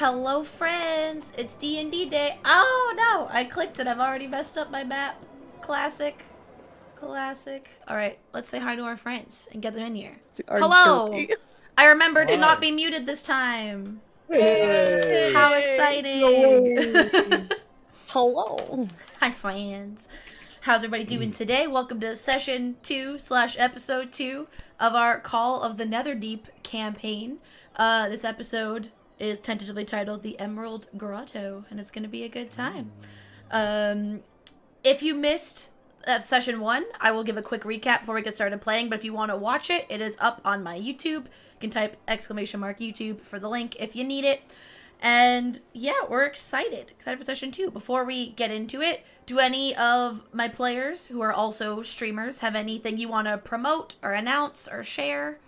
Hello, friends. It's D&D day. Oh, no. I clicked and I've already messed up my map. Classic. Classic. All right, let's say hi to our friends and get them in here. Hello. I remembered to not be muted this time. Hey. How exciting. Hello. Hi, friends. How's everybody doing today? Welcome to session 2/episode 2 of our Call of the Netherdeep campaign. This episode is tentatively titled The Emerald Grotto, and it's going to be a good time. If you missed session 1, I will give a quick recap before we get started playing, but if you want to watch it, it is up on my YouTube. You can type !YouTube for the link if you need it. And yeah, we're excited for session 2. Before we get into it, do any of my players who are also streamers have anything you want to promote or announce or share?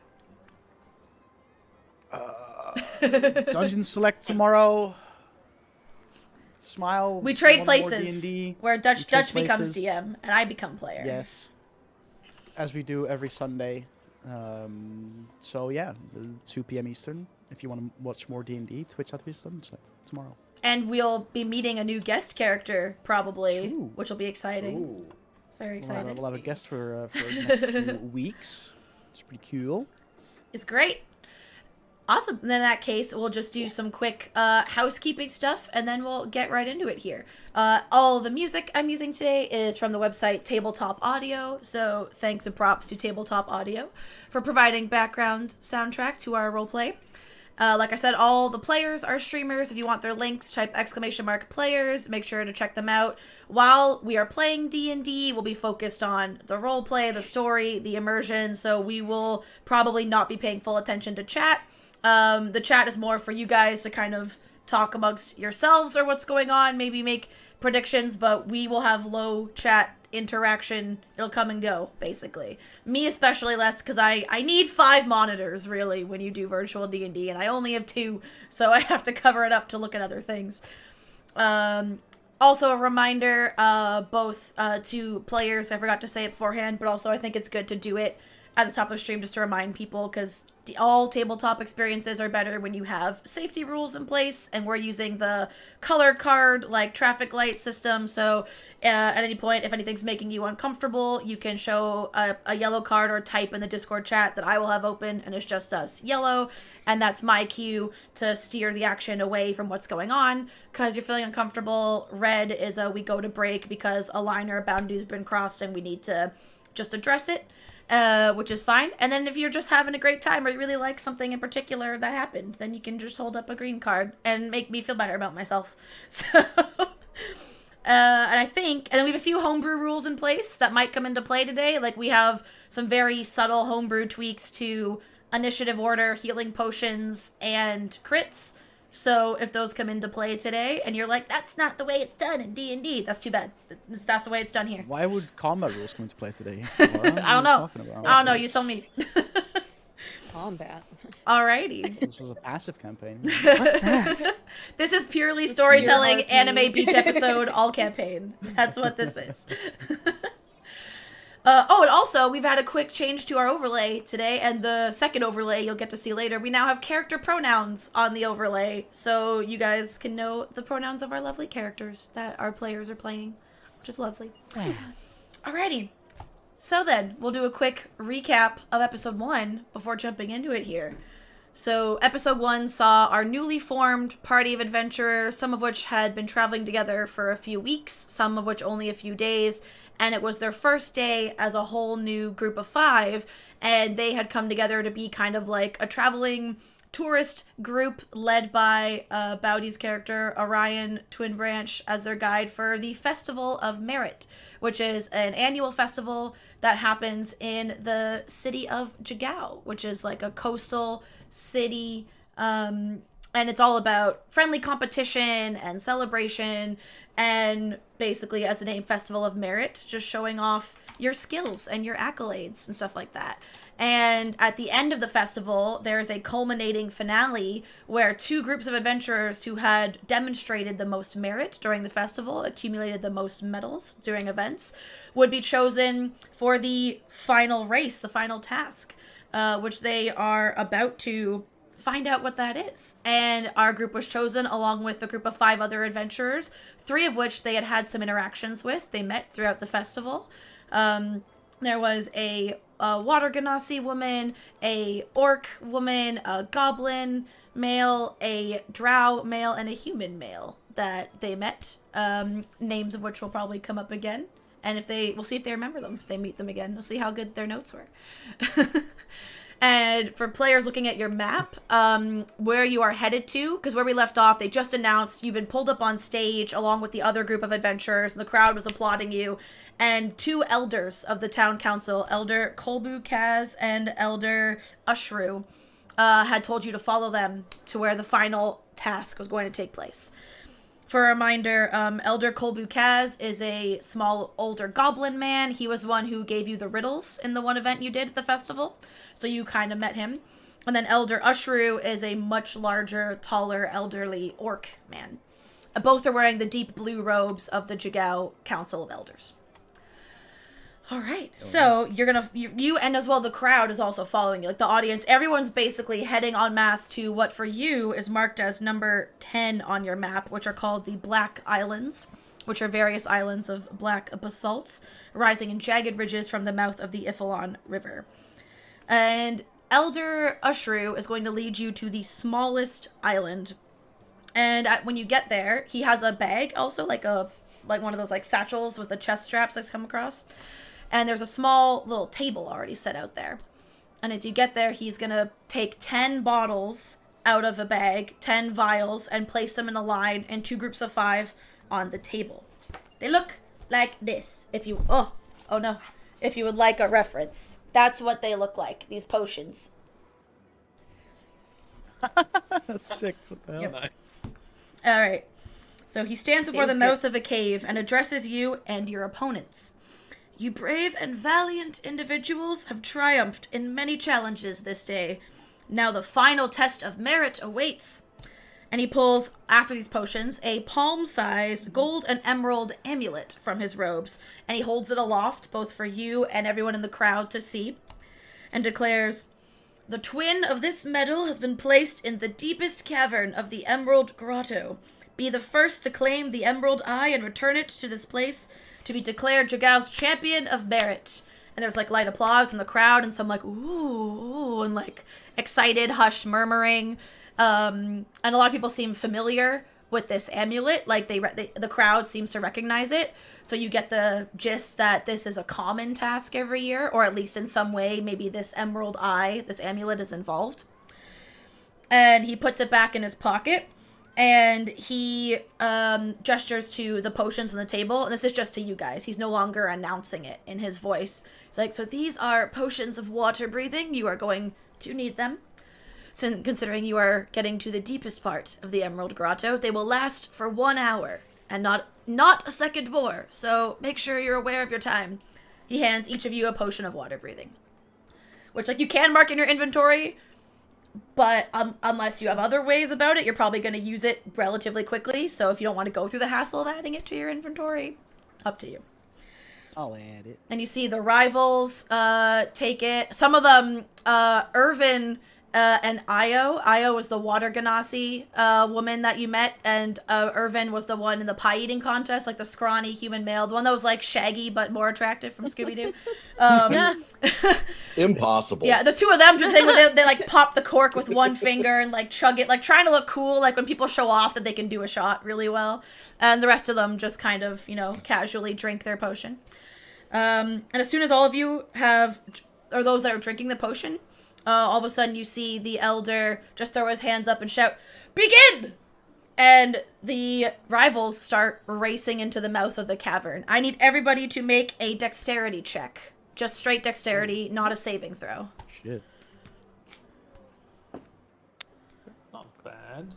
Dungeon select tomorrow. Smile. We trade places where Dutch becomes DM and I become player. Yes, as we do every Sunday. So yeah, 2 p.m. Eastern. If you want to watch more D&D, Twitch.tv tomorrow. And we'll be meeting a new guest character probably, True. which will be exciting. Ooh. Very excited. We'll have a guest for the next few weeks. It's pretty cool. It's great. Awesome. And then in that case, we'll just do some quick housekeeping stuff, and then we'll get right into it here. All the music I'm using today is from the website Tabletop Audio, so thanks and props to Tabletop Audio for providing background soundtrack to our roleplay. Like I said, all the players are streamers. If you want their links, type !players. Make sure to check them out. While we are playing D&D, we'll be focused on the roleplay, the story, the immersion, so we will probably not be paying full attention to chat. The chat is more for you guys to kind of talk amongst yourselves or what's going on, maybe make predictions, but we will have low chat interaction. It'll come and go, basically. Me especially less, because I need 5 monitors, really, when you do virtual D&D, and I only have 2, so I have to cover it up to look at other things. Also a reminder, both to players, I forgot to say it beforehand, but also I think it's good to do it at the top of the stream just to remind people, because all tabletop experiences are better when you have safety rules in place, and we're using the color card, like, traffic light system, so at any point, if anything's making you uncomfortable, you can show a yellow card or type in the Discord chat that I will have open, and it's just us yellow, and that's my cue to steer the action away from what's going on, because you're feeling uncomfortable. Red is we go to break because a line or a boundary has been crossed, and we need to just address it. Which is fine. And then if you're just having a great time or you really like something in particular that happened, then you can just hold up a green card and make me feel better about myself. So, and then we have a few homebrew rules in place that might come into play today. Like, we have some very subtle homebrew tweaks to initiative order, healing potions, and crits. So if those come into play today and you're like, that's not the way it's done in D&D, that's too bad. That's the way it's done here. Why would combat rules come into play today? I don't know. I don't know. You tell me. Combat. Alrighty. This was a passive campaign. What's that? This is purely storytelling, anime beach episode, all campaign. That's what this is. And also, we've had a quick change to our overlay today, and the second overlay you'll get to see later. We now have character pronouns on the overlay, so you guys can know the pronouns of our lovely characters that our players are playing, which is lovely. Alrighty. So then, we'll do a quick recap of episode 1 before jumping into it here. So, episode 1 saw our newly formed party of adventurers, some of which had been traveling together for a few weeks, some of which only a few days, and it was their first day as a whole new group of 5, and they had come together to be kind of like a traveling tourist group led by Bowdy's character, Orion Twin Branch, as their guide for the Festival of Merit, which is an annual festival that happens in the city of Jigao, which is like a coastal city, and it's all about friendly competition and celebration, and basically, as the name, Festival of Merit, just showing off your skills and your accolades and stuff like that. And at the end of the festival, there is a culminating finale where 2 groups of adventurers who had demonstrated the most merit during the festival, accumulated the most medals during events, would be chosen for the final race, the final task, which they are about to find out what that is. And our group was chosen along with a group of 5 other adventurers, 3 of which they had some interactions with. They met throughout the festival. There was a water genasi woman, a orc woman, a goblin male, a drow male, and a human male that they met. Names of which will probably come up again. And we'll see if they remember them, if they meet them again. We'll see how good their notes were. And for players looking at your map, where you are headed to, because where we left off, they just announced you've been pulled up on stage along with the other group of adventurers, and the crowd was applauding you. And 2 elders of the town council, Elder Kolbu Kaz and Elder Ushru, had told you to follow them to where the final task was going to take place. For a reminder, Elder Kolbu Kaz is a small, older goblin man. He was the one who gave you the riddles in the one event you did at the festival, so you kind of met him. And then Elder Ushru is a much larger, taller, elderly orc man. Both are wearing the deep blue robes of the Jagao Council of Elders. All right, so you and as well the crowd is also following you, like the audience. Everyone's basically heading en masse to what for you is marked as number 10 on your map, which are called the Black Islands, which are various islands of black basalt rising in jagged ridges from the mouth of the Ifalon River. And Elder Ushru is going to lead you to the smallest island. And when you get there, he has a bag, also like one of those like satchels with the chest straps that's come across. And there's a small little table already set out there. And as you get there, he's going to take 10 bottles out of a bag, 10 vials, and place them in a line in 2 groups of 5 on the table. They look like this. If you would like a reference. That's what they look like, these potions. That's sick. What the hell? Yep. Nice. All right. So he stands before the mouth of a cave and addresses you and your opponents. You brave and valiant individuals have triumphed in many challenges this day. Now the final test of merit awaits. And he pulls, after these potions, a palm-sized gold and emerald amulet from his robes. And he holds it aloft, both for you and everyone in the crowd to see. And declares, "The twin of this medal has been placed in the deepest cavern of the Emerald Grotto. Be the first to claim the Emerald Eye and return it to this place to be declared Jagao's champion of merit." And there's like light applause in the crowd and some like ooh and like excited hushed murmuring. And a lot of people seem familiar with this amulet, like the crowd seems to recognize it. So you get the gist that this is a common task every year, or at least in some way maybe this Emerald Eye, this amulet is involved. And he puts it back in his pocket. And he gestures to the potions on the table. And this is just to you guys. He's no longer announcing it in his voice. He's like, "So these are potions of water breathing. You are going to need them. Since considering you are getting to the deepest part of the Emerald Grotto, they will last for 1 hour. And not a second more. So make sure you're aware of your time." He hands each of you a potion of water breathing. Which, like, you can mark in your inventory. But unless you have other ways about it, you're probably going to use it relatively quickly. So if you don't want to go through the hassle of adding it to your inventory, up to you. I'll add it. And you see the rivals take it. Some of them, Irvin and Io. Io was the water genasi woman that you met, and Irvin was the one in the pie eating contest, like the scrawny human male, the one that was like Shaggy but more attractive from Scooby-Doo. Impossible. Yeah, the 2 of them do the thing where they like pop the cork with one finger and like chug it, like trying to look cool, like when people show off that they can do a shot really well. And the rest of them just kind of, casually drink their potion. And as soon as all of you or those that are drinking the potion, all of a sudden you see the elder just throw his hands up and shout, "Begin!" And the rivals start racing into the mouth of the cavern. I need everybody to make a dexterity check. Just straight dexterity, not a saving throw. Shit. It's not bad.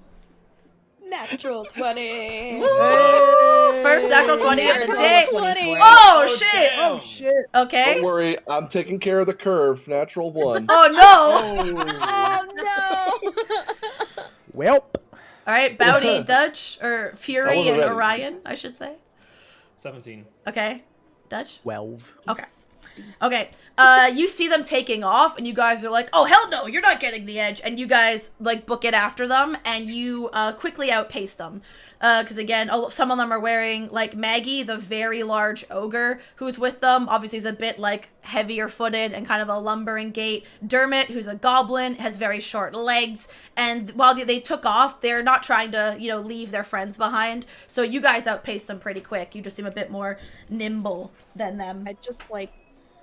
Natural 20. Woo! First natural 20 of the Natural day. 20. Oh, shit! damn. Oh shit. Okay. Don't worry, I'm taking care of the curve. Natural 1. Oh, no! Oh no! Welp. All right, Bowdy, Dutch, or Fury Someone's and ready. Orion, I should say. 17. Okay. Dutch? 12. Okay. Okay, you see them taking off, and you guys are like, oh, hell no, you're not getting the edge. And you guys, like, book it after them, and you quickly outpace them. Because, again, some of them are wearing, like, Maggie, the very large ogre who's with them. Obviously, is a bit, like, heavier-footed and kind of a lumbering gait. Dermot, who's a goblin, has very short legs. And while they took off, they're not trying to, you know, leave their friends behind. So you guys outpaced them pretty quick. You just seem a bit more nimble than them. I'd just like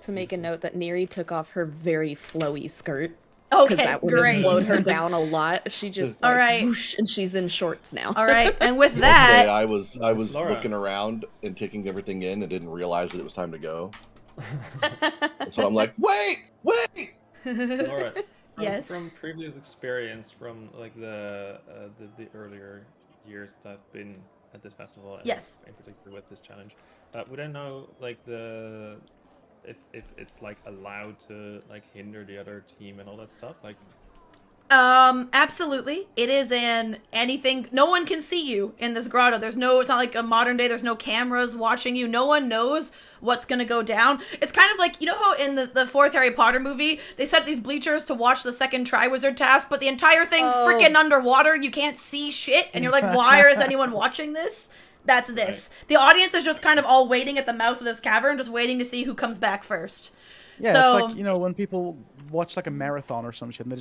to make a note that Neri took off her very flowy skirt. Okay, that would great. have slowed her down a lot. She just like, All right. whoosh, and she's in shorts now. All right, and with Say that, I was Laura. looking around and taking everything in and didn't realize that it was time to go. So I'm like, wait. Laura, Yes. From previous experience, from like the earlier years that I've been at this festival, and Yes. in particular with this challenge, would I know like if it's like allowed to like hinder the other team and all that stuff? Like, absolutely. It is in anything. No one can see you in this grotto. It's not like a modern day. There's no cameras watching you. No one knows what's going to go down. It's kind of like, you know how in the fourth Harry Potter movie, they set these bleachers to watch the second Triwizard task, but the entire thing's freaking underwater. You can't see shit. And you're like, why is anyone watching this? That's this. Right. The audience is just kind of all waiting at the mouth of this cavern, just waiting to see who comes back first. Yeah, So- it's like, you know, when people watch like a marathon or some shit, and they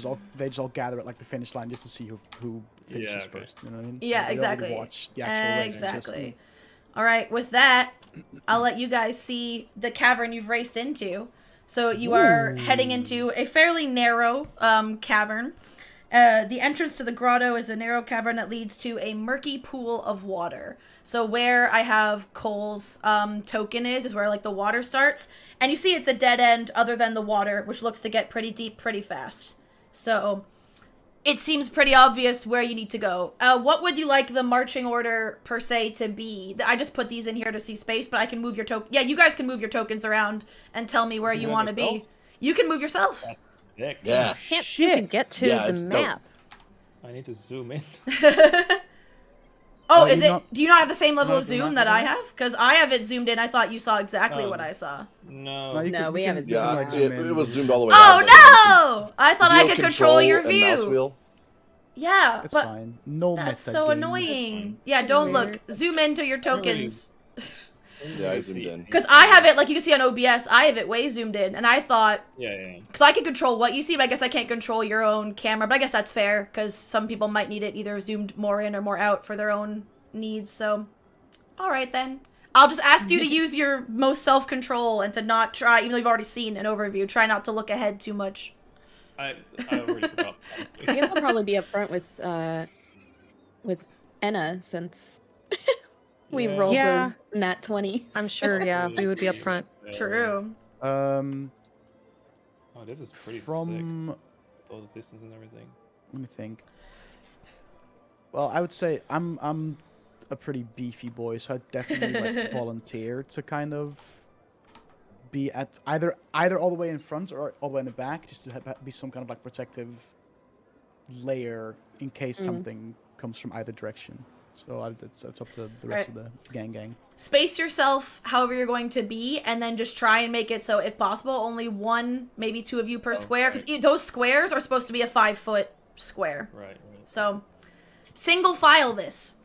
just all gather at like the finish line just to see who finishes Yeah, okay. first. You know what I mean? Yeah, They don't exactly. really watch the actual race, it's just- Exactly. All right, with that, I'll let you guys see the cavern you've raced into. So you are heading into a fairly narrow cavern. The entrance to the grotto is a narrow cavern that leads to a murky pool of water. So where I have Cole's token is where like the water starts. And you see it's a dead end other than the water, which looks to get pretty deep pretty fast. So it seems pretty obvious where you need to go. What would you like the marching order per se to be? I just put these in here to see space, but I can move your token. Yeah, you guys can move your tokens around and tell me where you move want to be. yourselves? You can move yourself. that's sick. Yeah. Can't seem to get to Yeah, the it's dope. map. I need to zoom in. Oh, Oh, is you it? not- Do you not have the same level No, of you're zoom not that I doing have? Because I have it zoomed in. I thought you saw exactly what I saw. No. No, you No, can- we you haven't can, seen Yeah, like, that. zoom it in. was zoomed all the way Oh out. but no! I thought I wheel could control your and mouse view. wheel. Yeah, It's but fine. No that's meta so game. annoying. Yeah, don't look. Zoom into your tokens. Yeah, I zoomed in. Because I have it, like you can see on OBS, I have it way zoomed in, and I thought, Yeah. because I can control what you see, but I guess I can't control your own camera, but I guess that's fair, because some people might need it either zoomed more in or more out for their own needs, so, alright then. I'll just ask you to use your most self-control and to not try, even though you've already seen an overview, try not to look ahead too much. I already forgot. I guess I'll probably be up front with Enna since we Yeah. rolled Yeah. those nat 20s. I'm sure, yeah, we would be up front. True. Oh, this is pretty sick. From With all the distance and everything. let me think. Well, I would say I'm a pretty beefy boy, so I'd definitely like volunteer to kind of be at either all the way in front or all the way in the back, just to be some kind of like protective layer in case something comes from either direction. So it's up to the rest of the gang. Space yourself however you're going to be, and then just try and make it so, if possible, only one, maybe two of you per square, because those squares are supposed to be a 5-foot square. Right. So, single file this.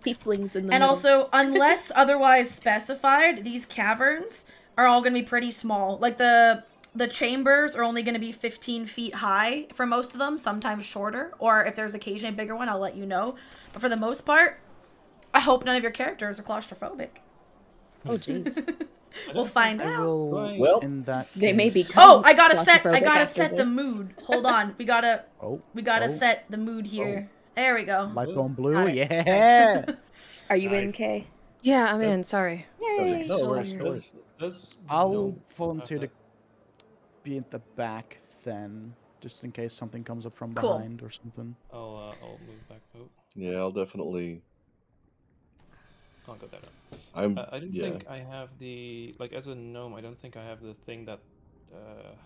Tieflings in the And middle. also, unless otherwise specified, these caverns are all going to be pretty small. Like, the chambers are only going to be 15 feet high for most of them, sometimes shorter. Or if there's occasionally a bigger one, I'll let you know. But for the most part, I hope none of your characters are claustrophobic. Oh, jeez. We'll find I out. will. Well, in that They may case- become Oh, I gotta claustrophobic set after the this. mood. Hold on. We gotta Oh, set the mood here. There we go. light going Got blue. it. Yeah. Are you in, Nice. Kay? Yeah, I'm in, sorry. Yay! No worries, no Does, does I'll no- volunteer to okay. be at the back then, just in case something comes up from Cool. behind or something. I'll move back. Oh, Yeah, I'll definitely. I'll go there. I'm. I don't yeah. think I have the like as a gnome. I don't think I have the thing that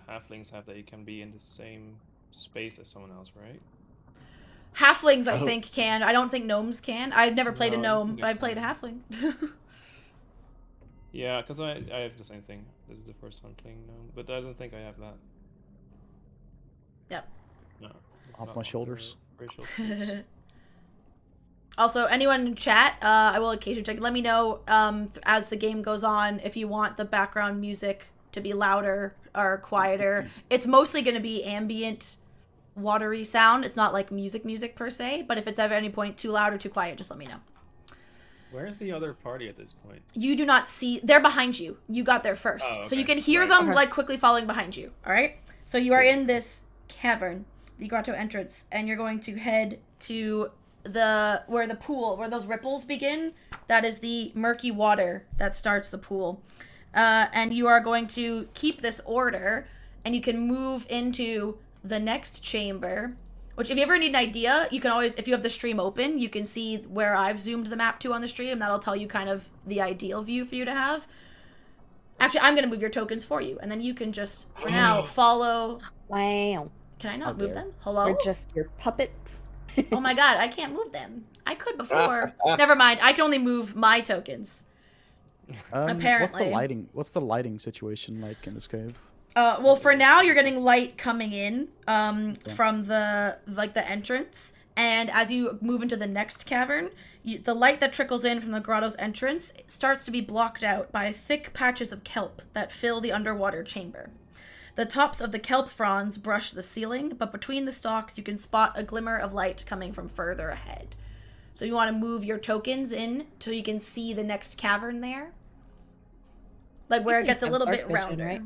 halflings have that you can be in the same space as someone else, right? Halflings, I Oh. think, can. I don't think gnomes can. I've never played a No, gnome, but I played a definitely. halfling. Yeah, because I have the same thing. This is the first one playing gnome, but I don't think I have that. Yep. No. it's Off not my on the shoulders. racial traits. Also, anyone in chat, I will occasionally check. Let me know as the game goes on if you want the background music to be louder or quieter. It's mostly going to be ambient, watery sound. It's not like music per se, but if it's at any point too loud or too quiet, just let me know. Where is the other party at this point? You do not see... They're behind you. You got there first. Oh, So you okay. can hear Right. them, Okay. like, quickly following behind you. All right? So you are in this cavern, the grotto entrance, and you're going to head to where the pool, where those ripples begin. That is the murky water that starts the pool. And you are going to keep this order, and you can move into the next chamber, which if you ever need an idea, you can always, if you have the stream open, you can see where I've zoomed the map to on the stream. That'll tell you kind of the ideal view for you to have. Actually, I'm going to move your tokens for you, and then you can just, for now, follow... Wow. Can I How not move dare. them? Hello? We're just your puppets. Oh my god, I can't move them. I could before. Never mind, I can only move my tokens. Apparently. What's the lighting situation like in this cave? Well, for now, you're getting light coming in from the entrance, and as you move into the next cavern, the light that trickles in from the grotto's entrance starts to be blocked out by thick patches of kelp that fill the underwater chamber. The tops of the kelp fronds brush the ceiling, but between the stalks, you can spot a glimmer of light coming from further ahead. So you want to move your tokens in so you can see the next cavern there, like where it gets a little bit rounder.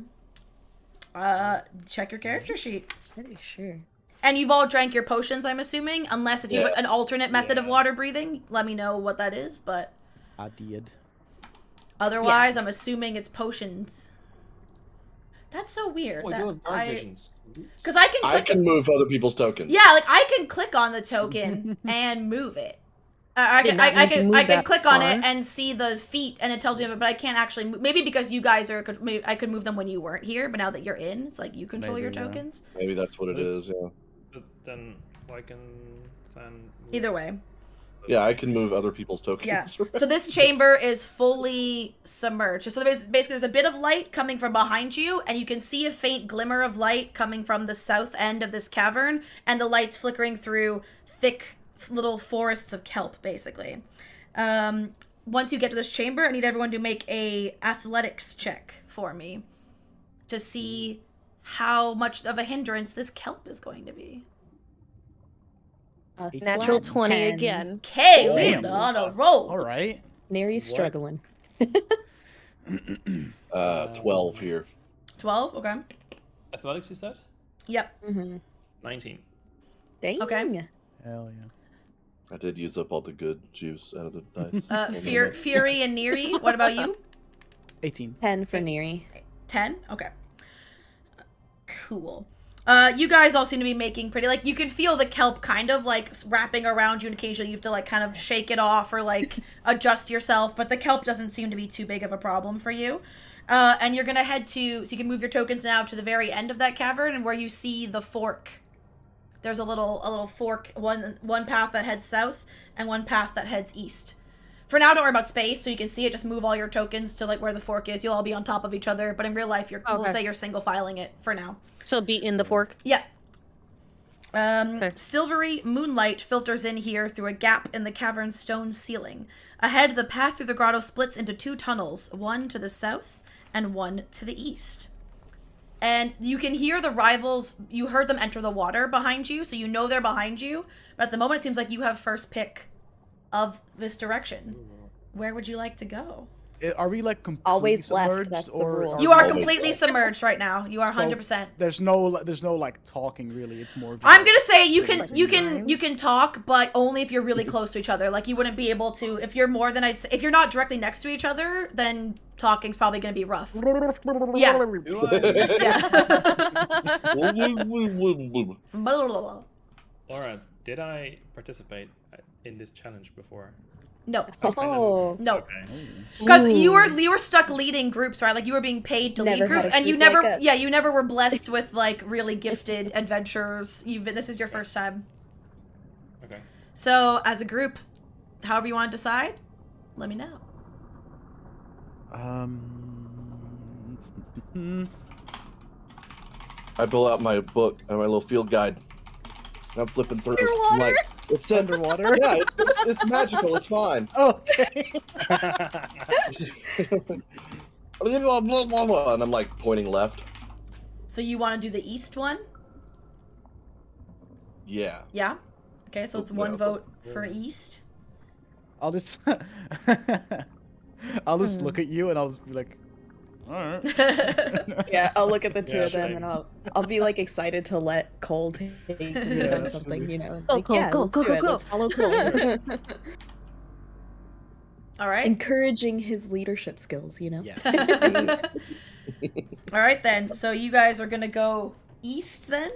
Right? Check your character sheet. Pretty sure. And you've all drank your potions, I'm assuming, unless if you have an alternate method of water breathing, let me know what that is, but I did. otherwise, I'm assuming it's potions. That's so weird. Oh, you have dark visions. Because I can I click can move other people's tokens. Yeah, like I can click on the token and move it. I did not need to move I can that click on far. it and see the feet, and it tells me, but I can't actually move. Maybe because you guys are, maybe I could move them when you weren't here, but now that you're in, it's like you control Maybe, your yeah. tokens. Maybe that's what it is. Yeah. But then why can then move- Either way. Yeah, I can move other people's tokens. Yeah. So this chamber is fully submerged. So basically there's a bit of light coming from behind you, and you can see a faint glimmer of light coming from the south end of this cavern, and the light's flickering through thick little forests of kelp, basically. Once you get to this chamber, I need everyone to make a athletics check for me to see how much of a hindrance this kelp is going to be. A Natural flat 20 10. again. Okay, Damn. Linda on a roll. All right. Nary's What? struggling. 12 here. 12, okay. Athletics, you said? Yep. Mm-hmm. 19. Dang. Okay. Hell yeah. I did use up all the good juice out of the dice. Fury and Neri, what about you? 18. 10 for Neri. 10? Okay. Cool. You guys all seem to be making pretty, like, you can feel the kelp kind of, like, wrapping around you, and occasionally you have to, like, kind of shake it off or, like, adjust yourself, but the kelp doesn't seem to be too big of a problem for you. And you're gonna head to, so you can move your tokens now to the very end of that cavern, and where you see the fork. There's a little fork, one path that heads south, and one path that heads east. For now, don't worry about space, so you can see it. Just move all your tokens to, like, where the fork is. You'll all be on top of each other, but in real life, we'll Okay. say you're single filing it for now. So be in the fork. Yeah. Okay. Silvery moonlight filters in here through a gap in the cavern's stone ceiling. Ahead, the path through the grotto splits into two tunnels, one to the south and one to the east. And you can hear the rivals. You heard them enter the water behind you, so you know they're behind you. But at the moment, it seems like you have first pick of this direction. Where would you like to go? Are we like completely Always left, submerged, that's the or rule. You are Always completely left. submerged right now. You are 100%. There's no like talking really. It's more. Just, I'm like, gonna say you Like can talk, but only if you're really close to each other. Like you wouldn't be able to if you're more than if you're not directly next to each other, then talking's probably gonna be rough. Yeah. Yeah. Laura, did I participate in this challenge before? No. Oh. No. Okay. Because you were stuck leading groups, right? Like you were being paid to Never lead had groups, a and you group never, like us. you never were blessed with like really gifted adventurers. This is your first time. Okay. So as a group, however you want to decide, let me know. I pull out my book and my little field guide. And I'm flipping through. I'm like, it's Underwater? Yeah, it's magical. It's fine. Okay. And I'm like pointing left. So you want to do the east one? Yeah. Yeah? Okay, so it's Yeah, one but- vote for east. I'll just look at you and I'll just be like, alright. Yeah, I'll look at the two Yeah, of them same. and I'll be like excited to let Cole take lead Yeah, on something, absolutely. you know. Go, Like, Cole, yeah, go, let's go, do go, it. go. Let's follow Cole. All right. Encouraging his leadership skills, you know. Yes. All right then. So you guys are gonna go east then.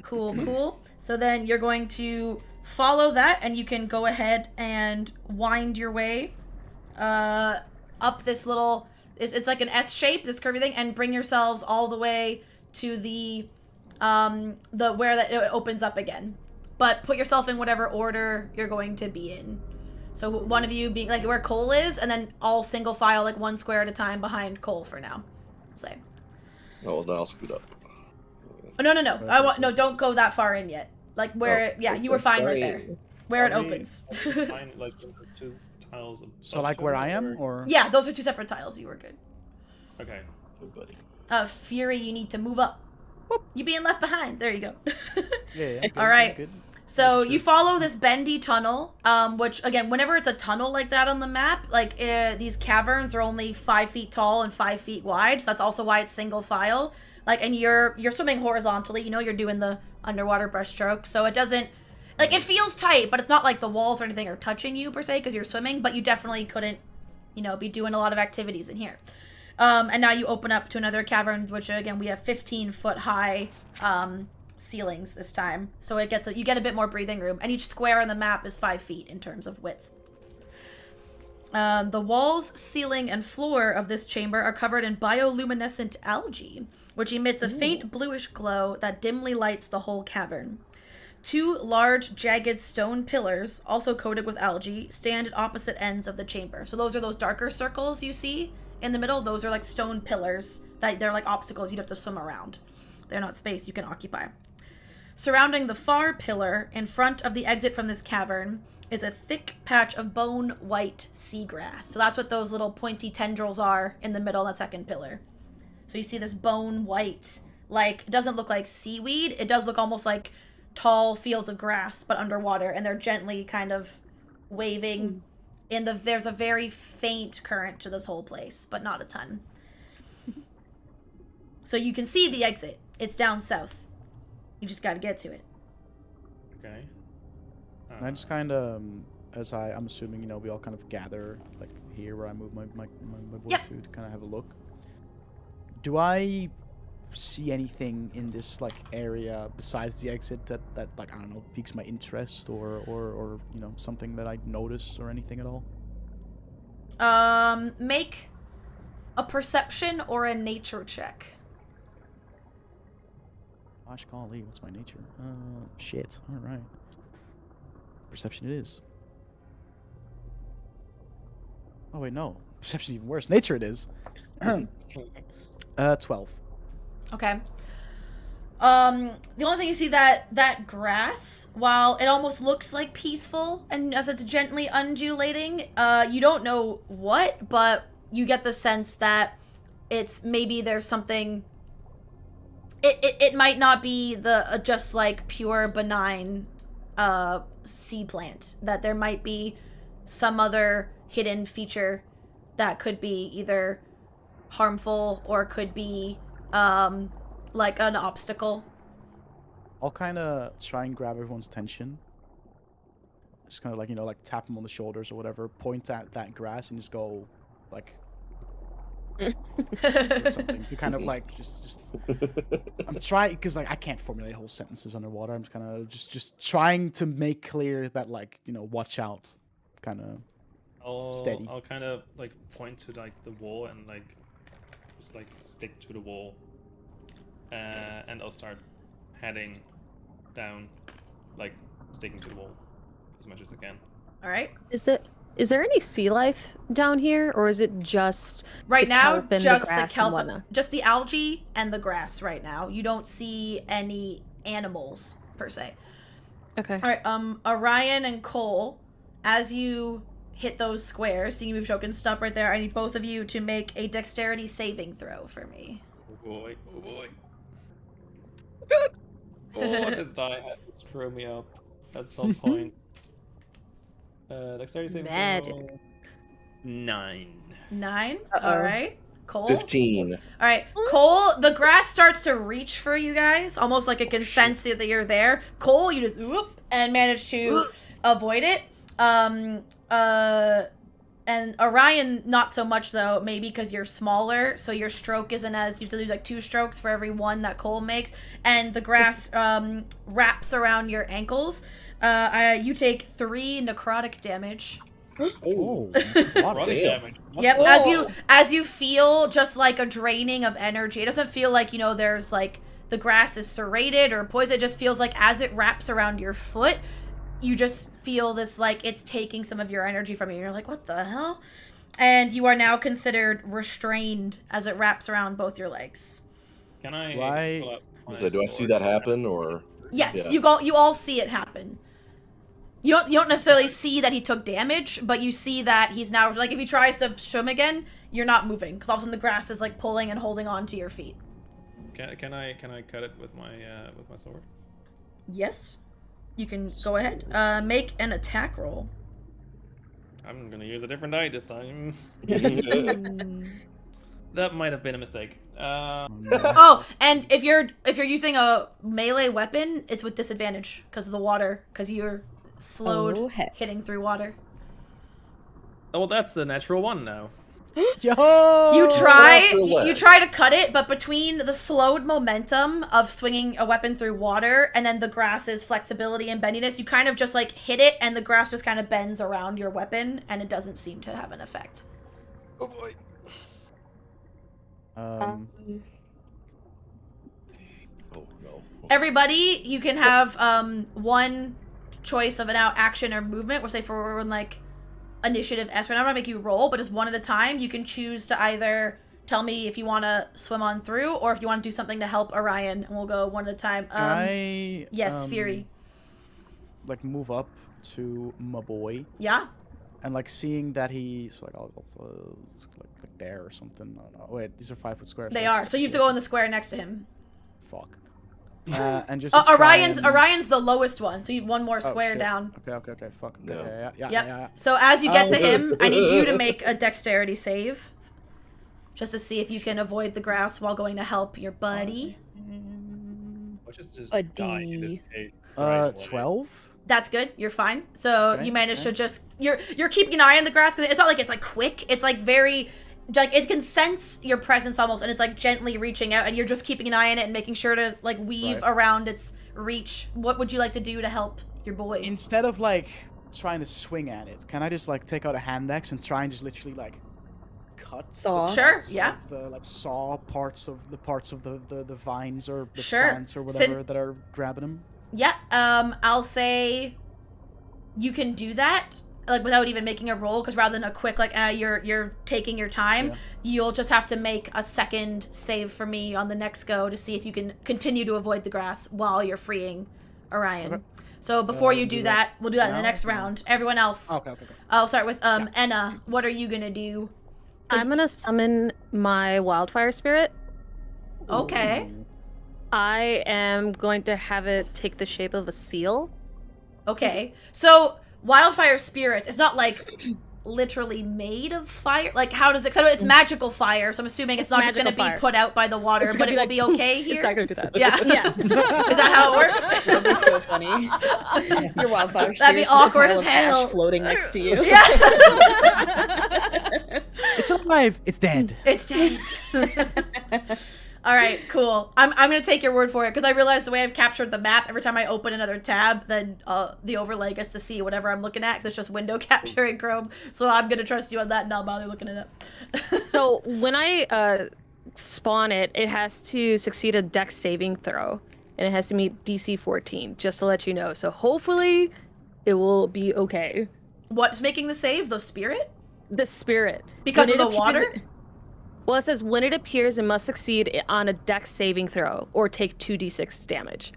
Cool, cool. So then you're going to follow that, and you can go ahead and wind your way up this little. It's like an S shape, this curvy thing, and bring yourselves all the way to the where that it opens up again. But put yourself in whatever order you're going to be in. So one of you being like where Cole is, and then all single file, like one square at a time behind Cole for now. Say. Oh, well, then I'll scoot up. Oh, no. I want no. Don't go that far in yet. Like where? Oh, yeah, you were fine right there. sorry. Where it Are we- opens. are we fine, like the two tiles above So like each where other, I am, or Yeah, those are two separate tiles. You were good. Okay. Good buddy. Fury, you need to move up. You being left behind. There you go. yeah. Good, All right. Good. So Sure. you follow this bendy tunnel, which again, whenever it's a tunnel like that on the map, like these caverns are only 5 feet tall and 5 feet wide. So that's also why it's single file. Like, and you're swimming horizontally. You know, you're doing the underwater brushstroke, so it doesn't like it feels tight, but it's not like the walls or anything are touching you per se because you're swimming. But you definitely couldn't, be doing a lot of activities in here. And now you open up to another cavern, which again we have 15-foot high ceilings this time, so you get a bit more breathing room, and each square on the map is 5 feet in terms of width. The walls, ceiling, and floor of this chamber are covered in bioluminescent algae, which emits a faint bluish glow that dimly lights the whole cavern. 2 large, jagged stone pillars, also coated with algae, stand at opposite ends of the chamber. So those are those darker circles you see in the middle. Those are like stone pillars that they're like obstacles you'd have to swim around. They're not space you can occupy. Surrounding the far pillar, in front of the exit from this cavern, is a thick patch of bone white seagrass. So that's what those little pointy tendrils are in the middle of that second pillar. So you see this bone white, like, it doesn't look like seaweed. It does look almost like tall fields of grass, but underwater, and they're gently kind of waving. There's a very faint current to this whole place, but not a ton. So you can see the exit. It's down south. You just gotta get to it. Okay. And I just kind of, as I'm assuming, we all kind of gather like here where I move my boy Yeah. to kind of have a look. Do I see anything in this like area besides the exit that like I don't know piques my interest or something that I notice or anything at all? Make a perception or a nature check. Gosh golly, what's my nature? Shit. All right. Perception it is. Oh wait, no. Perception even worse. Nature it is. 12. Okay. The only thing you see that grass, while it almost looks like peaceful and as it's gently undulating, you don't know what, but you get the sense that it's maybe there's something. It might not be the just like pure benign sea plant, that there might be some other hidden feature that could be either harmful or could be like an obstacle. I'll kind of try and grab everyone's attention. Just kind of like like tap them on the shoulders or whatever, point at that grass and just go like or something to kind of like just I'm trying because like I can't formulate whole sentences underwater. I'm just kind of just trying to make clear that like watch out, kind of steady. I'll kind of like point to like the wall and like just like stick to the wall, and I'll start heading down, like sticking to the wall as much as I can. All right. Is Is there any sea life down here, or is it just Right the now, kelp and just the grass kelp, and whatnot? just the algae and the grass. Right now, you don't see any animals per se. Okay. All right, Orion and Cole, as you hit those squares, seeing move token, stop right there. I need both of you to make a dexterity saving throw for me. Oh boy, oh boy. Oh, this die had to throw me up at some point. Dexterity saving Magic. throw. 9. 9. Uh-oh. All right, Cole. 15. All right, Cole. The grass starts to reach for you guys, almost like it can sense that you're there. Cole, you just whoop and manage to avoid it. And Orion, not so much though, maybe because you're smaller, so your stroke isn't as, you have to do like 2 strokes for every 1 that Cole makes, and the grass wraps around your ankles. You take 3 necrotic damage. Oh, Necrotic damage. Yep, Whoa. as you feel just like a draining of energy. It doesn't feel like, there's like the grass is serrated or poison. It just feels like as it wraps around your foot, you just feel this like it's taking some of your energy from you. You're like, what the hell? And you are now considered restrained as it wraps around both your legs. Can I? Right. pull out my So do I see sword? that happen, or? Yes, Yeah. you all see it happen. You don't necessarily see that he took damage, but you see that he's now, like, if he tries to swim again, you're not moving because all of a sudden the grass is like pulling and holding on to your feet. Can I cut it with my sword? Yes, you can go ahead. Make an attack roll. I'm gonna use a different die this time. That might have been a mistake. Oh, and if you're using a melee weapon, it's with disadvantage because of the water, because you're slowed Oh, heck. hitting through water. Oh, well, that's a natural 1 now. Yo! You try natural you leg. try to cut it, but between the slowed momentum of swinging a weapon through water and then the grass's flexibility and bendiness, you kind of just like hit it and the grass just kind of bends around your weapon and it doesn't seem to have an effect. Oh boy. Oh no. Everybody, you can have one choice of an action or movement. We'll say for like initiative S. I'm not gonna make you roll, but just one at a time. You can choose to either tell me if you want to swim on through or if you want to do something to help Orion, and we'll go one at a time. Can I, Yes, Fury. like move up to my boy Yeah. and like seeing that he's like, I'll go like there or something. No. Wait, these are 5-foot squares. They right? are. So you have to go in the square next to him. Fuck. And just to try Orion's and- Orion's the lowest one, so you need one more Oh, square shit. down. Okay. Fuck. No. Okay, yeah. Yep. So as you get to Oh. him, I need you to make a dexterity save. Just to see if you can avoid the grass while going to help your buddy. I'll just A die in this D. case. right away. 12. That's good. You're fine. So Okay, you manage okay. to just you're keeping an eye on the grass because it's not like it's like quick. It's like very like it can sense your presence almost, and it's like gently reaching out, and you're just keeping an eye on it and making sure to like weave Right. around its reach. What would you like to do to help your boy? Instead of like trying to swing at it, can I just like take out a hand axe and try and just literally like cut the Saw? Sure, parts yeah. of the like saw parts of the vines or the Sure. plants or Sin- whatever that are grabbing him? Yeah. I'll say you can do that like without even making a roll, because rather than a quick like you're taking your time, Yeah. you'll just have to make a second save for me on the next go to see if you can continue to avoid the grass while you're freeing Orion. Okay. So before you do do that that, we'll do that in the now, next or- round. Everyone else, Okay. I'll start with Enna. What are you gonna do? I'm gonna summon my wildfire spirit. Okay. I am going to have it take the shape of a seal. Okay. So wildfire spirits, it's not like literally made of fire. Like how does it? 'Cause I know it's magical fire, so I'm assuming it's not just gonna magical be fire. put out by the water, It's but gonna it be will like, be poof. okay here. It's not gonna do that. Yeah. Yeah. Is that how it works? That'd be so funny. Your wildfire That'd be spirit's just a awkward pile as of ash hell. floating next to you. Yeah. It's alive. It's dead. It's dead. All right, cool. I'm gonna take your word for it because I realized the way I've captured the map. Every time I open another tab, then the overlay gets to see whatever I'm looking at because it's just window capture in Chrome. So I'm gonna trust you on that and not bother looking it up. So when I spawn it, it has to succeed a dex saving throw, and it has to meet DC 14, just to let you know. So hopefully, it will be okay. What's making the save? The spirit? The spirit. Because When of the it appears- water? Well, it says when it appears, it must succeed on a dex saving throw or take 2d6 damage.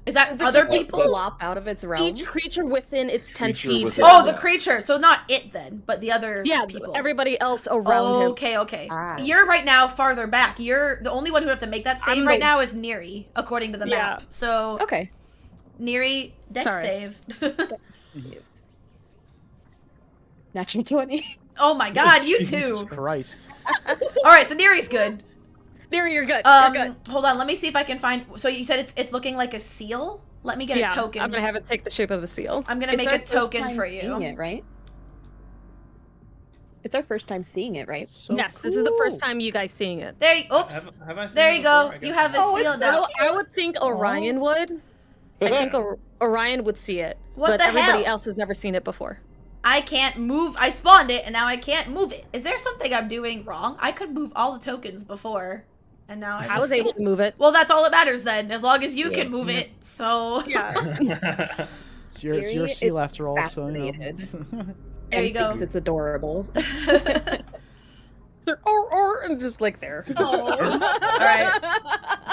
Is that Does it other just, like, people? flop out of its realm? Each creature within its 10 Creature feet. within- Oh, the Yeah. creature. So not it then, but the other Yeah, people. everybody else around him. Okay. Ah. You're right now farther back. You're the only one who have to make that save I'm right the- now is Neri, according to the Yeah. map. So Okay. Neri, dex Sorry. save. Natural 20. Oh my god, you Jesus too. Christ. Alright, so Neri's good. Neri, you're good. You're good. Hold on, let me see if I can find. So you said it's looking like a seal. Let me get Yeah, a token. I'm gonna have it take the shape of a seal. I'm gonna It's make our a first token time for seeing you. it, right? It's our first time seeing it, right? So Yes, this is the first cool. time you guys seeing it. There. Oops. Have I seen There it you go. before? I You guess have a not. seal now. I would think Orion would. I think Orion would see it, What but the everybody hell? else has never seen it before. I can't move. I spawned it, and now I can't move it. Is there something I'm doing wrong? I could move all the tokens before, and now I I was just able can't. to move it. Well, that's all that matters then, as long as you Yeah. can move it. So Yeah. It's your Fury seal is after all, so, you know. fascinated. there you And go. thinks it's adorable. And just like there. All right.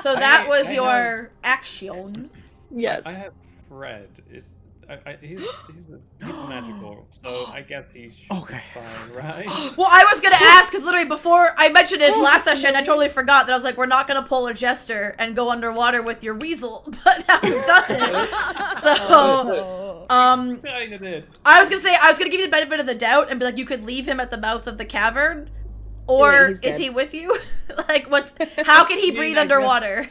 So that was I your action. Yes. I have Fred. He's magical, so I guess he should Okay. be fine, right? Well, I was gonna ask because literally before I mentioned it last session, I totally forgot that I was like, we're not gonna pull a jester and go underwater with your weasel, but now we've done it. So, Kinda did. I was gonna give you the benefit of the doubt and be like, you could leave him at the mouth of the cavern, or Wait, he's is dead. he with you? Like, how can he I mean, breathe I guess- underwater?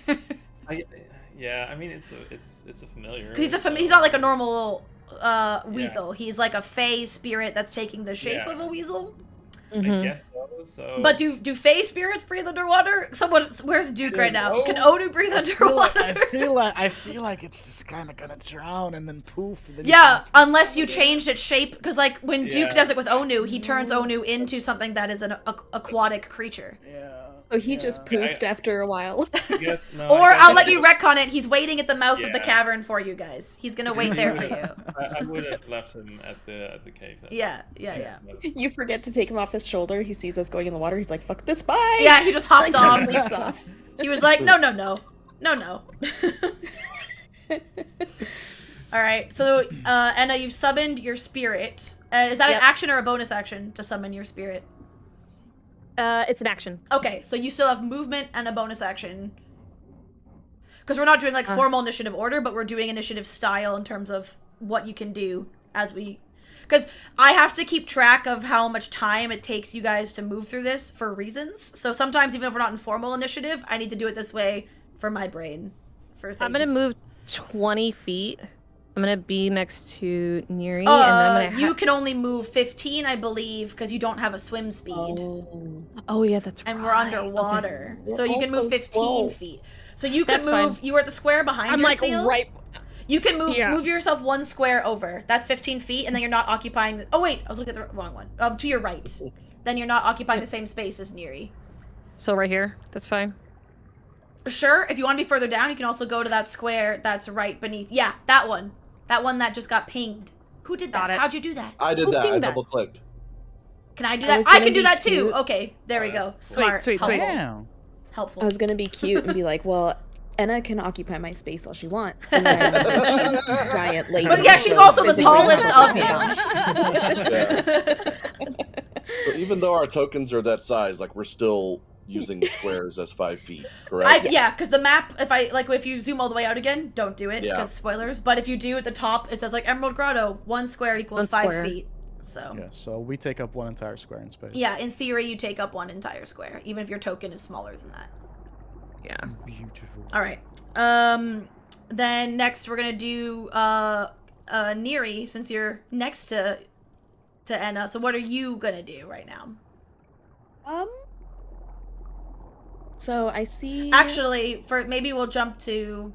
Yeah, I mean it's a familiar. Because so- he's not like a normal weasel. He's like a fey spirit that's taking the shape Yeah. of a weasel. I guess so. So. But do fey spirits breathe underwater? Where's Duke right now? No. Can Odu breathe I underwater? feel like it's just kind of gonna drown and then poof. And then you Yeah, can't- unless you changed its shape, because like when Duke Yeah. does it with Onu, he turns Onu into something that is an aquatic creature. Yeah. So he just poofed after a while. I guess no. Or I guess I'll let you retcon it. He's waiting at the mouth of the Yeah. cavern for you guys. He's gonna wait there for you. I would have left him at the cave then. Yeah. But- You forget to take him off his shoulder. He sees us going in the water. He's like, "Fuck this, bye." Yeah, he just hopped Like, off. just leaps off. He was like, no. All right, so Anna, you've summoned your spirit. Is that an Yep. action or a bonus action to summon your spirit? It's an action. Okay, so you still have movement and a bonus action. Because we're not doing like formal initiative order, but we're doing initiative style in terms of what you can do as we. Because I have to keep track of how much time it takes you guys to move through this for reasons. So sometimes, even if we're not in formal initiative, I need to do it this way for my brain. For things. I'm gonna move 20 feet. I'm gonna be next to Neri, and then I'm gonna. You can only move 15, I believe, because you don't have a swim speed. Oh yeah, that's right. And we're underwater. Okay. So you can move Also 15 slow. feet. So you could That's move, fine. you were at the square behind I'm your like seal. right. You can move Yeah. move yourself one square over. That's 15 feet, and then you're not occupying the, oh wait, I was looking at the wrong one. To your right. Then you're not occupying the same space as Neri. So right here. That's fine. Sure, if you want to be further down, you can also go to that square that's right beneath. Yeah, that one. That one that just got pinged. Who did that? Got it. How'd you do that? I did Who that. I pinged that? double clicked. Can I do I that? was I gonna can do be that too. cute. Okay, there we go. Sweet, Smart. sweet, sweet. Helpful. Damn. Helpful. I was gonna be cute and be like, "Well, Enna can occupy my space all she wants." And then she's a giant lady. But yeah, she's so also the physically tallest of impossible. them. So even though our tokens are that size, like we're still using squares as 5 feet, correct? Yeah, because the map, if you zoom all the way out again, don't do it, Yeah. because spoilers. But if you do at the top, it says like Emerald Grotto, 1 square equals 1 5 square. feet. So Yeah, so we take up one entire square in space. yeah, in theory, you take up 1 entire square, even if your token is smaller than that. Yeah. Beautiful. All right. Then next we're gonna do Neri, since you're next to Enna. So what are you gonna do right now? So I see. Actually, maybe we'll jump to.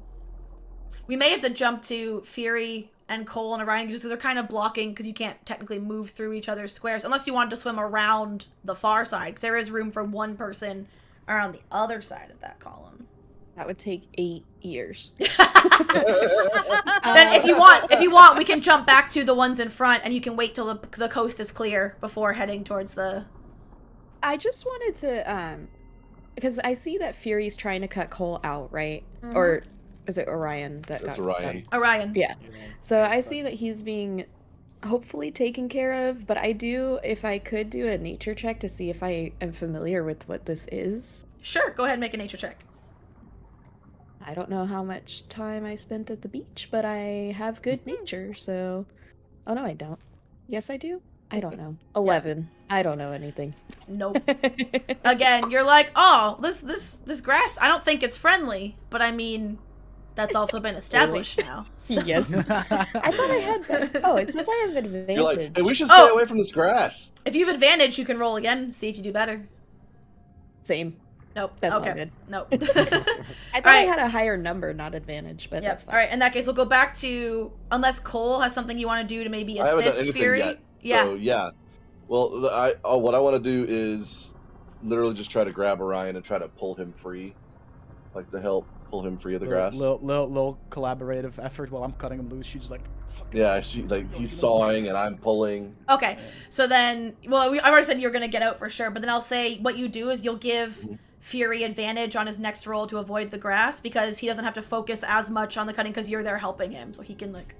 We may have to jump to Fury and Cole and Orion just because they're kind of blocking, because you can't technically move through each other's squares unless you wanted to swim around the far side, because there is room for one person around the other side of that column. That would take 8 years. Then if you want, we can jump back to the ones in front, and you can wait till the coast is clear before heading towards the. I just wanted to, because I see that Fury's trying to cut Cole out, right? Mhm. Or is it Orion that It's got Orion. stuck? Orion. Yeah. So I see that he's being hopefully taken care of, but if I could do a nature check to see if I am familiar with what this is. Sure, go ahead and make a nature check. I don't know how much time I spent at the beach, but I have good nature, so... Oh, no, I don't. Yes, I do? I don't know. 11. I don't know anything. Nope. Again, you're like, oh, this grass, I don't think it's friendly, but I mean, that's also been established now. So. Yes. I thought I had... Oh, it says I have advantage. You're like, hey, we should stay away from this grass. If you have advantage, you can roll again, see if you do better. Same. Nope. That's okay. all good. Nope. I thought I had a higher number, not advantage, but that's fine. All right, in that case, we'll go back to, unless Cole has something you want to do to maybe I haven't done assist anything Fury. yet. Yeah. So, yeah. Well, what I want to do is literally just try to grab Orion and try to pull him free, like to help pull him free of the grass. Little collaborative effort while I'm cutting him loose. She's like, fucking Yeah, he's sawing and I'm pulling. Okay, so then, well, I've already said you're going to get out for sure, but then I'll say what you do is you'll give Fury advantage on his next roll to avoid the grass, because he doesn't have to focus as much on the cutting because you're there helping him, so he can, like...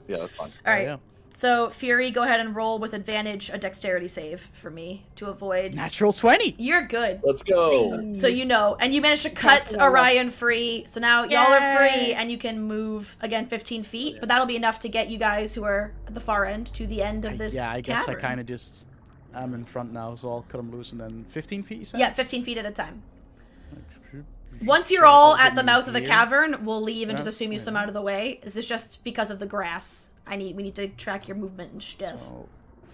Yeah, that's fine. All right, yeah. so Fury, go ahead and roll with advantage a dexterity save for me to avoid... Natural 20. You're good. Let's go. So you know, and you managed to cut Orion free, so now y'all are free, and you can move, again, 15 feet, but that'll be enough to get you guys who are at the far end to the end of this Yeah, I guess cavern. I kind of just... I'm in front now, so I'll cut him loose and then 15 feet, you said? Yeah, 15 feet at a time. Once you're all at the mouth of the cavern, we'll leave and just assume you swim out of the way. This is just because of the grass. We need to track your movement and stuff. So,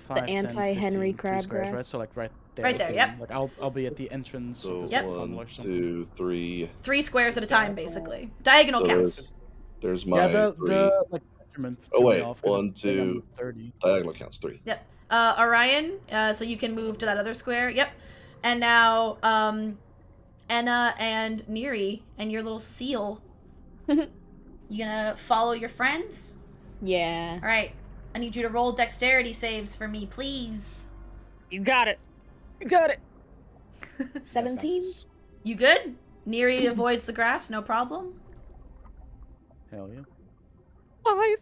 The 5, 10, anti-Henry 15, crab squares, grass? Right? So like right there. Right there, okay. yep. Like I'll be at the entrance So of this Yep. tunnel or 1, something. 2, 3. 3 squares at a time, basically. Diagonal So counts. there's my Yeah, 3. the like measurement Oh, threw me wait, off 'cause 1, it's big on 2. 30. Diagonal counts 3. Yep. Orion, so you can move to that other square. Yep. And now, Enna and Neri and your little seal. You gonna follow your friends? Yeah. All right. I need you to roll dexterity saves for me, please. You got it. You got it. 17? You good? Neri avoids the grass, no problem. Hell yeah. 5.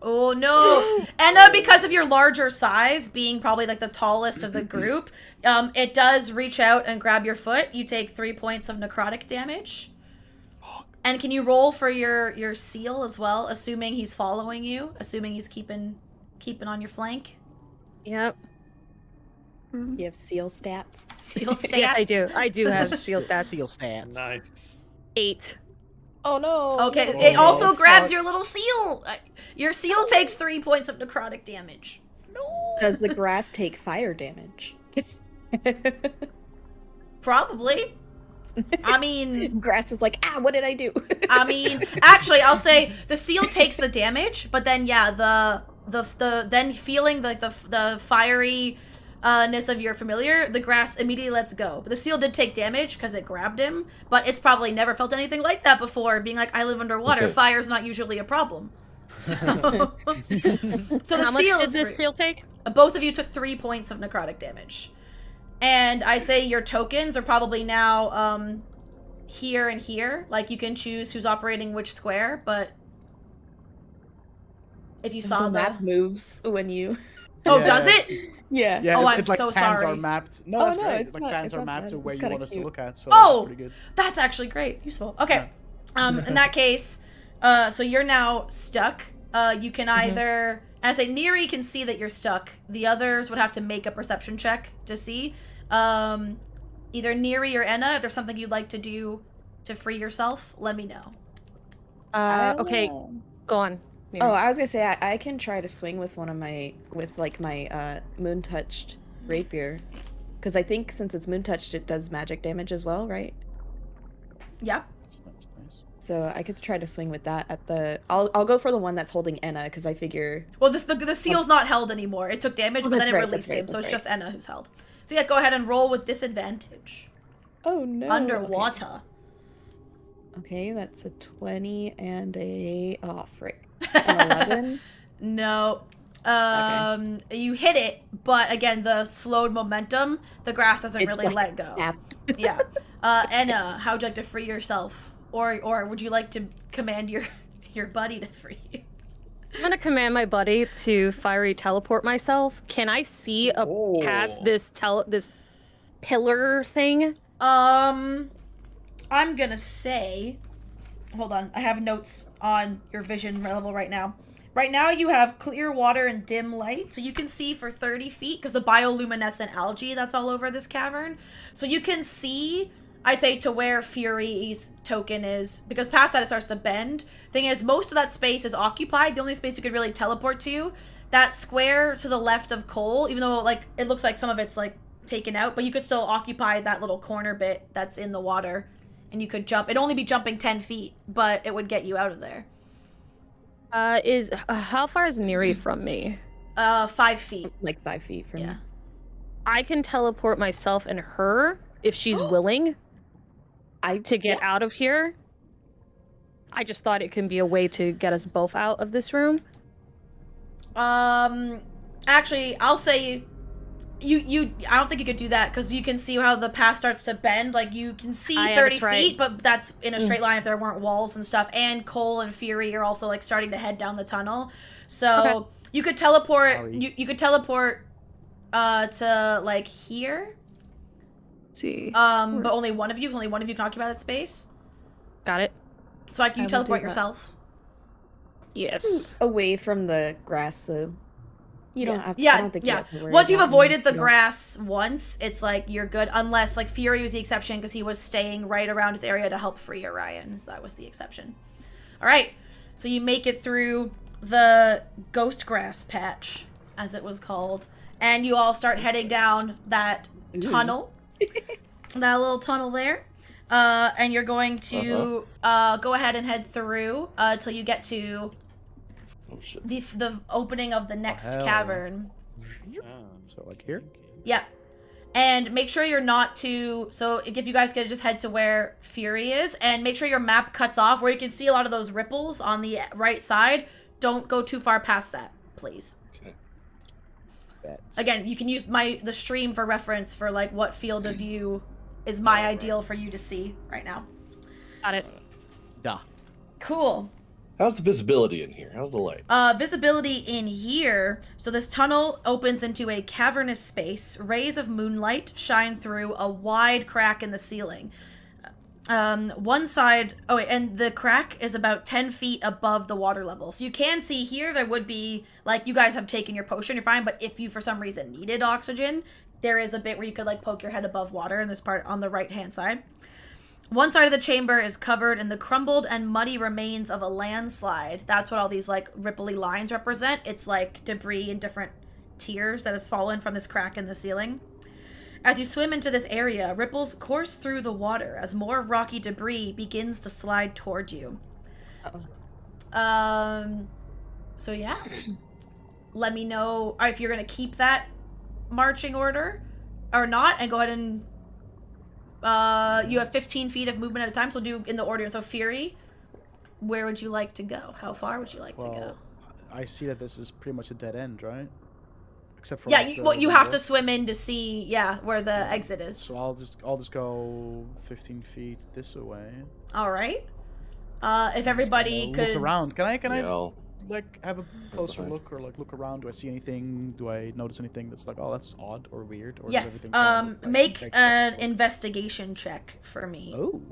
Oh no! Enna, because of your larger size, being probably like the tallest of the group, it does reach out and grab your foot. You take 3 points of necrotic damage. And can you roll for your seal as well, assuming he's following you, assuming he's keeping on your flank? Yep. You have seal stats? Seal stats. Yes, I do. I do have shield stats. Seal stats. Nice. 8. Oh no. Okay, Oh, it also no, grabs fuck. your little seal. Your seal takes 3 points of necrotic damage. Does the grass take fire damage? Probably. I mean, Grass is like, what did I do? actually, I'll say the seal takes the damage, but then yeah, the then feeling like the fiery ness of your familiar, the grass immediately lets go. But the seal did take damage because it grabbed him, but it's probably never felt anything like that before, being like, I live underwater. Fire's not usually a problem. So, so How much did this seal take? both of you took 3 points of necrotic damage. And I'd say your tokens are probably now here and here. Like, you can choose who's operating which square, but if you saw the map moves when you... Oh, Yeah. does it? Yeah. Yeah, Oh, I'm it's like so pans sorry. are mapped. No, Oh, that's no, great. it's Like not- pans it's are not mapped bad. to where It's you kinda want us to cute. look at. So Oh! that's pretty good. That's actually great. Useful. Okay. In that case, so you're now stuck. You can either... And I say Neri can see that you're stuck. The others would have to make a perception check to see. Either Neri or Enna, if there's something you'd like to do to free yourself, let me know. Okay, go on. Oh, I was gonna say I can try to swing with my moon touched rapier, because I think since it's moon touched, it does magic damage as well, right? Yeah. Nice, nice. So I could try to swing with that at the. I'll go for the one that's holding Enna, because I figure. Well, the seal's not held anymore. It took damage, but then that's it right, released that's him, right, so it's that's just Enna who's held. So yeah, go ahead and roll with disadvantage. Oh no. Underwater. Okay, that's a 20 and a frick. An 11. No. You hit it, but again, the slowed momentum, the grass doesn't It's really like let go. snap. Yeah. Enna, how would you like to free yourself? Or would you like to command your buddy to free you? I'm gonna command my buddy to fiery teleport myself. Can I see past this pillar thing? I'm gonna say, hold on, I have notes on your vision level right now. Right now you have clear water and dim light, so you can see for 30 feet, because the bioluminescent algae that's all over this cavern. So you can see, I'd say, to where Fury's token is, because past that it starts to bend. Thing is, most of that space is occupied. The only space you could really teleport to, that square to the left of Cole, even though like it looks like some of it's like taken out, but you could still occupy that little corner bit that's in the water, and you could jump. It'd only be jumping 10 feet, but it would get you out of there. How far is Neri from me? 5 feet. Like 5 feet from Yeah. me. I can teleport myself and her if she's willing to get out of here. I just thought it can be a way to get us both out of this room. Actually, I'll say I don't think you could do that, because you can see how the path starts to bend. Like, you can see 30 feet, but that's in a straight line if there weren't walls and stuff. And Cole and Fury are also like starting to head down the tunnel. So you could teleport. You could teleport to like here. Let's see. But only one of you can occupy that space. Got it. So like, you teleport yourself. Yes. Away from the grass, so you don't have to, I don't think you have to worry Once you've about avoided the me. grass once, it's like you're good. Unless like Fury was the exception, because he was staying right around his area to help free Orion. So that was the exception. All right. So you make it through the ghost grass patch, as it was called, and you all start heading down that tunnel. That little tunnel there. And you're going to go ahead and head through till you get to the opening of the next cavern. So like here? Yeah. And make sure you're not too... So if you guys could just head to where Fury is, and make sure your map cuts off where you can see a lot of those ripples on the right side. Don't go too far past that, please. Okay. Again, you can use the stream for reference for like what field of view is my ideal for you to see right now. Got it. Yeah. Cool. How's the visibility in here? How's the light? Visibility in here. So this tunnel opens into a cavernous space. Rays of moonlight shine through a wide crack in the ceiling. One side... Oh, wait, and the crack is about 10 feet above the water level. So you can see here there would be... Like, you guys have taken your potion, you're fine. But if you, for some reason, needed oxygen, there is a bit where you could, like, poke your head above water in this part on the right-hand side. One side of the chamber is covered in the crumbled and muddy remains of a landslide. That's what all these, like, ripply lines represent. It's, like, debris in different tiers that has fallen from this crack in the ceiling. As you swim into this area, ripples course through the water as more rocky debris begins to slide toward you. So, yeah. Let me know if you're going to keep that marching order or not, and go ahead and... you have 15 feet of movement at a time, so we'll do in the order. So Fury, where would you like to go? How far would you like to go? I see that this is pretty much a dead end, right? Except for you have to swim in to see where the exit is. So I'll just go 15 feet this way. All right. If everybody could look around, can I like have a closer look, or like look around? Do I see anything? Do I notice anything that's like, oh, that's odd or weird? Or yes. does everything kind of look like Make it an investigation check for me. Oh.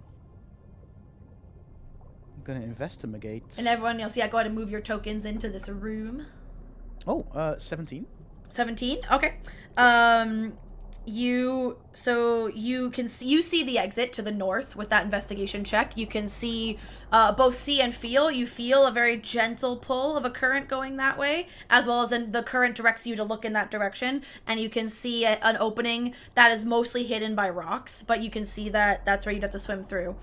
I'm gonna investigate. And everyone else, go ahead and move your tokens into this room. Oh, 17. 17. Okay. You see the exit to the north with that investigation check. You can see both see and feel. You feel a very gentle pull of a current going that way, as well as the current directs you to look in that direction, and you can see an opening that is mostly hidden by rocks, but you can see that's where you'd have to swim through.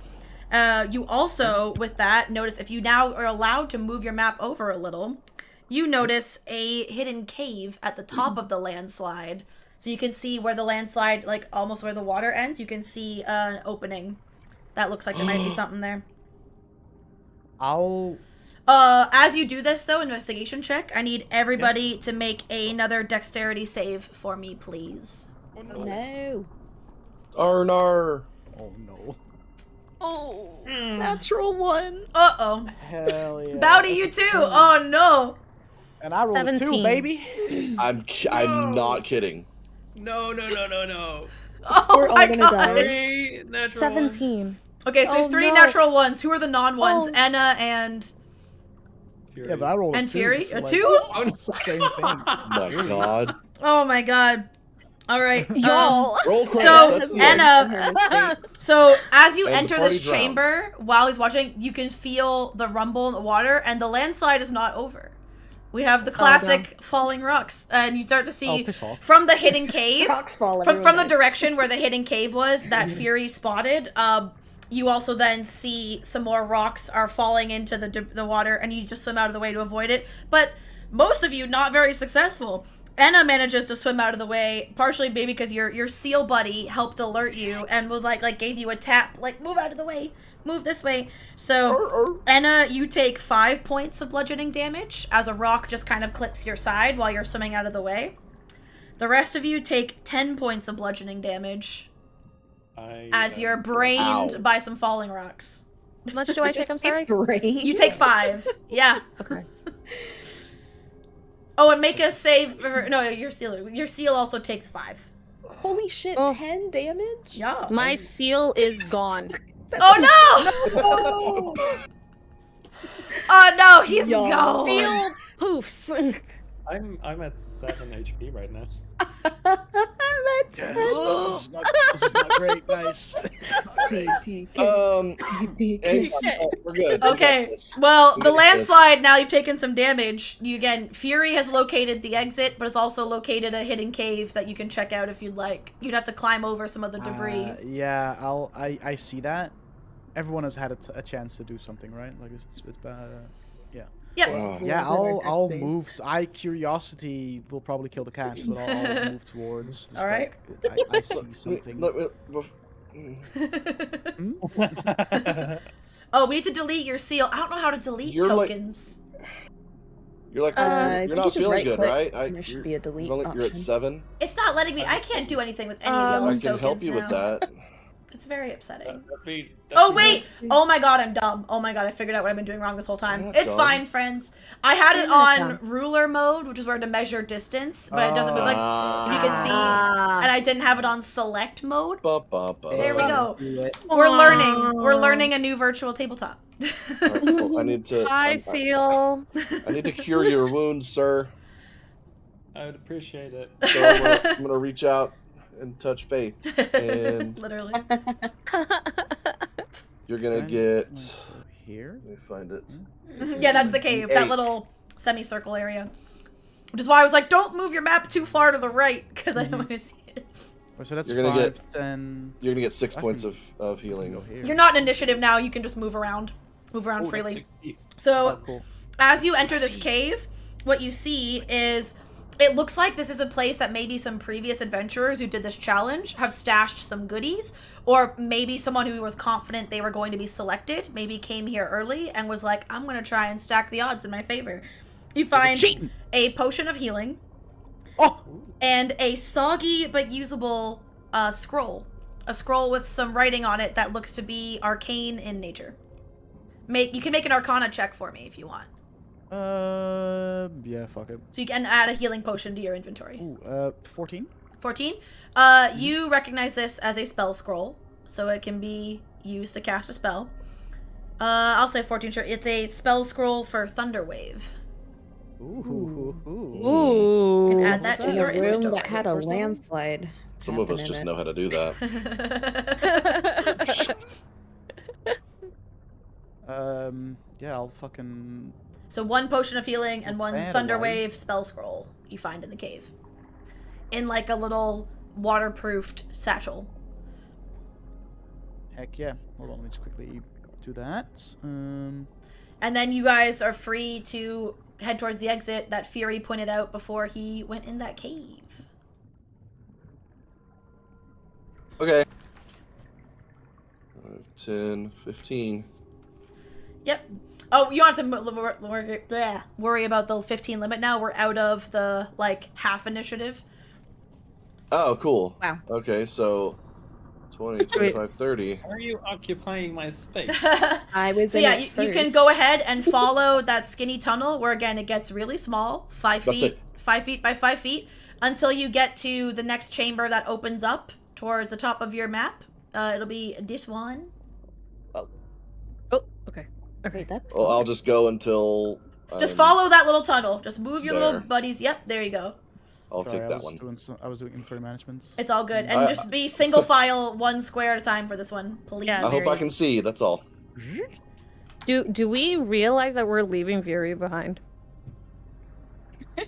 You also, with that, notice if you now are allowed to move your map over a little, you notice a hidden cave at the top of the landslide. So you can see where the landslide, like almost where the water ends, you can see an opening. That looks like there might be something there. I'll. As you do this, though, investigation check, I need everybody to make another dexterity save for me, please. Oh no. Arnar. Oh no. Oh, natural 1. Uh-oh. Hell yeah. Bow to That's you, a too. 10. Oh, no. And I rolled a 2, 17. baby. I'm not kidding. No. Oh, We're all my gonna God. die. 3 natural 17. Okay, so we have Oh, 3 no. natural ones. Who are the non-ones? Oh. Enna and Yeah, but I rolled a 2. And Fury? so, A like, 2? it's the same thing. Oh my god. Oh, my God. All right. Y'all. Roll credits. So, that's the Enna- end. So, as you And the enter party this drowns. chamber, while he's watching, you can feel the rumble in the water, and the landslide is not over. We have the classic falling rocks, and you start to Oh, see piss off. from the hidden cave, Rocks falling. from the direction where the hidden cave was that Fury spotted. You also then see some more rocks are falling into the water, and you just swim out of the way to avoid it. But most of you not very successful. Enna manages to swim out of the way, partially maybe because your seal buddy helped alert you and was like gave you a tap, like move out of the way, move this way. So Enna, you take 5 points of bludgeoning damage as a rock just kind of clips your side while you're swimming out of the way. The rest of you take 10 points of bludgeoning damage as you're brained by some falling rocks. How much do I take? I'm sorry. You take 5. Yeah. Okay. Oh, and make a save. No, your seal also takes 5. Holy shit, Oh. 10 damage? Yeah. My seal is gone. Oh no! Oh no, he's Y'all. gone. Seal poofs. I'm at 7 HP right now. That's This is not great, guys. TPK. Hang on, we're good. Okay, well, the landslide, now you've taken some damage. Fury has located the exit, but has also located a hidden cave that you can check out if you'd like. You'd have to climb over some of the debris. Yeah, I see that. Everyone has had a chance to do something, right? Like it's yeah. Yep. Wow. Yeah, Well, I'll then our move. Curiosity will probably kill the cat, but I'll move towards. The All right. stack. I see something. Oh, we need to delete your seal. I don't know how to delete You're like- tokens. You're like, you you're not just feeling good, right-click, right? and there should be a delete You're at option. 7. It's not letting me. I can't do anything with any of I those can tokens help you now. with that. It's very upsetting. That'd be Oh wait! nice. Oh my god, I'm dumb. Oh my god, I figured out what I've been doing wrong this whole time. You're not It's dumb. fine, friends. I had it You're not on dumb. ruler mode, which is where to measure distance, but it doesn't move like you can see. Ah. And I didn't have it on select mode. There we go. Do it. We're learning. We're learning a new virtual tabletop. Alright, well, I need to. Hi, seal. I need to cure your wounds, sir. I would appreciate it. So I'm gonna reach out and touch Faith, and Literally. you're gonna Okay, get. let's go here. Let me find it. Yeah, that's the cave. That 8. little semicircle area. Which is why I was like, don't move your map too far to the right, because I don't want to see it. Oh, so that's You're gonna 5, get- 10. You're gonna get 6 I points can of healing. Go here. You're not in initiative now, you can just move around. Move around Oh, that's freely. 60. So, Oh, cool. as you enter this cave, what you see is it looks like this is a place that maybe some previous adventurers who did this challenge have stashed some goodies, or maybe someone who was confident they were going to be selected maybe came here early and was like, I'm going to try and stack the odds in my favor. You find cheating. a potion of healing Oh, and a soggy but usable scroll. A scroll with some writing on it that looks to be arcane in nature. You can make an Arcana check for me if you want. yeah, fuck it. So you can add a healing potion to your inventory. Ooh, 14. 14. You recognize this as a spell scroll, so it can be used to cast a spell. I'll say 14, sure. It's a spell scroll for Thunderwave. Ooh. Ooh. You can add that to In your a room inventory. that had a First level? landslide. Some of us happen in just it. know how to do that. Yeah, I'll fucking. So 1 potion of healing and 1 Man Thunderwave spell scroll you find in the cave. In like a little waterproofed satchel. Heck yeah. Hold on, let me just quickly do that. And then you guys are free to head towards the exit that Fury pointed out before he went in that cave. Okay. 5, 10, 15. Yep. Oh, you don't have to worry about the 15 limit now. We're out of the, like, half initiative. Oh, cool. Wow. Okay, so 20, 25, 30. Are you occupying my space? I was So in yeah, it you can first. go ahead and follow that skinny tunnel where, again, it gets really small. 5 That's feet, it. 5 feet by 5 feet, until you get to the next chamber that opens up towards the top of your map. It'll be this one. Oh, okay. Okay. Wait, that's Well, far. I'll just go until. Just I'm- follow that little tunnel. Just move your little There. buddies. Yep, there you go. I'll Sorry, take I that was one. doing I was doing inventory management. It's all good. And just be single file 1 square at a time for this one, please. Yeah, I hope I can see. That's all. Do we realize that we're leaving Fury behind?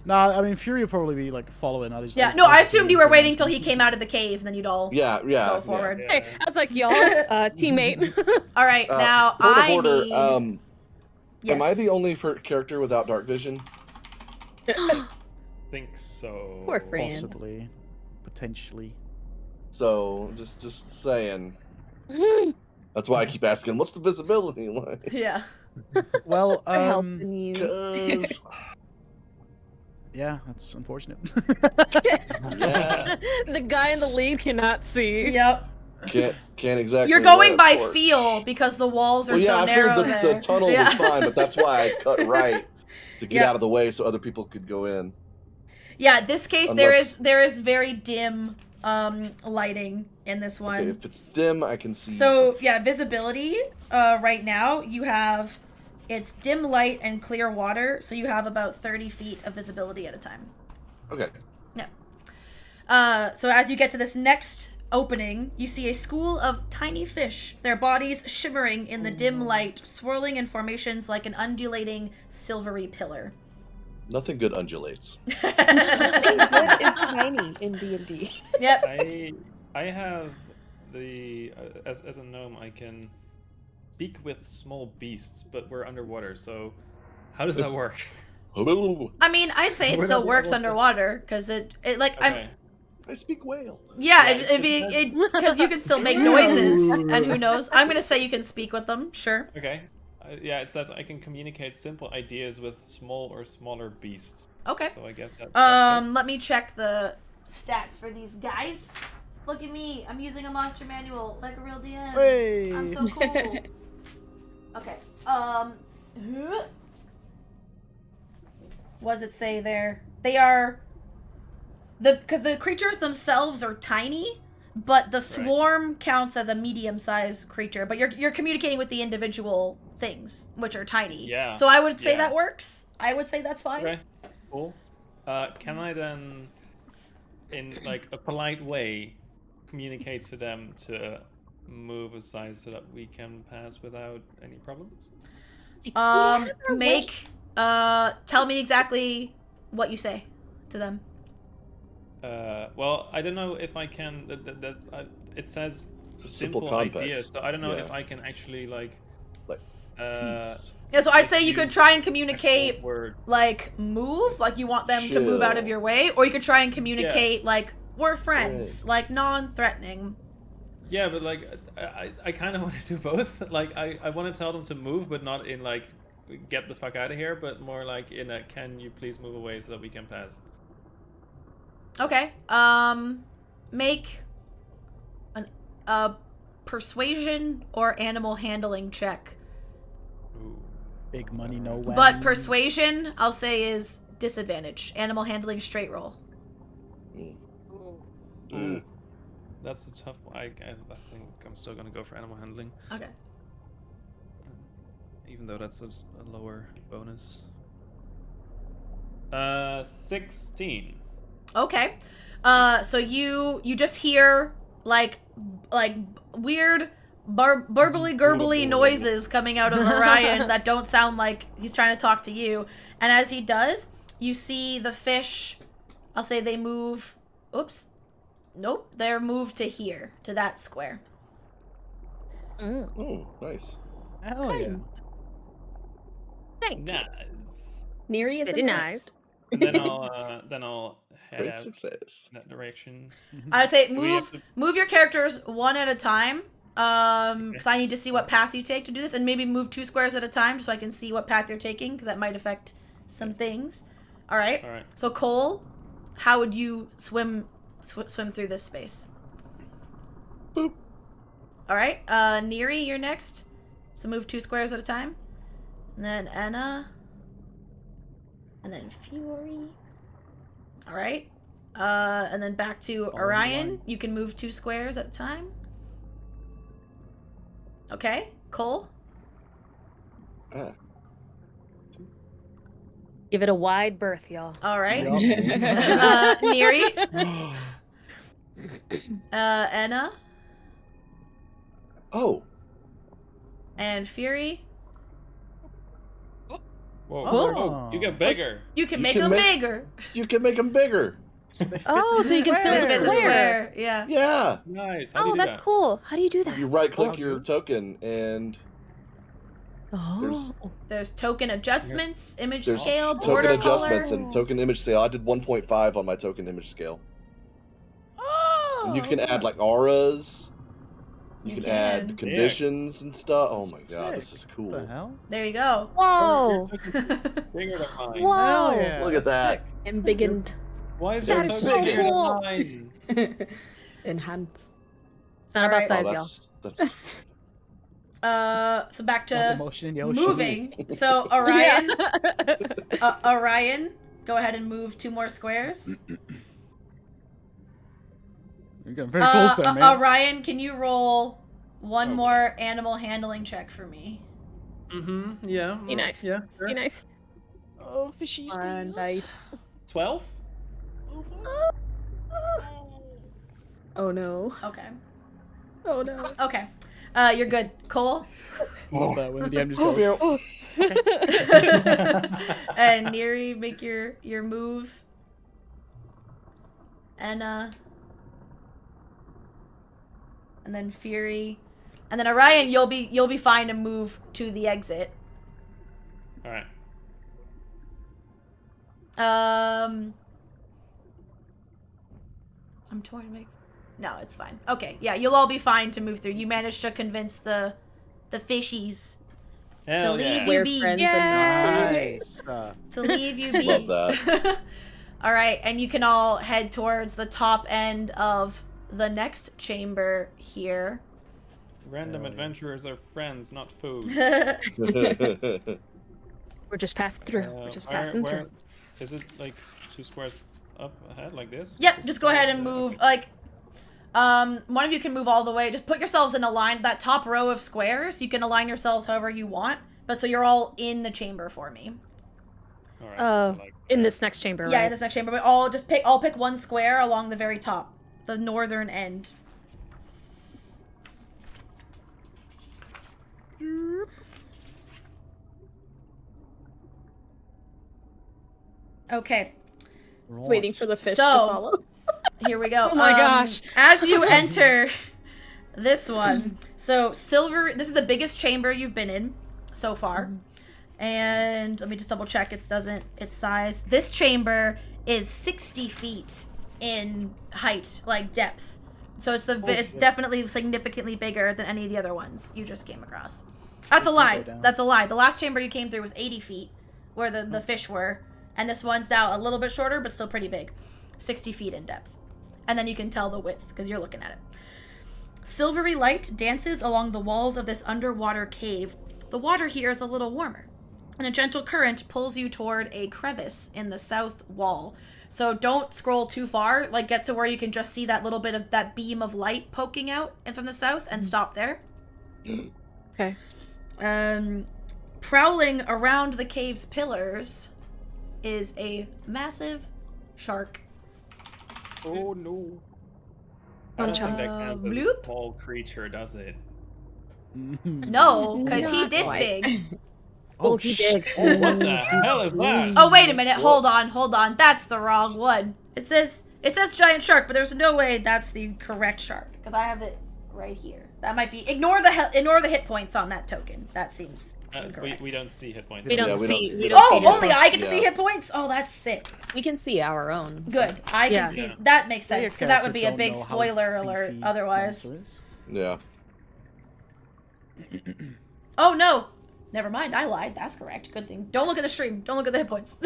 No, I mean Fury will probably be like following. Yeah, no, I assumed you were waiting till he came out of the cave, and then you'd all Yeah. go forward. Yeah. Hey, I was like, y'all, teammate. All right, now Point of I order. need... Yes. Am I the only character without dark vision? Think so. Poor friend. Possibly, potentially. So just saying. That's why I keep asking. What's the visibility like? Yeah. Well, We're helping you. 'Cause- yeah, that's unfortunate. yeah, The guy in the lead cannot see. Yep. can't exactly. You're going wear a by torch. feel because the walls are Well, yeah, so I narrow figured there. the tunnel yeah. was fine, but that's why I cut right to get Yeah. out of the way so other people could go in. Yeah, this case Unless- there is very dim lighting in this one. Okay, if it's dim, I can see. So yeah, visibility. Right now you have it's dim light and clear water, so you have about 30 feet of visibility at a time. Okay. So as you get to this next opening, you see a school of tiny fish, their bodies shimmering in the dim light, swirling in formations like an undulating silvery pillar. Nothing good undulates. What is tiny in D&D? Yep. I have the as a gnome I can speak with small beasts, but we're underwater. So how does that work? I mean, I'd say it We're still not works able to- underwater because it like Okay. I speak whale. yeah, Yeah, because you can still make noises, and who knows? I'm gonna say you can speak with them. Sure. Okay. Yeah, it says I can communicate simple ideas with small or smaller beasts. Okay. So I guess that fits. Let me check the stats for these guys. Look at me. I'm using a monster manual like a real DM. Hey. I'm so cool. Okay. What does it say there? They are because the creatures themselves are tiny, but the swarm counts as a medium-sized creature. But you're communicating with the individual things, which are tiny. Yeah. So I would say Yeah. that works. I would say that's fine. Okay. Cool. Can I then, in like a polite way, communicate to them to move aside so that we can pass without any problems? Tell me exactly what you say to them. Well, I don't know if I can. It says It's a simple simple context. ideas, so I don't know Yeah. if I can actually like. Peace. Yeah, so I'd Like say you you- could try and communicate Word. like move, like you want them to move out of Chill. your way, or you could try and communicate like we're friends, like non-threatening. Yeah, but like I kind of want to do both. Like I want to tell them to move, but not in like get the fuck out of here, but more like in a can you please move away so that we can pass. Okay. Make a persuasion or animal handling check. Ooh. Big money, no way. But persuasion, I'll say, is disadvantage. Animal handling straight roll. Mm. That's a tough one. I think I'm still gonna go for animal handling, Okay. even though that's a lower bonus. 16. Okay. So you just hear like weird burbly gurgly noises coming out of Orion that don't sound like he's trying to talk to you. And as he does, you see the fish, I'll say they move. Oops. Nope, they're moved to here, to that square. Oh, nice. Hell yeah. Thank you. Nice. Neri is Very impressed. nice. And then I'll head Great out success. in that direction. I would say Do we have move your characters one at a time, Because I need to see what path you take to do this, and maybe move 2 squares at a time so I can see what path you're taking, because that might affect some things. All right. All right. So Cole, how would you swim through this space? Boop. All right. Neri, you're next. So move 2 squares at a time. And then Anna. And then Fury. All right. And then back to Orion. You can move 2 squares at a time. Okay. Cole. Give it a wide berth, y'all. All right. Yup. Neri. Anna. Oh. And Fury. Whoa, Oh. whoa, you get bigger. You can You make can them make- bigger. You can make them bigger. Oh, so you can fill Fit the the square. square. Yeah. Yeah. Nice. How do Oh, you do that's that? cool. How do you do that? You right click Oh, your good. token and Oh. There's token adjustments, image there's scale, token border adjustments color. and token image scale. I did 1.5 on my token image scale. Oh, And you can add like auras. You You can add can. conditions and stuff. Oh my god, Sick. this is What cool. the hell? There you go. Whoa. Bigger than mine. Whoa. Hell yeah. Look at that. Embiggened. Why is That your is token so bigger than cool. mine? Enhance. It's not Alright. about Oh, size, y'all. that's So back Not the to motion in the ocean. moving. So Orion, Orion, go ahead and move 2 more squares. You're getting very close there, man. Orion, can you roll one Okay. more animal handling check for me? Mm-hmm. Yeah. Be nice. Yeah. Sure. Be nice. Oh, fishies, And please. 12? Oh no. Okay. Oh no. Okay. You're good. Cole Love that when the DM just Oh, goes. yeah. and Neri, make your move. Anna. And then Fury. And then Orion, you'll be fine to move to the exit. All right. I'm torn to make. No, it's fine. Okay, yeah, you'll all be fine to move through. You managed to convince the fishies Hell leave yeah. you We're be. friends Nice. to leave you be. Love that. All right, and you can all head towards the top end of the next chamber here. Random adventurers are friends, not food. We're just passing through. We're just passing where through. is it like 2 squares up ahead like this? Yep, just go ahead and move. Like, one of you can move all the way. Just put yourselves in a line. That top row of squares, you can align yourselves however you want. But so you're all in the chamber for me. All right, so like, In this next chamber, Yeah, right? in this next chamber. But all just pick. I'll pick one square along the very top, the northern end. Okay. It's waiting for the fish So- to follow. Here we go. Oh my gosh. As you enter this one, so silver. This is the biggest chamber you've been in so far, and let me just double check. Its size. This chamber is 60 feet in height, like depth. So it's definitely significantly bigger than any of the other ones you just came across. That's a lie. down. That's a lie. The last chamber you came through was 80 feet, where the fish were, and this one's now a little bit shorter, but still pretty big, 60 feet in depth. And then you can tell the width because you're looking at it. Silvery light dances along the walls of this underwater cave. The water here is a little warmer, and a gentle current pulls you toward a crevice in the south wall. So don't scroll too far, like get to where you can just see that little bit of that beam of light poking out and from the south and stop there. Okay. Prowling around the cave's pillars is a massive shark. oh no. I don't think that counts as a bloop. small creature, does it? No, because he Not this quite. big. Oh, he did. Oh, what the hell is that? Oh, wait a minute. Hold on. That's the wrong one. It says giant shark, but there's no way that's the correct shark because I have it right here. That might be. Ignore the hit points on that token. That seems incorrect. We don't see hit points. We don't Yeah, we see. don't- We we don't Oh, see only him. I get to see Yeah. hit points? Oh, that's sick. We can see our own. Good. I can Yeah. see. Yeah. That makes Your sense because that would be a characters big don't know how spoiler alert beefy otherwise. monster is. Yeah. Oh no! Never mind, I lied. That's correct. Good thing. Don't look at the stream. Don't look at the hit points.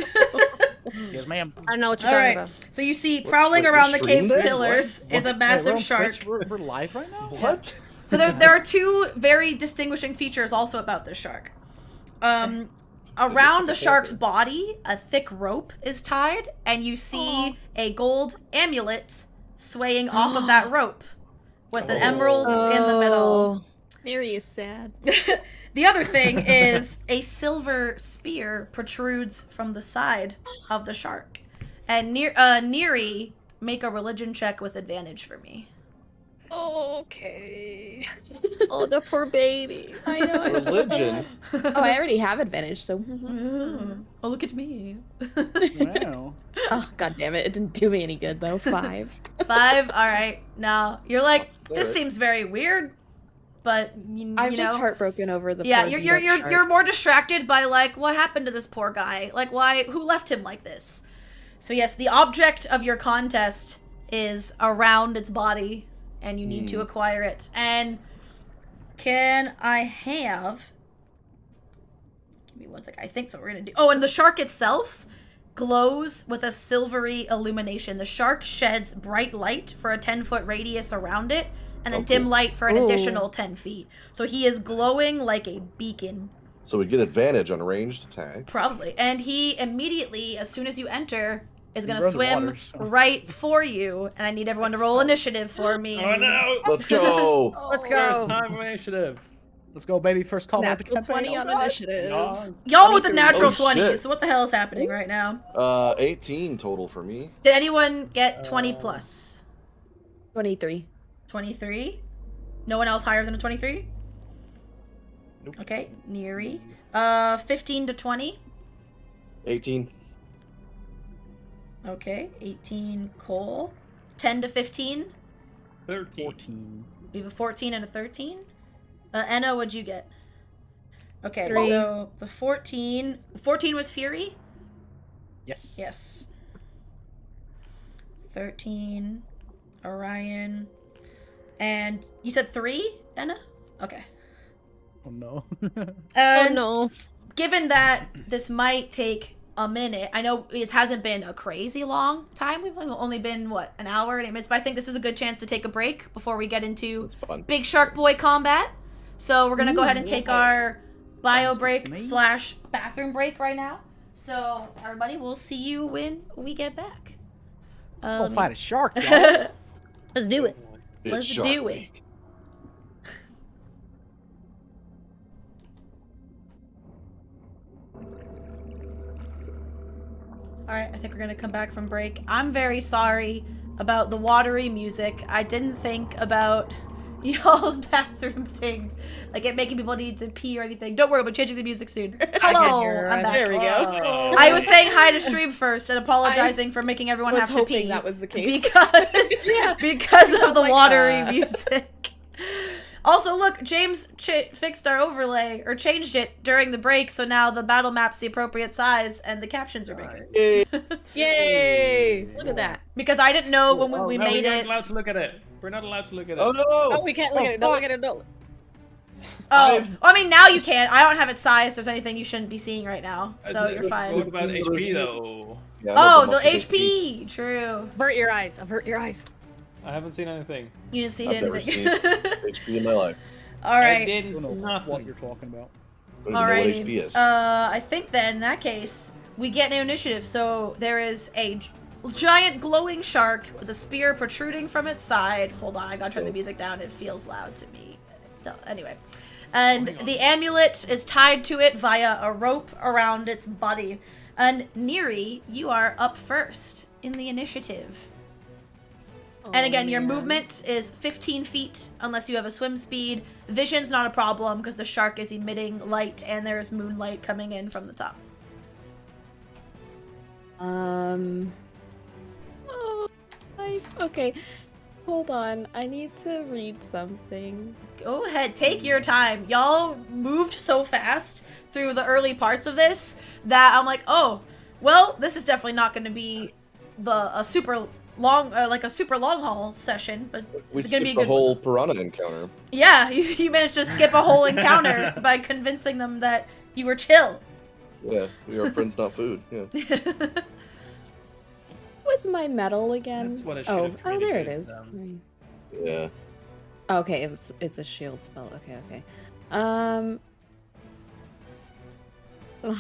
Yes, ma'am. I don't know what you're All talking right. about. So you see, prowling wait, around the you're streaming cave's this? pillars is a Wait, massive we're on shark. Twitch? We're live right now? What? So there are two very distinguishing features also about this shark. Around the shark's body, a thick rope is tied, and you see a gold amulet swaying off of that rope with an emerald in the middle. Mary is sad. The other thing is a silver spear protrudes from the side of the shark. And Neri, make a religion check with advantage for me. Okay. Oh, the poor baby. I know. Religion. Oh, I already have advantage, so. Oh, look at me. Wow. Oh, god damn it. It didn't do me any good, though. 5. 5, alright. Now, you're like, this Alright. seems very weird, but you I'm know. just heartbroken over the Yeah, poor you're beat-up shark. you're more distracted by like what happened to this poor guy? Like who left him like this? So yes, the object of your contest is around its body and you need to acquire it. And can I have Give me one sec. I think that's what we're going to do. Oh, and the shark itself glows with a silvery illumination. The shark sheds bright light for a 10-foot radius around it, and then dim light for an additional 10 feet. So he is glowing like a beacon. So we get advantage on ranged attack. Probably. And he immediately, as soon as you enter, is going to runs swim water, so- right for you. And I need everyone to roll initiative for me. Oh no! Let's go. Let's First go. time initiative. Let's go, baby. First call out the Natural campaign. 20 on Oh, initiative. Nice. Y'all with the 23. natural Oh, 20s. shit. So what the hell is happening right now? 18 total for me. Did anyone get 20 plus? 23. 23? No one else higher than a 23? Nope. Okay, Neri. 15 to 20. 18. Okay, 18 Cole. 10 to 15. 13. 14. We have a 14 and a 13. Enna, what'd you get? Okay, 3. so the 14 was Fury? Yes. Yes. 13, Orion. And you said 3, Enna? Okay. Oh no. And no. given that this might take a minute, I know it hasn't been a crazy long time. We've only been, what, an hour and 8 minutes, but I think this is a good chance to take a break before we get into That's fun. Big Shark Boy combat. So we're gonna go ahead and take our bio Sounds good to break me. / bathroom break right now. So everybody, we'll see you when we get back. Go fight a shark, y'all. Let's do it. It's Let's Shark do it. Week. Alright, I think we're gonna come back from break. I'm very sorry about the watery music. I didn't think about y'all's bathroom things. Like it making people need to pee or anything. Don't worry, we're changing the music soon. Hello, I'm back. There we go. Oh. I was saying hi to stream first and apologizing for making everyone was have to hoping pee. that was the case. Because of the like, watery music. Also, look, James fixed our overlay, or changed it during the break, so now the battle map's the appropriate size and the captions are bigger. Yay. Yay! Look at that. Because I didn't know when we No, made we're not it. allowed to look at it. We're not allowed to look at it. Oh no! Oh, we can't look at it. Don't fuck. look at it. Don't. Oh, I mean, now you can. I don't have it sized. There's anything you shouldn't be seeing right now, so you're What fine. about HP though? Yeah, I know Oh, about the much HP. True. Avert your eyes. Avert your eyes. I haven't seen anything. You didn't see I've never anything. seen HP in my life. All I right. I did don't know what nothing. you're talking about. I don't even know what Alrighty. HP is. I think then in that case we get new initiative. So there is a giant glowing shark with a spear protruding from its side. Hold on, I gotta turn the music down. It feels loud to me. Anyway, and the amulet is tied to it via a rope around its body. And Neri, you are up first in the initiative. And again, your movement is 15 feet unless you have a swim speed. Vision's not a problem because the shark is emitting light and there is moonlight coming in from the top. Okay. Hold on. I need to read something. Go ahead, take your time. Y'all moved so fast through the early parts of this that I'm like, oh, well, this is definitely not going to be a super like a super long haul session, but We it's gonna be a skipped the good whole piranha encounter. Yeah, you managed to skip a whole encounter by convincing them that you were chill. Yeah, we are friends, not food. Yeah. Was my medal again? That's what I should oh, have oh, there it communicated is. to them. Yeah. Okay, it's a shield spell. Okay.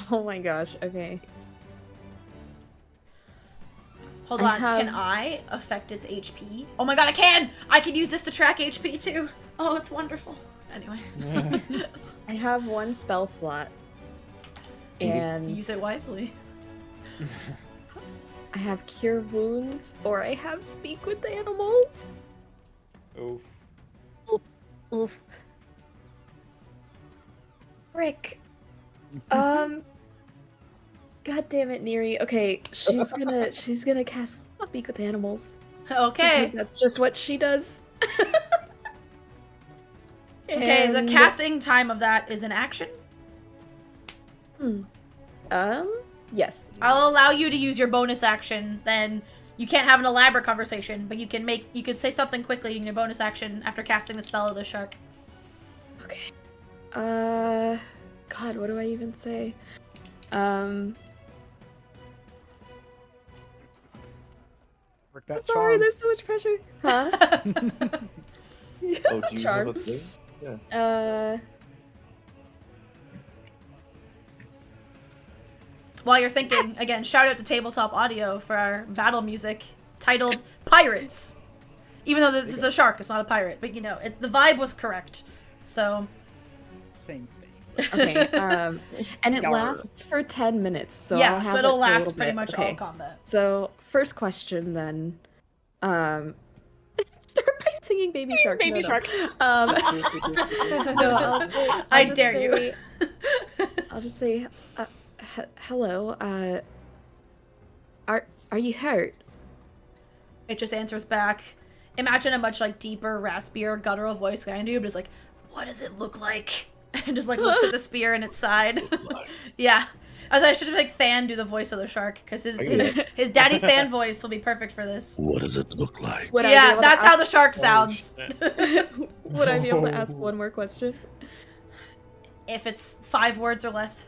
Oh my gosh. Okay. Hold I on, have- can I affect its HP? Oh my god, I can! I could use this to track HP too. Oh, it's wonderful. Anyway. I have one spell slot, and Use it wisely. I have Cure Wounds, or I have Speak with Animals. Oof. Oof. Frick. God damn it, Neri. Okay, she's gonna cast Speak with Animals. Okay. Because that's just what she does. Okay, the And- casting time of that is an action. Yes. I'll allow you to use your bonus action, then you can't have an elaborate conversation, but you can say something quickly in your bonus action after casting the spell of the shark. Okay. God, what do I even say? Work that Sorry, charm. there's so much pressure. Huh? Oh, do you Charm. have a thing? Yeah. While you're thinking, again, shout out to Tabletop Audio for our battle music titled Pirates. Even though this is a shark, it's not a pirate, but you know, the vibe was correct. So, Same thing. Okay. And it Yarr. lasts for 10 minutes, so I'll yeah, have so it it'll for a last little pretty bit. much Okay. all combat. So, first question then. Start by singing Baby Shark. Baby No. Shark. No, I just dare you. say- I'll just say, hello, are you hurt? It just answers back. Imagine a much like deeper, raspier, guttural voice kind of dude, but it's like, what does it look like? And just like looks at the spear in its side. Yeah. I should have like Than do the voice of the shark, because his daddy Than voice will be perfect for this. What does it look like? Would I be Yeah, able to that's how the ask- shark sounds. Would I be able to ask one more question? If it's 5 words or less.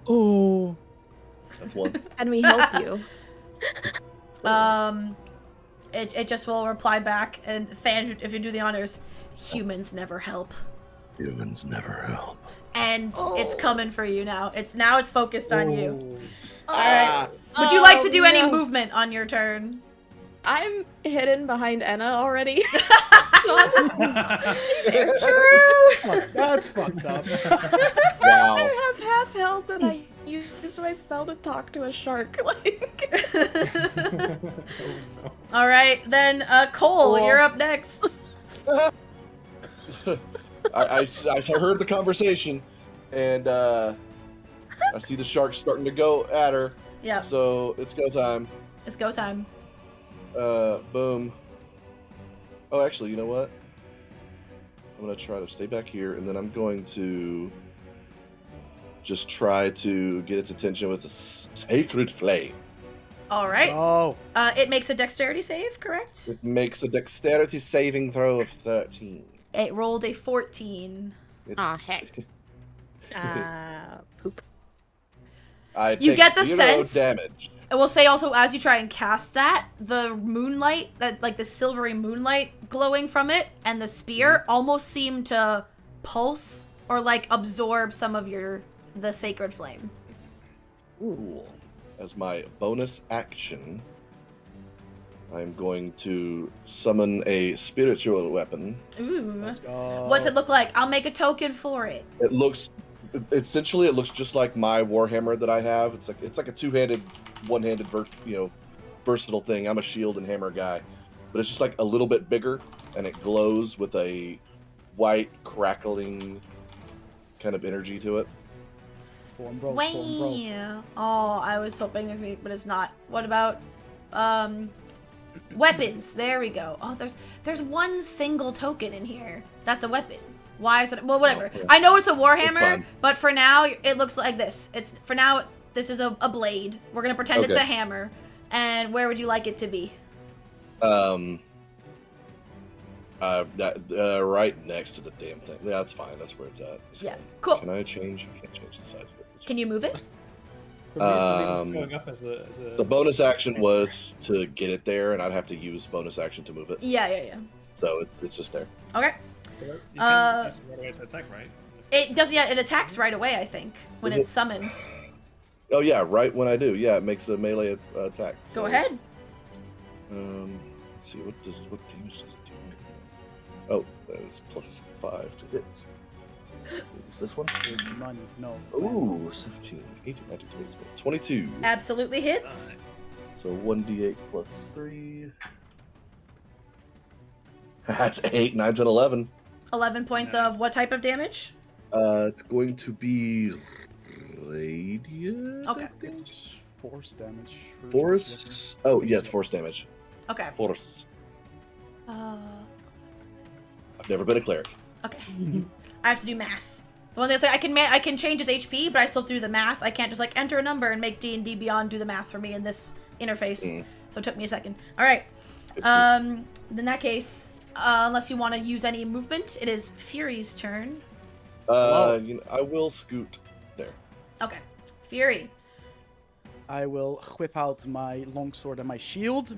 Oh. That's one. Can we help you? It just will reply back, and Than, if you do the honors, humans never help. Humans never help. And it's coming for you now. It's focused on you. Ah, Would you like to Oh, do any no. movement on your turn? I'm hidden behind Enna already. That's fucked up. wow. I have half health and I used my spell to talk to a shark. Like, All right, then Cole, Cool. you're up next. I heard the conversation, and I see the shark starting to go at her. Yeah, So it's go time. it's go time. Boom. Oh, actually, you know what? I'm gonna try to stay back here, and then I'm going to just try to get its attention with a sacred flame. All right. Oh, It makes a dexterity save, correct? It makes a dexterity saving throw of 13. It rolled a 14. Aw, It's- heck. Poop. I You take get the 0 sense- damage. I will say also, as you try and cast that, the moonlight, that like the silvery moonlight glowing from it, and the spear almost seem to pulse or like absorb some of the sacred flame. Cool. As my bonus action, I'm going to summon a spiritual weapon. Ooh. let's go. What's it look like? I'll make a token for it. It looks just like my warhammer that I have. It's like a two-handed, one-handed, versatile thing. I'm a shield and hammer guy, but it's just like a little bit bigger, and it glows with a white crackling kind of energy to it. Storm bro. Wow. Oh, I was hoping there'd be, but it's not. What about weapons? There we go. Oh, there's one single token in here. That's a weapon. Why is it? Well, whatever. Oh, yeah. I know it's a It's warhammer, fine. but for now it looks like this. It's for now. This is a blade. We're gonna pretend it's Okay. a hammer. And where would you like it to be? Right next to the damn thing. Yeah, that's fine. That's where it's at. It's Yeah, fine. cool. Can I change? I can't change the size of it. It's Can you move it? Going up as a The bonus action was to get it there, and I'd have to use bonus action to move it. Yeah. So it's just there. Okay. You can use it right away to attack, right? It does, yeah, it attacks right away, I think, when Is it's it? summoned. Oh yeah, right when I do. Yeah, it makes a melee attack. Go So, ahead. Let's see what damage does it do? Oh, it's +5 to hit. Is this one? Money, no. Ooh, 17, 18, 19, 20, 22. Absolutely hits. So 1d8 plus 3. That's 8, 9, 10, 11. 11 points of what type of damage? It's going to be radiant. Okay. I think? It's force damage. Force. Oh, yeah, it's force damage. Okay. Force. Uh, I've never been a cleric. okay. I have to do math. The one that's like I can change its HP, but I still have to do the math. I can't just like enter a number and make D&D Beyond do the math for me in this interface. So it took me a second. All right. In that case, unless you want to use any movement, it is Fury's turn. I will scoot there. Okay. Fury. I will whip out my longsword and my shield.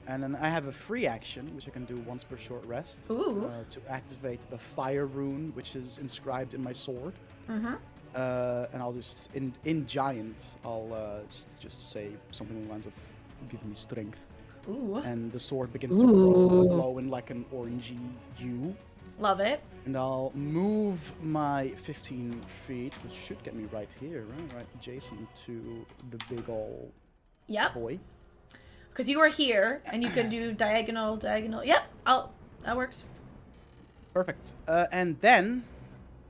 And then I have a free action, which I can do once per short rest. Ooh. To activate the fire rune, which is inscribed in my sword. Mm-hmm. And I'll just, in giant, I'll just say something along the lines of giving me strength. Ooh. And the sword begins to glow in like an orangey hue. Love it. And I'll move my 15 feet, which should get me right here, right adjacent to the big ol' Yep. boy. Because you are here, and you can do diagonal. Yep. That works. Perfect. And then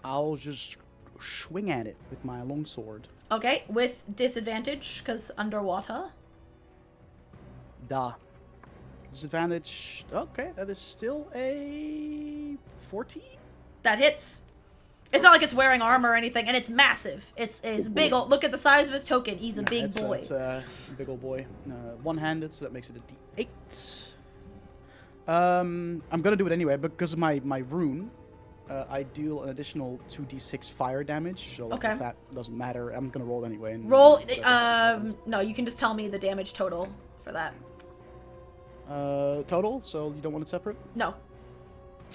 I'll just swing at it with my longsword. Okay, with disadvantage, because underwater. Da. Disadvantage. Okay, that is still a 14. That hits. It's not like it's wearing armor or anything, and it's massive. It's big. Look at the size of his token. He's a big boy. It's a big old boy. One-handed, so that makes it a d8. I'm gonna do it anyway because of my rune. I deal an additional 2d6 fire damage. So Okay. if that doesn't matter, I'm gonna roll anyway. And Roll. No, you can just tell me the damage total for that. Total. So you don't want it separate. No.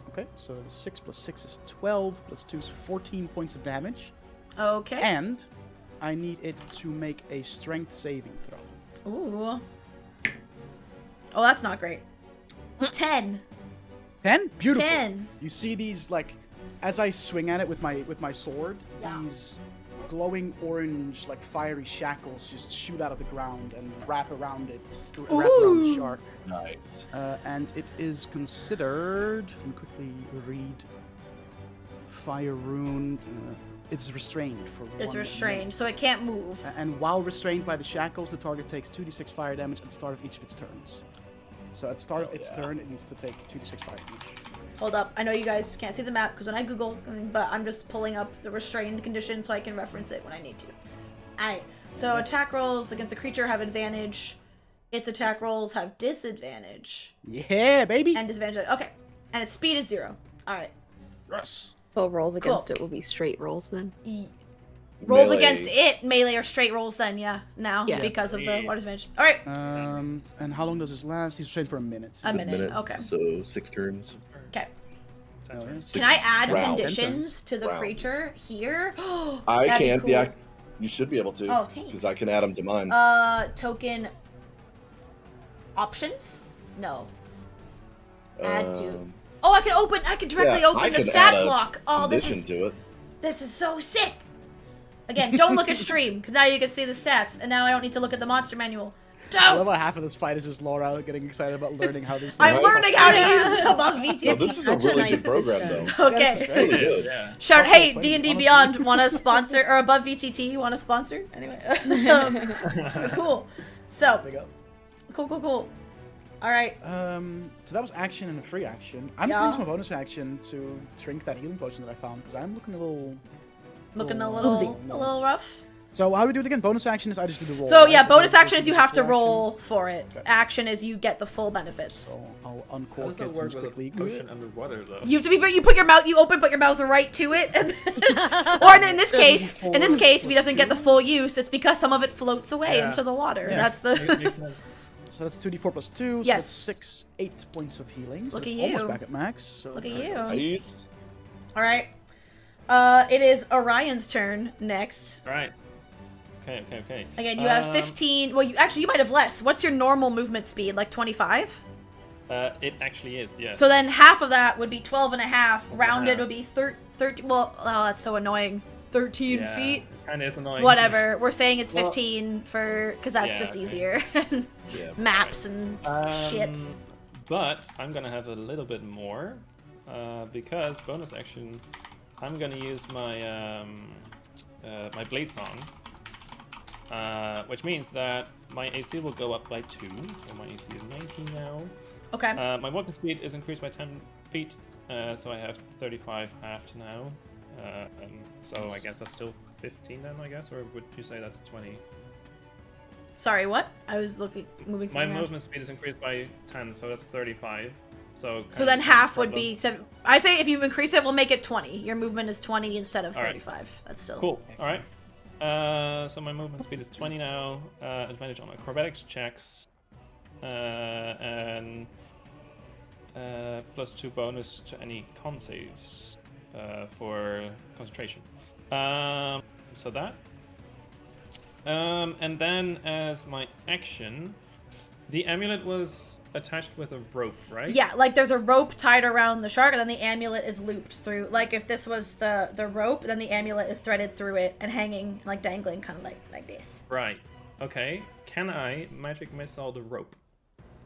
Okay, so 6 plus 6 is 12, plus 2 is 14 points of damage. Okay. And I need it to make a strength saving throw. Ooh. Oh, that's not great. 10. 10? Beautiful. 10. You see these, like, as I swing at it with my sword, Yeah. these glowing orange, like, fiery shackles just shoot out of the ground and wrap around it, wrap around the shark. Nice. And it is considered, let me quickly read, fire rune, it's restrained for 1 It's minute. restrained, so it can't move. And while restrained by the shackles, the target takes 2d6 fire damage at the start of each of its turns. So at the start of its turn, it needs to take 2d6 fire damage. Hold up. I know you guys can't see the map because when I Google something, but I'm just pulling up the restrained condition so I can reference it when I need to. Alright. So attack rolls against a creature have advantage. Its attack rolls have disadvantage. Yeah, baby! And disadvantage. Okay. And its speed is 0. Alright. Yes. So rolls against Cool. it will be straight rolls then. Rolls Melee. against it, melee or straight rolls then, yeah. Now, Yeah. because of the water disadvantage. Alright. And how long does this last? He's restrained for a minute. A minute. Okay. So 6 turns. Okay. Oh, yeah. Can I add rounds. conditions to the Rounds. creature here? I That'd be can. cool. Yeah, you should be able to. Oh, thanks. Because I can add them to mine. Token options? No. Add to. Oh, I can directly yeah, I open the can stat add a block. Oh, condition to it. this is so sick. Again, don't look at stream because now you can see the stats, and now I don't need to look at the monster manual. I love Don't. how half of this fight is just Laura getting excited about learning how this. I'm Nice. learning how to use it above VT. No, this is a such a really nice good program, system. though. Okay. Very Really good. good. Yeah. Shout, hey, 20, D&D honestly. Beyond want to sponsor, or above VTT want to sponsor? Anyway. Cool. So, Big up. cool. All right. So that was action and a free action. I'm just Yeah. gonna use my bonus action to drink that healing potion that I found because I'm looking a little. Looking a Oh, little, oozing. a little rough. So how do we do it again? Bonus action is I just do the roll. So right? yeah, Is bonus that action is you have to full action? roll for it. Okay. Action is you get the full benefits. So I'll How uncork does that it work and with quickly. a potion underwater, though? You have to be very. You put your mouth. You put your mouth right to it, and or in this case, if he doesn't get the full use, it's because some of it floats away Yeah. into the water. Yeah. That's the. Makes sense. So that's 2d4 plus 2. So Yes. that's 8 points of healing. So Look it's at almost you. back at max. So Look at that's you. Nice. All right. It is Orion's turn next. All right. Okay. Again, you have 15. Well, you might have less. What's your normal movement speed? Like 25? It actually is, yes. So then half of that would be 12 and a half. 12 and a Rounded half. would be 13. Well, oh, that's so annoying. 13 yeah, feet. Kind of is annoying. Whatever. We're saying it's Well- 15 because that's Yeah, just okay. easier. Yeah. Maps and shit. But I'm gonna have a little bit more, because bonus action, I'm gonna use my my blade song, which means that my AC will go up by 2. So my AC is 19 now. Okay. My walking speed is increased by 10 feet, so I have 35 halved now. So I guess that's still 15 then, I guess, or would you say that's 20? Sorry, what? I was moving My something around. movement speed is increased by 10, so that's 35. So So then half would problem. be. I say if you increase it, we'll make it 20. Your movement is 20 instead of All right. 35. That's still Cool. All right. So my movement speed is 20 now. Advantage on acrobatics checks, and plus 2 bonus to any con saves for concentration. So that. And then as my action, the amulet was attached with a rope, right? Yeah, like there's a rope tied around the shark, and then the amulet is looped through. Like if this was the rope, then the amulet is threaded through it and hanging, like dangling, kind of like this. Right. Okay. Can I magic missile the rope?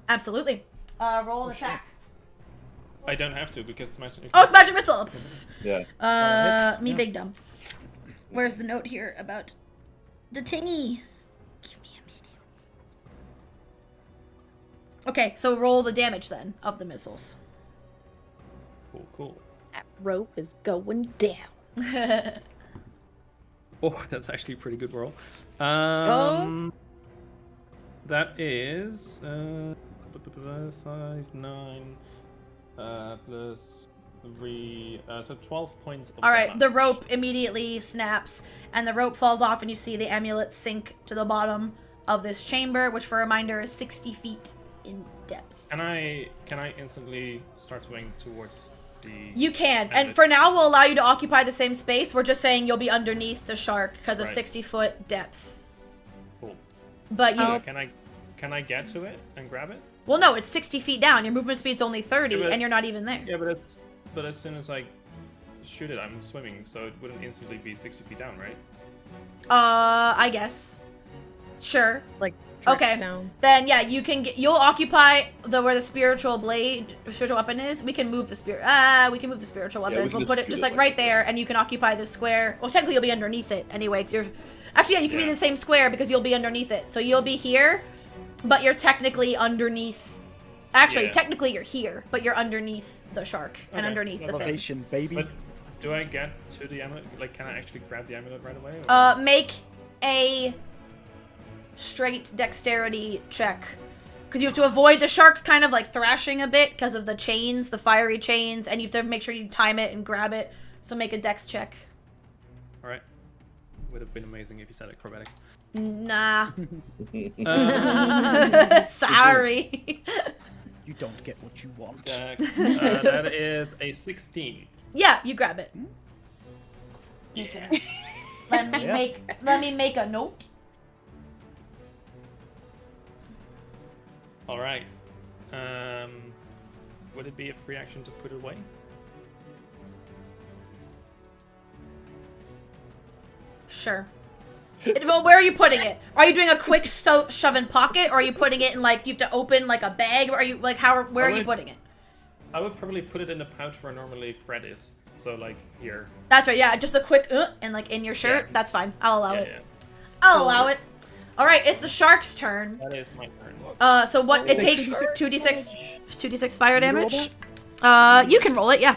Absolutely. Roll an attack. I don't have to because it's magic. Oh, it's magic missile. Yeah. Me big dumb. Where's the note here about the tingy? Give me a minute. Okay, so roll the damage then of the missiles. Cool. That rope is going down. Oh, that's actually a pretty good roll. That is 5, 9, plus 3, so 12 points of All right, damage. the rope immediately snaps, and the rope falls off, and you see the amulet sink to the bottom of this chamber, which, for a reminder, is 60 feet in depth. Can I instantly start swimming towards the... You can, and amulet? for now, we'll allow you to occupy the same space. We're just saying you'll be underneath the shark because of Right. 60-foot depth. Cool. But you, Can I get to it and grab it? well, no, it's 60 feet down. Your movement speed's only 30, Yeah, but- and you're not even there. Yeah, but as soon as I shoot it, I'm swimming, so it wouldn't instantly be 60 feet down, right? I guess. Sure. Like drifts Okay. down. Then yeah, you'll occupy where the spiritual weapon is. We can move the we can move the spiritual Yeah, we weapon. can We'll just put it scoot just it like like right that. there, and you can occupy the square. Well, technically you'll be underneath it anyway. You can be in Yeah. the same square because you'll be underneath it. So you'll be here, but you're technically underneath. Actually, Yeah. technically you're here, but you're underneath the shark and Okay. underneath the things. Elevation, baby. But do I get to the amulet? Like, can I actually grab the amulet right away? Or... Make a straight dexterity check. Because you have to avoid the sharks kind of like thrashing a bit because of the chains, the fiery chains, and you have to make sure you time it and grab it. So make a dex check. All right. Would have been amazing if you said acrobatics. Nah. Uh, Sorry. You don't get what you want. Dex, that is a 16. Yeah, you grab it. Yeah. Let me make a note. All right. Would it be a free action to put it away? Sure. Well, where are you putting it? Are you doing a quick shove in pocket, or are you putting it in like you have to open like a bag? Or are you like where are you putting it? I would probably put it in the pouch where normally Fred is. So like here. That's right. Yeah, just a quick and like in your shirt. Yeah. That's fine. I'll allow it. Yeah. I'll allow it. All right, it's the shark's turn. That is my turn. So what it takes 2d6 fire damage. You can roll it. Yeah.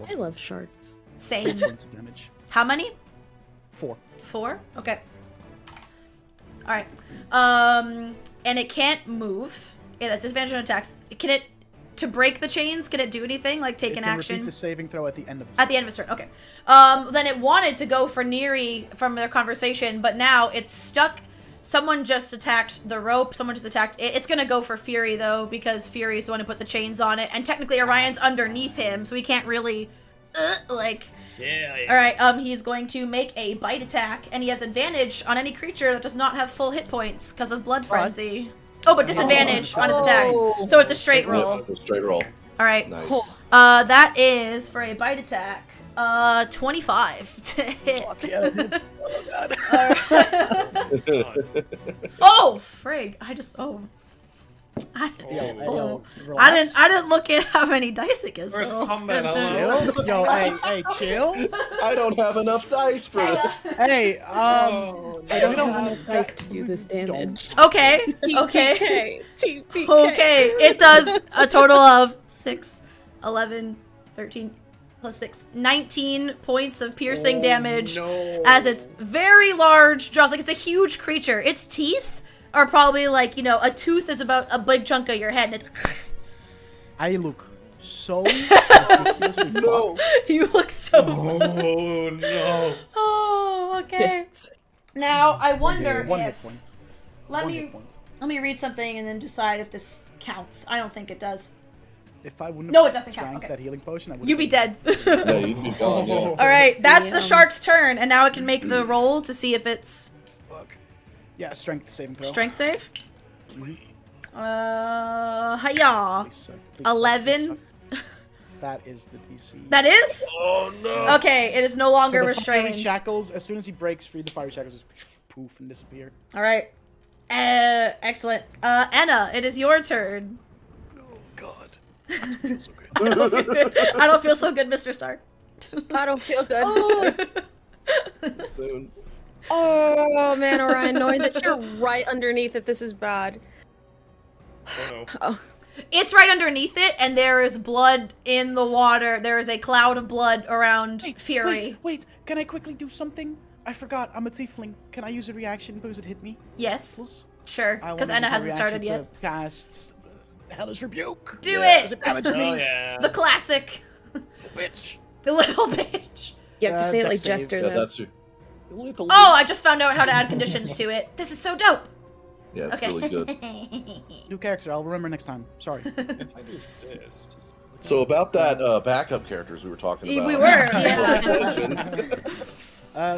I love sharks. Same. 4 points of damage. How many? 4. 4? Okay. Alright. And it can't move. It has disadvantage on attacks. Can it, to break the chains, can it do anything? Like take It an can action? repeat the saving throw at the end of its At the end of its turn, okay. Then it wanted to go for Neri from their conversation, but now it's stuck. Someone just attacked the rope. Someone just attacked it. It's gonna go for Fury, though, because Fury's the one who put the chains on it. And technically Orion's underneath him, so he can't really, like... Yeah. Alright, he's going to make a bite attack, and he has advantage on any creature that does not have full hit points because of Blood Frenzy. Oh, but disadvantage on his attacks. So it's a straight roll. It's a straight roll. Alright. Nice. That is, for a bite attack, 25 to hit. Fuck yeah, that hits. Oh, God. Oh, frig. I didn't look at how many dice it gets. First rolled. combat, Chill. Yo, hey, chill. I don't have enough dice for it. Hey, Oh, I don't have enough dice to do this damage. Okay, okay. Okay, it does a total of 6, 11, 13, plus 6, 19 points of piercing damage no. as its very large jaws. Like, it's a huge creature. Its teeth are probably like, you know, a tooth is about a big chunk of your head. And it I look so ridiculously No. you look so... Oh no. Oh, okay. Now, I wonder One hit if... point. Let One me... hit point. Let me read something and then decide if this counts. I don't think it does. If I wouldn't No, have it doesn't count. drank Okay. that healing potion, I would You'd be dead. Yeah, you'd be gone, yeah. All right, that's the Damn. shark's turn, and now it can make the roll to see if it's Fuck. Yeah, strength saving throw. strength save. Mhm. Hiya. Please suck, please suck, 11. please suck. That is the DC. That is? Oh no. Okay, it is no longer so the fiery restrained. shackles, as soon as he breaks free, the fiery shackles just poof and disappear. All right. Excellent. Anna, it is your turn. Oh god. I feel so good. I don't feel so good, Mr. Stark. I don't feel good. Soon. Oh man, Orion, knowing that you're right underneath it, this is bad. Oh no. Oh. It's right underneath it, and there is blood in the water. There is a cloud of blood around Fury. Wait, can I quickly do something? I forgot, I'm a tiefling. Can I use a reaction because it hit me? Yes, Please? sure, I because wanna Anna use my hasn't started reaction yet. to Cast Hellish Rebuke. Do Does it! it damage Oh me? yeah. The classic. Bitch. The little bitch. You have to say it dex like save. Jester, Yeah, though. that's you. Oh, I just found out how to add conditions to it. This is so dope. Yeah, it's Okay. really good. New character, I'll remember next time. Sorry. If I do this. So about that backup characters we were talking about. We were, yeah.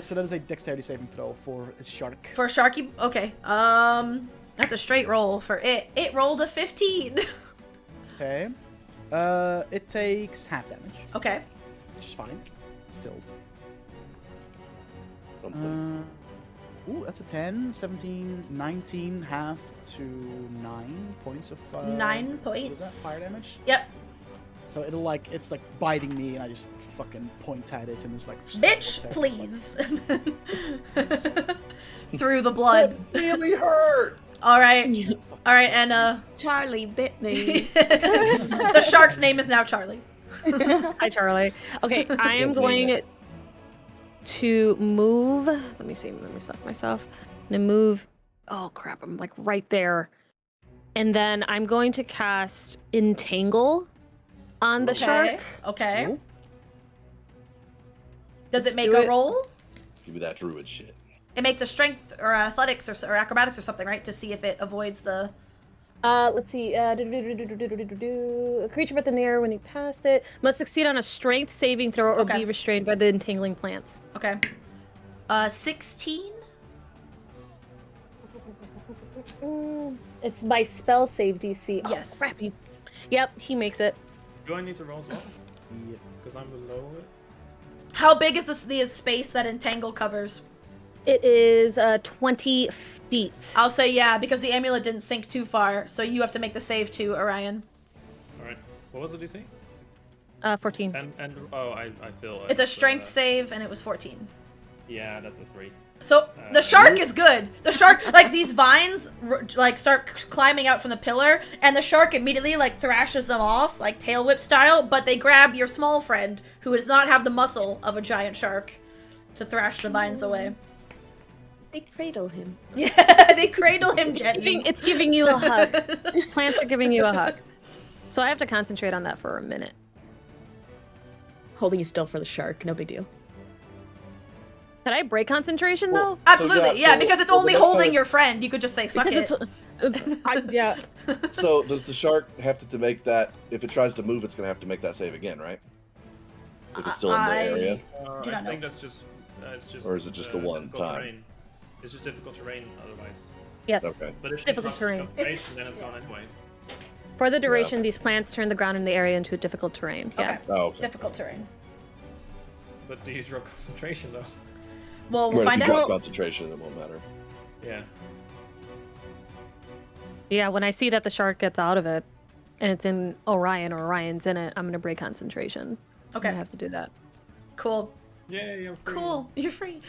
So that is a dexterity saving throw for a shark. For Sharky, okay. That's a straight roll for it. It rolled a 15. Okay. It takes half damage, Okay. which is fine. Still. Something. Ooh, that's a 10, 17, 19, halved to 9 points of 9 what is points. that? Fire damage? Yep. So it'll like, it's like biting me and I just fucking point at it and it's like... Bitch, please. Through the blood. That really hurt. All right. All right, and Charlie bit me. the shark's name is now Charlie. Hi, Charlie. Okay, I am going to move. Let me see. Let me select myself. I'm gonna move. Oh crap! I'm like right there, and then I'm going to cast Entangle on the shark. Okay. Ooh. Does Let's it make do a it. roll? Give me that druid shit. It makes a strength or athletics or acrobatics or something, right? To see if it avoids the. Let's see. A creature within the air when he passed it must succeed on a strength saving throw or Okay. be restrained by the entangling plants. Okay. 16. It's by spell save DC. Yes. Oh, crap. Yep, he makes it. Do I need to roll as well? Yeah. Because I'm below it. How big is the space that entangle covers? It is 20 feet. I'll say yeah, because the amulet didn't sink too far, so you have to make the save too, Orion. All right. What was the DC? 14. And oh, I feel. It's a strength save, and it was 14. Yeah, that's a 3. So the shark is good. The shark, like these vines, like start climbing out from the pillar, and the shark immediately like thrashes them off, like tail whip style. But they grab your small friend, who does not have the muscle of a giant shark, to thrash the vines away. They cradle him. Yeah, they cradle him gently. It's giving you a hug. Plants are giving you a hug. So I have to concentrate on that for a minute. Holding you still for the shark, no big deal. Can I break concentration though? Absolutely, yeah, because it's only the next holding one your is- friend. You could just say fuck Because it. yeah. So does the shark have to make that? If it tries to move, it's gonna have to make that save again, right? If it's still in the area, do I not know. think that's just. It's just. Or is it just the one difficult time? terrain. It's just difficult terrain otherwise. Yes. okay. But if she Difficult crosses terrain. concentration, then it's gone anyway. For the duration, these plants turn the ground in the area into a difficult terrain. Yeah. Okay. Oh, okay. Difficult terrain. But do you drop concentration though? Well, we'll Well, if find you drop out. concentration, it won't matter. Yeah. Yeah, when I see that the shark gets out of it, and it's in Orion, or Orion's in it, I'm gonna break concentration. I Okay, have to do that. cool. Yeah, you're free. Cool, you're free.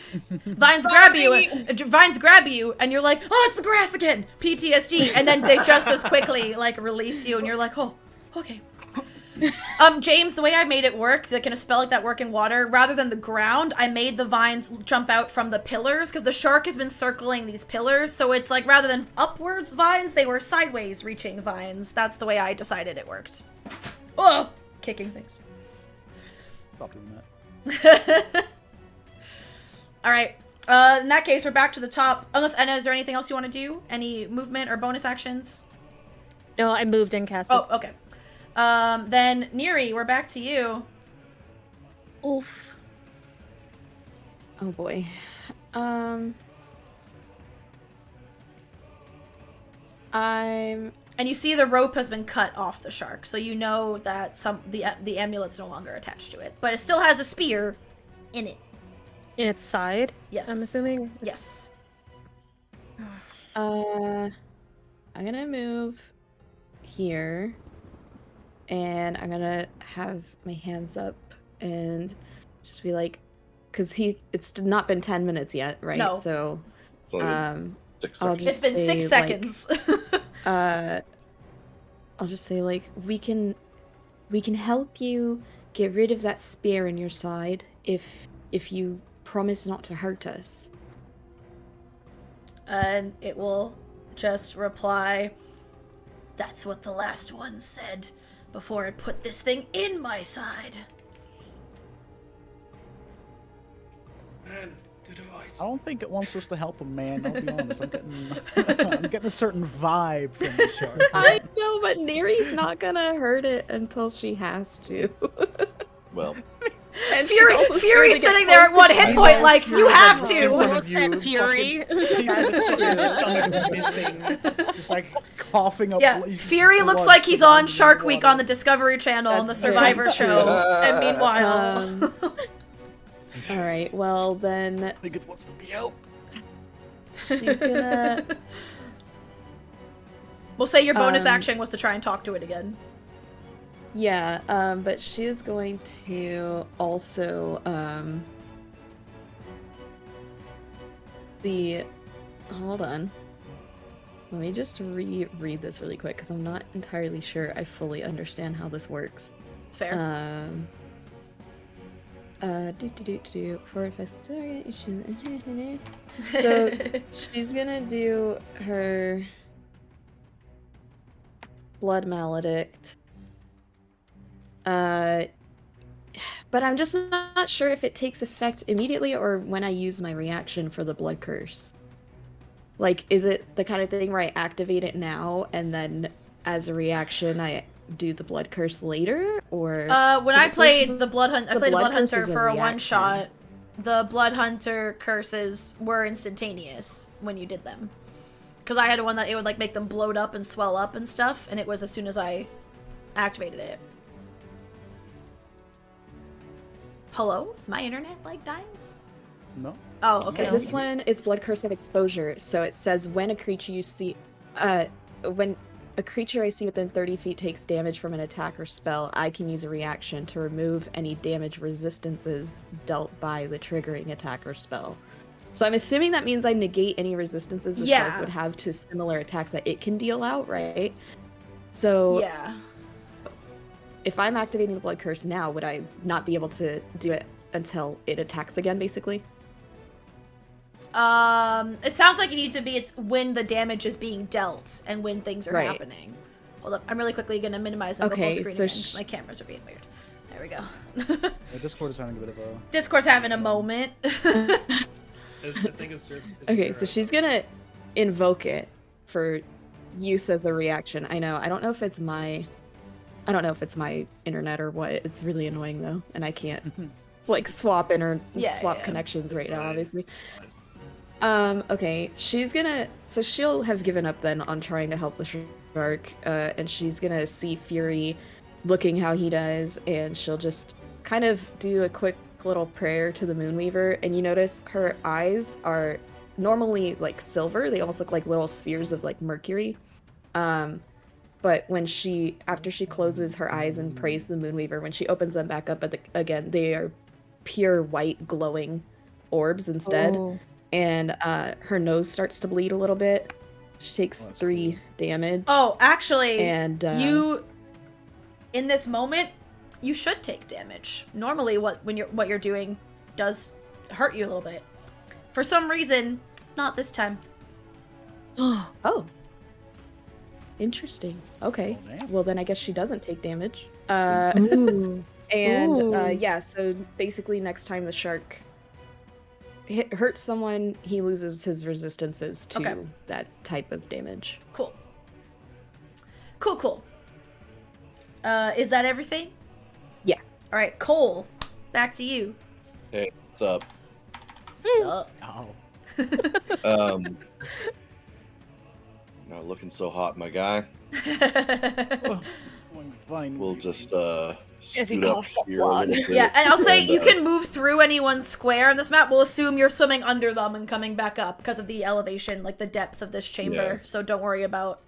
Vines grab you, and you're like, oh, it's the grass again. PTSD, and then they just as quickly like release you, and you're like, oh, okay. James, the way I made it work, so can a spell like that work in water? Rather than the ground, I made the vines jump out from the pillars, because the shark has been circling these pillars, so it's like rather than upwards vines, they were sideways reaching vines. That's the way I decided it worked. Oh, kicking things. Stop doing that. All right. In that case, we're back to the top. Unless Anna, is there anything else you want to do? Any movement or bonus actions? No, I moved and cast it. Oh, okay. Then Neri, we're back to you. Oof. Oh boy. I'm And you see the rope has been cut off the shark, so you know that the amulet's no longer attached to it, but it still has a spear in it. In its side, Yes. I'm assuming. Yes. I'm gonna move here, and I'm gonna have my hands up and just be like, because it's not been 10 minutes yet, right? No. So, It's only 6 I'll seconds. just It's been say, 6 like, seconds. I'll just say like, we can help you get rid of that spear in your side if you promise not to hurt us. And it will just reply, that's what the last one said before it put this thing in my side. Man, the device. I don't think it wants us to help him, man. I'll be honest. I'm getting a certain vibe from the shark. I know, but Neri's not gonna hurt it until she has to. Well, And she's also Fury's scared to sitting get there at close one to hit Shiny. point, like, you have In to! front of you, Fury. fucking piece of stomach missing, just like coughing up. Yeah, blood- Fury looks blood like he's on surrounding Shark the Week water. on the Discovery Channel on the That's Survivor very show. true. And meanwhile... All right, well then I think it wants to be helped. she's gonna. we'll say your bonus Um, action was to try and talk to it again. Yeah, but she is going to also hold on. Let me just read this really quick because I'm not entirely sure I fully understand how this works. Fair. Forward face target. So she's gonna do her blood maledict. But I'm just not sure if it takes effect immediately or when I use my reaction for the blood curse. Like, is it the kind of thing where I activate it now and then as a reaction I do the blood curse later, or When I it played seems the Blood Hunt, I the played the blood Blood curse Hunter is a for a reaction. one shot. The Blood Hunter curses were instantaneous when you did them, because I had one that it would like make them bloat up and swell up and stuff, and it was as soon as I activated it. Hello? Is my internet like dying? No. Oh, okay. This one is blood curse of exposure, so it says when a creature you see, when a creature I see within 30 feet takes damage from an attack or spell, I can use a reaction to remove any damage resistances dealt by the triggering attack or spell. So I'm assuming that means I negate any resistances the Yeah. shark would have to similar attacks that it can deal out, right? So Yeah. if I'm activating the blood curse now, would I not be able to do it until it attacks again, basically? It sounds like you need to be. It's when the damage is being dealt and when things are Right. happening. Hold up, I'm really quickly gonna minimize the full Okay, screen so again. My cameras are being weird. There we go. Yeah, Discord is having a bit of a. Discord's having a moment. I think it's just. Okay, so she's gonna invoke it for use as a reaction. I know. I don't know if it's my internet or what. It's really annoying though, and I can't like swap Yeah. connections right now, obviously. Okay, so she'll have given up then on trying to help the shark, and she's gonna see Fury looking how he does, and she'll just kind of do a quick little prayer to the Moonweaver, and you notice her eyes are normally like silver. They almost look like little spheres of like mercury. But after she closes her eyes and prays to the Moonweaver, when she opens them back up again, they are pure white glowing orbs instead. Oh. And her nose starts to bleed a little bit. She takes 3 damage. Oh, actually, And you in this moment, you should take damage. Normally, what you're doing does hurt you a little bit. For some reason, not this time. Oh. Interesting. Okay. Oh, man. Well, then I guess she doesn't take damage. Ooh. And Ooh. yeah, so basically next time the shark hurts someone, he loses his resistances to Okay. that type of damage. Cool. Cool. Is that everything? Yeah. All right, Cole, back to you. Hey, what's up? Sup? Oh. Not looking so hot, my guy. Fine. We'll just As he scoot up coughs up here a little blood. bit. Yeah, and I'll say And, you can move through anyone's square in this map. We'll assume you're swimming under them and coming back up because of the elevation, like the depth of this chamber. Yeah. So don't worry about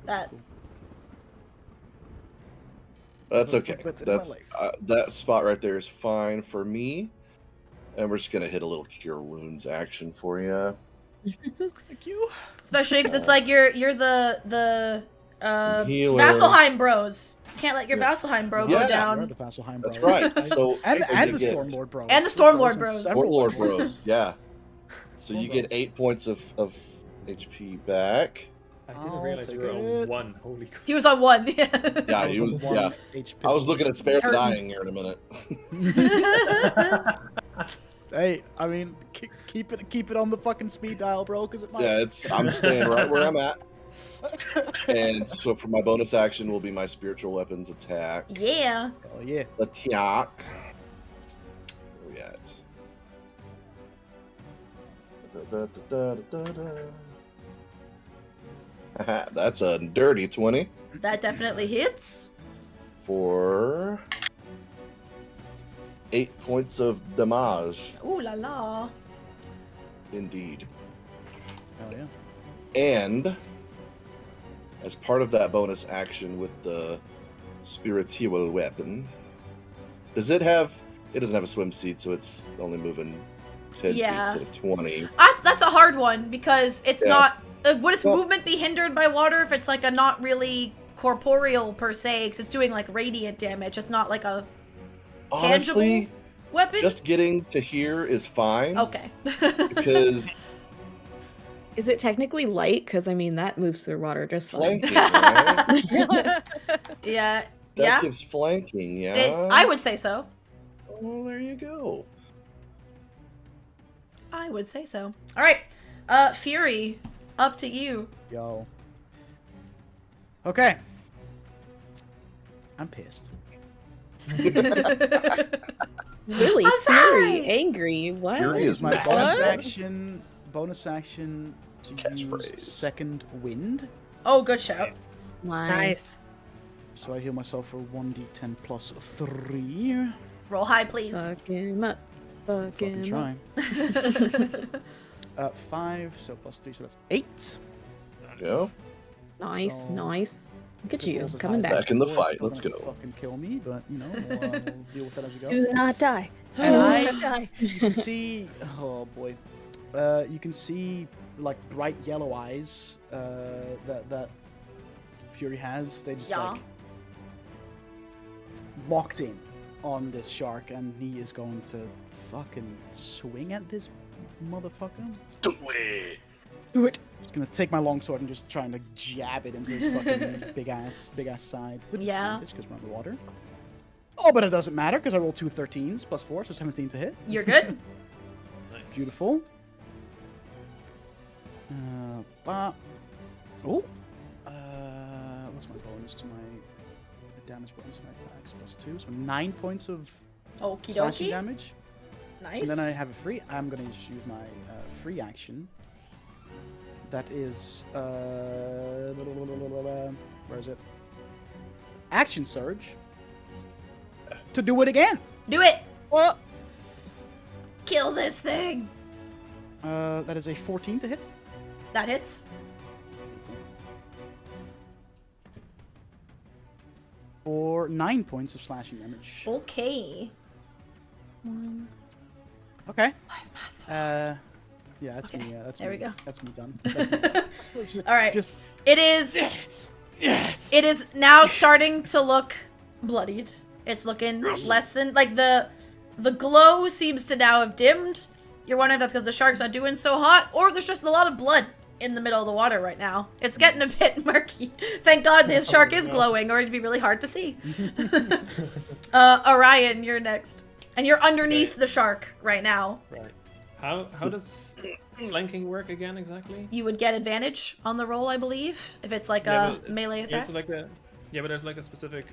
that. That's okay. That's in my That's life. that spot right there is fine for me. And we're just gonna hit a little cure wounds action for you. Thank you. Especially because it's like you're the Healer. Vasselheim bros. Can't let your Yeah. Vasselheim bro Yeah. go We're down. the Vasselheim That's bros. right. So and you the get Stormlord bros. And the Stormlord and bros. several Warlord of them. bros. Yeah. So you Storm get bros. 8 points of HP back. I didn't I'll realize you take were on it. 1. Holy crap. He was on 1. Yeah, I he on was. 1 Yeah, HP. I was looking at spare It's the hurting. dying here in a minute. Hey, I mean, keep it on the fucking speed dial, bro, because it might. Yeah, I'm staying right where I'm at. And so for my bonus action will be my spiritual weapons attack. Yeah. Oh yeah. Attack. Where we at? That's a dirty 20 That definitely hits. for 8 points of damage. Ooh la la. Indeed. Hell yeah. And as part of that bonus action with the spiritual weapon, does it have? It doesn't have a swim seat, so it's only moving 10 Yeah. feet instead of 20. That's a hard one because it's Yeah. not. Would its Well- movement be hindered by water if it's like a not really corporeal per se? Because it's doing like radiant damage. It's not like a Honestly, weapon. just getting to here is fine. Okay. Because Is it technically light? Because I mean that moves through water just fine. flanking, right? Yeah. That Yeah. gives flanking, yeah. I would say so. Oh, there you go. I would say so. All right. Fury, up to you. Yo. Okay. I'm pissed. Really? I'm sorry! Fury, angry. What? Fury Is is my mad. bonus action to Catchphrase. use second wind. Oh, good shout. Nice. So I heal myself for 1d10 plus 3. Roll high, please. Fuck him up. Fuck Fucking him up. try. 5, so plus 3, so that's 8. Go. Nice, So- nice. Look at Could you, rolls as coming high as back. Back in the before, it's fight, still let's gonna go. Fucking kill me, but you know, we'll deal with that as we go. Do not die. Do And not I, die. you can see, oh boy, you can see like bright yellow eyes that Fury has. They just like locked in on this shark, and he is going to fucking swing at this motherfucker. Do it. Do it. Just gonna take my longsword and just trying to jab it into his fucking big ass side with disadvantage because we're underwater. Oh, but it doesn't matter because I rolled 2 13s plus 4, so 17 to hit. You're good. Nice. Beautiful. What's my bonus to my damage bonus to my attacks? Plus 2, so 9 points of Okie slashing dokie. damage. Nice. And then I have a free. I'm gonna just use my free action. That is where is it? Action surge. To do it again. Do it. Oh, Kill this thing. That is a 14 to hit. That hits. For 9 points of slashing damage. Okay. Okay. Why is math so Yeah, that's Okay, me. That's there me. we go. That's me done. That's me. All right. Just It is. It is now starting to look bloodied. It's looking less than like the glow seems to now have dimmed. You're wondering if that's because the shark's not doing so hot, or there's just a lot of blood in the middle of the water right now. It's getting a bit murky. Thank God this shark is glowing, or it'd be really hard to see. Orion, you're next, and you're underneath the shark right now. Right. How does flanking work again exactly? You would get advantage on the roll, I believe, if it's like Yeah, a but melee attack. But there's like a specific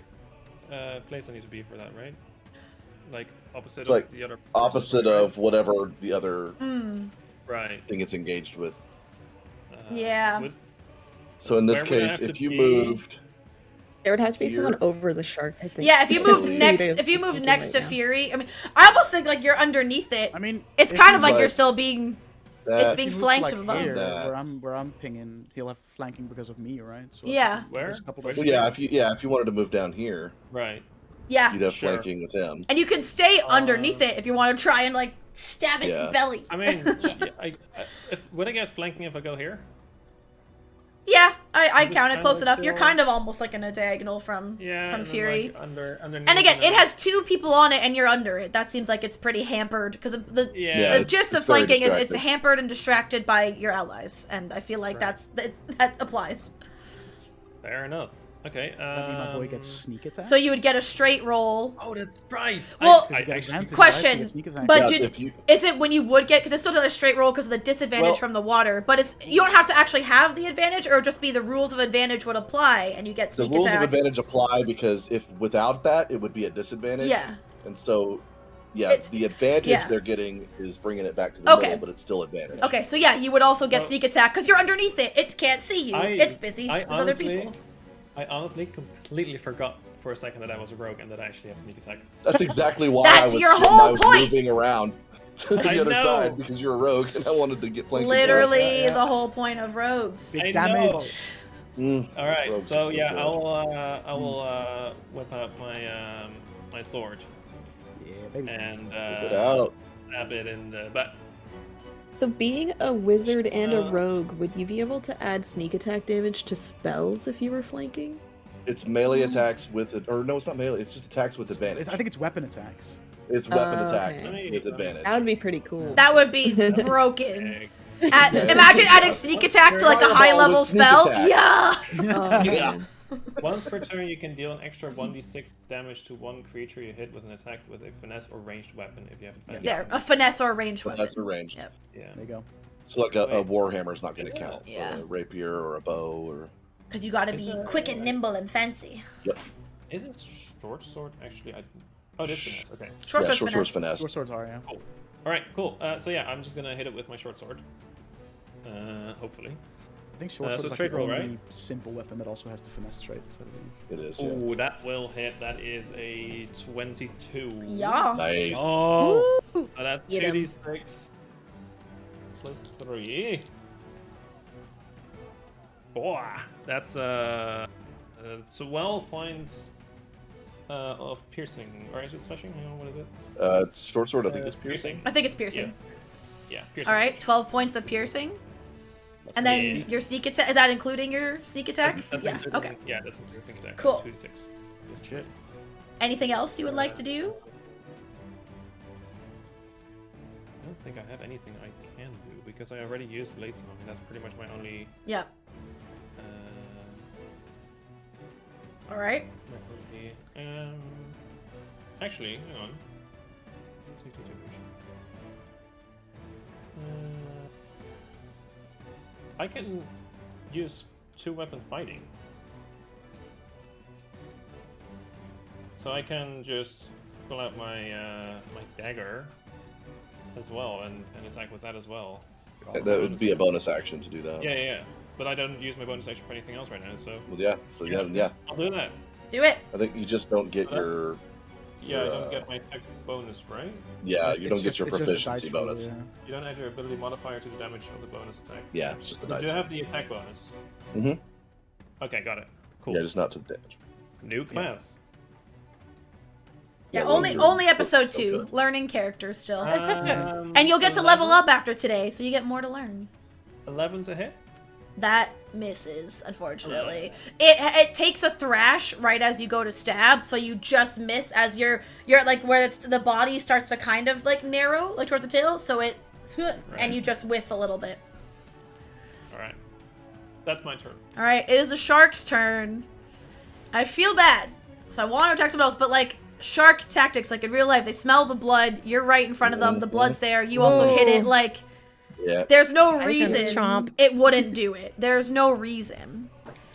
place I need to be for that, right? Like opposite It's of like the other. Opposite of whatever the other Right. thing it's engaged with. Yeah. So in this Where would I case, have if to you be? moved, There would have to be someone Here. over the shark, I think. Yeah, if you moved Fury next, is if you moved looking next right to now. Fury, I mean, I almost think like you're underneath it. I mean, It's if kind of he's like you're like still being. that, It's being he moves flanked like above. here, That. where I'm pinging, he'll have flanking because of me, right? So Yeah. Where? there's a couple Where of did well, if you wanted to move down here, Right. Yeah, you'd have Sure. flanking with him. and you can stay underneath it if you want to try and like stab its Yeah. belly. I mean, would I get flanking if I go here? Yeah, I Just counted kinda close like enough. You're still- kind of almost like in a diagonal from Yeah. and then, Fury. Like, underneath. And again, it then- has 2 people on it, and you're under it. That seems like it's pretty hampered because the Yeah. the it's- gist of it's very flanking is it's distracting. hampered and distracted by your allies, and I feel like Right. that applies. Fair enough. Okay. That mean my boy gets sneak attack. So you would get a straight roll. Oh, that's right. Well, Because you get advantage, question, right? So you get sneak attack. but Yeah, did if you- is it when you would get because it's still a straight roll because of the disadvantage Well- from the water? But it's you don't have to actually have the advantage, or just be the rules of advantage would apply, and you get The sneak rules attack. of advantage apply because if without that, it would be a disadvantage. Yeah. And so, yeah, It's- the advantage yeah. they're getting is bringing it back to the Okay. middle, but it's still advantage. Okay, so yeah, you would also get Well- sneak attack because you're underneath it. It can't see you. It's busy with other people. I honestly completely forgot for a second that I was a rogue and that I actually have sneak attack. That's exactly why That's I was, your whole I was point! moving around to I the other know. side because you're a rogue and I wanted to get flanked. Literally Yeah. the whole point of rogues. Big I damage. know. All right, Rogues so are so yeah, good. I will whip out my my sword Yeah, baby. and Get out. stab it in the butt. So being a wizard and a Uh, rogue, would you be able to add sneak attack damage to spells if you were flanking? It's melee attacks with it, or no, it's not melee. It's just attacks with advantage. I think it's weapon attacks. It's weapon Oh, attacks okay. with advantage. That would be pretty cool. That would be broken. Okay. Imagine adding sneak attack to like a Fireball high level with sneak spell. attack. Yeah. Oh, Yeah. man. Once per turn, you can deal an extra 1d6 damage to one creature you hit with an attack with a finesse or ranged weapon if you have advantage. There, a finesse or ranged But weapon. that's the range. Yep. Yeah. There you go. So like a Wait. warhammer is not going to Yeah. count. Yeah. Or a rapier or a bow or. Because you gotta Is be there, quick and like- nimble and fancy. Is it short sword actually? Oh, it is finesse. Okay. Short yeah, sword's short finesse. sword's finesse. Short swords are, yeah. All right. Cool. So yeah, I'm just gonna hit it with my short sword. Hopefully. I think short So sword's like trade the roll, only right? simple weapon that also has the finesse trait. So It is. Yeah. Oh, that will hit. That is a 22. Yeah. Nice. oh, Woo! So that's Get 'em. 2d6 plus 3. Boy, that's 12 points of piercing. Or is it slashing? Hang on, what is it? Short sword, I think, is piercing. I think it's piercing. Yeah. Piercing All right, damage. 12 points of piercing. That's And then Yeah. your sneak attack, is that including your sneak attack? That's Yeah, including- okay. Yeah, that's including attack. Cool. That's 2d6. Just Shit. Anything else you would like to do? I don't think I have anything I can do because I already used Blade Song. And that's pretty much my only. Yep. Uh, All right. my only actually, hang on. I can use 2-weapon fighting. So I can just pull out my my dagger as well and attack with that as well. That would be a bonus action to do that. Yeah. But I don't use my bonus action for anything else right now, so Well, yeah. So yeah. I'll do that. Do it. I think you just don't get Oh, that's- your. Yeah, I Your, don't get my attack bonus, right? Yeah, you don't It's get your just a dice proficiency roll, bonus. yeah. You don't add your ability modifier to the damage of the bonus attack. Yeah, it's just the You dice. do have the attack bonus. Mhm. Okay, got it. Cool. Yeah, just not to the damage. New class. Yeah, well, only you're- only episode still 2. good. Learning characters still. Um, And you'll get to level 11 up after today, so you get more to learn. 11 to hit. That misses, unfortunately. It takes a thrash right as you go to stab, so you just miss as you're like where it's the body starts to kind of like narrow like towards the tail, so it and you just whiff a little bit. All right. That's my turn. All right, it is the shark's turn. I feel bad, so I want to attack someone else, but like shark tactics, like in real life, they smell the blood. You're right in front of them. The blood's there. You also hit it. Like Yeah. there's no gonna reason chomp. it wouldn't do it. There's no reason.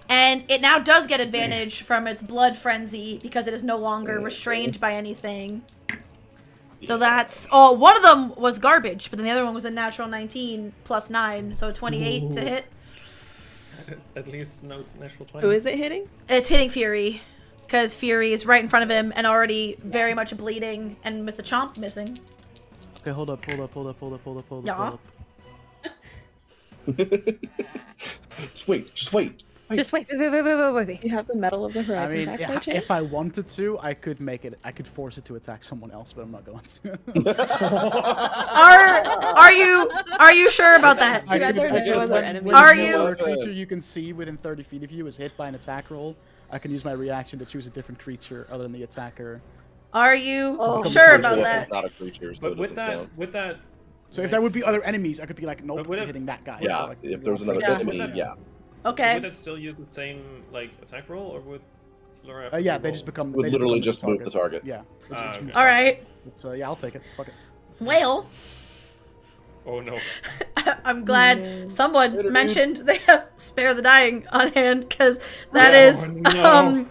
And it now does get advantage from its blood frenzy because it is no longer restrained by anything. So that's... Oh, one of them was garbage, but then the other one was a natural 19 plus 9, so 28 to hit. At least no natural 20. Who is it hitting? It's hitting Fury, because Fury is right in front of him and already very much bleeding, and with the chomp missing. Okay, hold up. Yeah. Just wait. Just wait. Wait. You have the Medal of the I Horizon mean, back yeah, by chance? if I wanted to, I could make it. I could force it to attack someone else, but I'm not going to. Are you sure about that? I'd rather I know could- other enemies. Are when you- no other creature you can see within 30 feet of you is hit by an attack roll, I can use my reaction to choose a different creature other than the attacker. Are you Oh. sure Creature about is that? not a creature, so But it with doesn't that, count. So if there would be other enemies, I could be like, nope, But would you're it- hitting that guy. Yeah, So, like, if there was roll another for- enemy, yeah. Okay. would that still use the same like attack roll, or would Laura? have to Yeah, they reroll? just become. Would they literally become just move the target. Yeah. Okay. All right. So yeah, I'll take it. Fuck it. Well, Oh no. I'm glad No. someone Later, dude. mentioned they have Spare the Dying on hand, because that Oh, is no.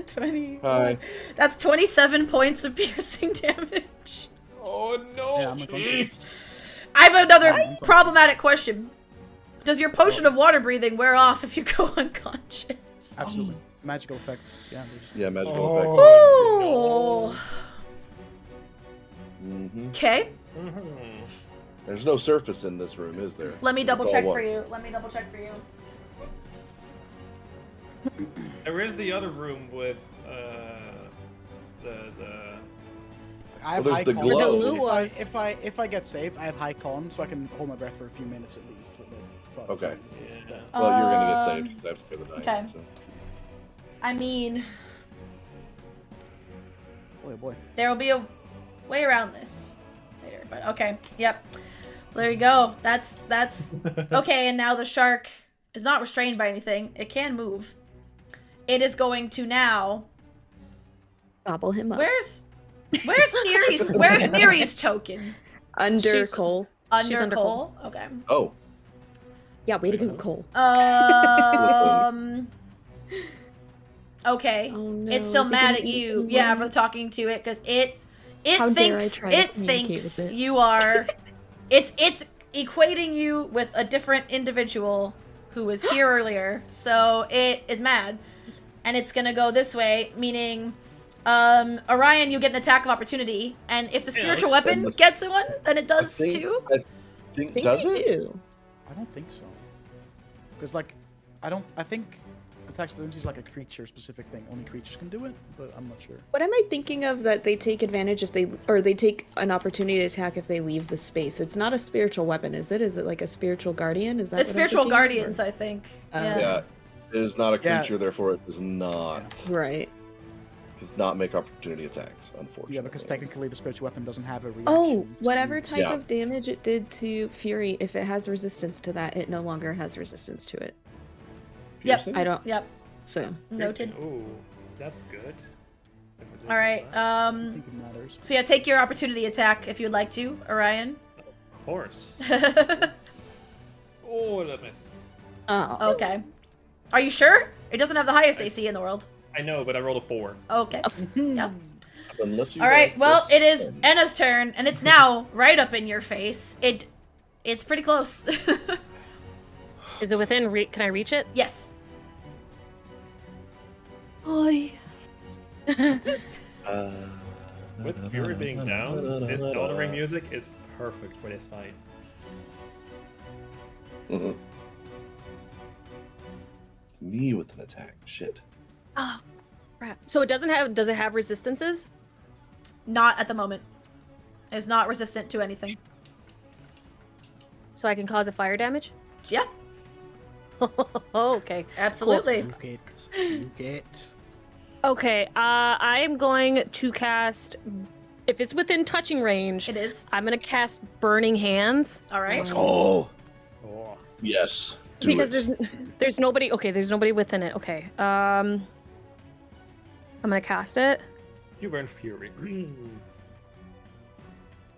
20. Hi. That's 27 points of piercing damage. Oh no. Yeah, I'm unconscious. I have another I'm problematic question. Does your potion of water breathing wear off if you go unconscious? Absolutely. Magical effects. Yeah. They're just... Yeah, magical Oh. effects. Ooh. hmm Okay. Mhm. There's no surface in this room, is there? Let me It's double all check one. for you. Let me double check for you. There is the other room with the. I have Well, high there's the con. glow. The glue If I get saved, I have high con, so I can hold my breath for a few minutes at least. With the fuck. Okay. Yeah. Well, you're gonna get saved because I have to pay the dying. okay. So. I mean, Boy, oh boy. there will be a way around this later, but okay. Yep. There you go. That's okay. And now the shark is not restrained by anything. It can move. It is going to now. Gobble him up. Where's Neri's token? Under She's- Cole. Under under Cole. Okay. Oh, Yeah, way to go, Cole. Okay. Oh no. It's still is it mad gonna at eat you. anyone? Yeah, for talking to it, because it How dare I thinks try to it communicate thinks with it? you are. It's equating you with a different individual who was here earlier. So it is mad, and it's gonna go this way, meaning. Orion, you get an attack of opportunity, and if the spiritual Yes. weapon gets one, then it does think- too. I think I think does they it? do. I don't think so. Because like, I think attacks balloons is like a creature-specific thing. Only creatures can do it, but I'm not sure. What am I thinking of that they take advantage if they take an opportunity to attack if they leave the space? It's not a spiritual weapon, is it? Is it like a spiritual guardian? Is that It's what I'm spiritual thinking? guardians, I think. Yeah, it is not a Yeah. creature, therefore it does not Right. does not make opportunity attacks. Unfortunately. Yeah, because technically the spiritual weapon doesn't have a reaction. Oh, to- whatever type Yeah. of damage it did to Fury, if it has resistance to that, it no longer has resistance to it. Yep. Piercing? I don't. Yep. So. Noted. Oh, that's good. All right. I think it matters. So yeah, take your opportunity attack if you'd like to, Orion. Of course. Oh, that misses. Oh. Okay. Are you sure? It doesn't have the highest AC in the world. I know, but I rolled a 4. Okay. Yep. Unless you All right. have Well, plus it is 10. Enna's turn, and it's now right up in your face. It's pretty close. Is it within can I reach it? Yes. Oi. With Fury being down, this Elden Ring music is perfect for this fight. Mhm. Me with an attack. Shit. Oh, crap. So it does it have resistances? Not at the moment. It's not resistant to anything. So I can cause a fire damage? Yeah. Okay. Absolutely. You get. Okay, I am going to cast, if it's within touching range, It is. I'm going to cast Burning Hands. All right. Let's go. Oh, Yes. Do Because it. there's nobody, okay, there's nobody within it. Okay, I'm going to cast it. you burn Fury.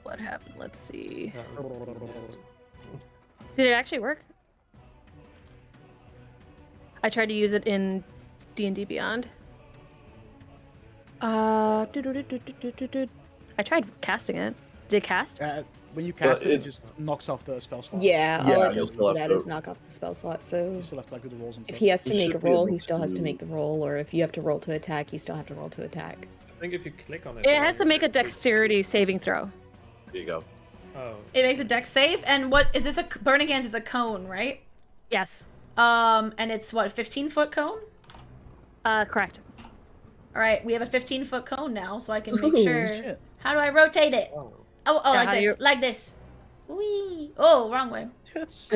What happened? Let's see. Yes. Did it actually work? I tried to use it in D&D Beyond. I tried casting it. Did it cast? When you cast it, it- it just knocks off the spell slot. Yeah, Yeah, all it you'll does still for have that to- is knock off the spell slot, so You still have to like do the rolls and if stuff. he has to It make a should be roll, able he still has to to- make the roll, or if you have to roll to attack, you still have to roll to attack. I think if you click on it... It has to make a dexterity saving throw. There you go. Oh, It makes a dex save, and what is this? A Burning Hands is a cone, right? Yes. And it's what, 15-foot cone? Correct. All right, we have a 15-foot cone now, so I can make Ooh, sure. shit. How do I rotate it? oh. Oh, Yeah, like how do this, you- like this. Whee! Oh, wrong way. That's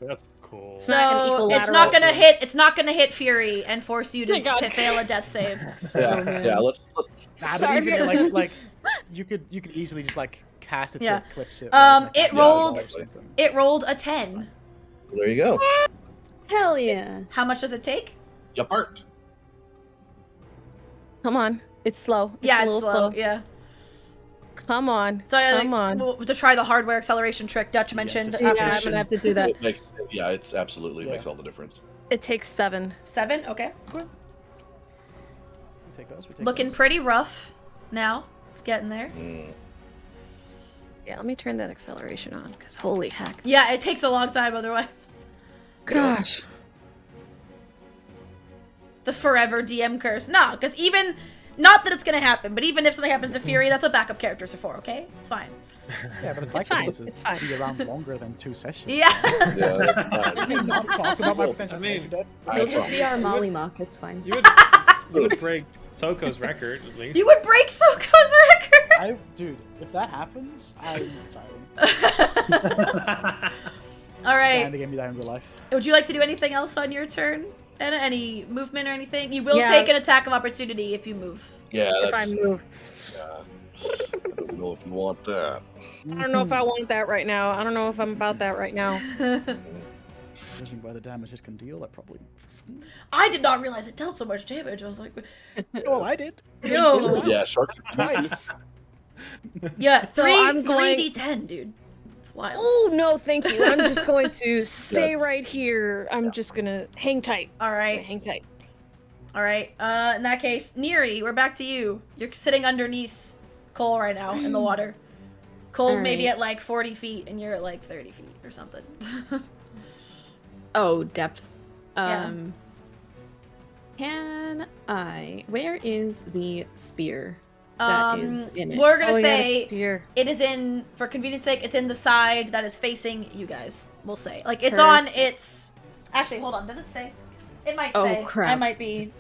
That's cool. It's not gonna So equal it's not lateral. gonna hit. It's not gonna hit Fury and force you My to, God. to fail a death save. Yeah, man. yeah. Let's. Nah, but Sorry. even like you could easily just like cast it Yeah. so it clips it. It Yeah, rolled. exactly. It rolled a 10. There you go. Hell yeah! How much does it take? You part. Come on. It's slow. Yeah, a it's little slow. Yeah. Come on. So I Come on. well, to try the hardware acceleration trick Dutch mentioned just- Yeah, after I'm gonna have to do that. It makes. Yeah, it's absolutely Yeah. makes all the difference. It takes 7. 7. Okay. Take those. We take Looking those. pretty rough now. It's getting there. Mm. Yeah, let me turn that acceleration on, because holy heck. Yeah, it takes a long time otherwise. Gosh. The forever DM curse. Nah, because even, not that it's gonna happen, but even if something happens to Fury, that's what backup characters are for, okay? It's fine. Yeah, but It's fine, to it's fine. be around longer than 2 sessions. Yeah. Yeah, that's Can we fine. not talk about my potential I mean- character death? I He'll just be our promise. Molly Mock, it's fine. You would break Soko's record, at least. You would break Soko's record! Dude, if that happens, I'm retiring. Alright. And they gave me that in real life. Would you like to do anything else on your turn? Anna, any movement or anything? You will Yeah. take an attack of opportunity if you move. Yeah, If I that's. move. I don't know if you want that. I don't know if I want that right now. I don't know if I'm about that right now. Judging by the damage it can deal, that probably. I did not realize it dealt so much damage. I was like, Oh, I did. yo. Yeah, sharks. Twice. Yeah, So I'm going- 3d10, dude. It's wild. Oh, no, thank you. I'm just going to stay right here. I'm just going to hang tight. Alright. Hang tight. Alright. In that case, Neri, we're back to you. You're sitting underneath Cole right now in the water. Cole's maybe Alright. at like 40 feet and you're at like 30 feet or something. Oh, depth. Yeah. Can I? Where is the spear that is in it? We're gonna Oh, yeah, the say spear. it is in, for convenience sake, it's in the side that is facing you guys, we'll say. Like, it's on its... Actually, hold on, does it say? It might Oh, say. crap. I might be.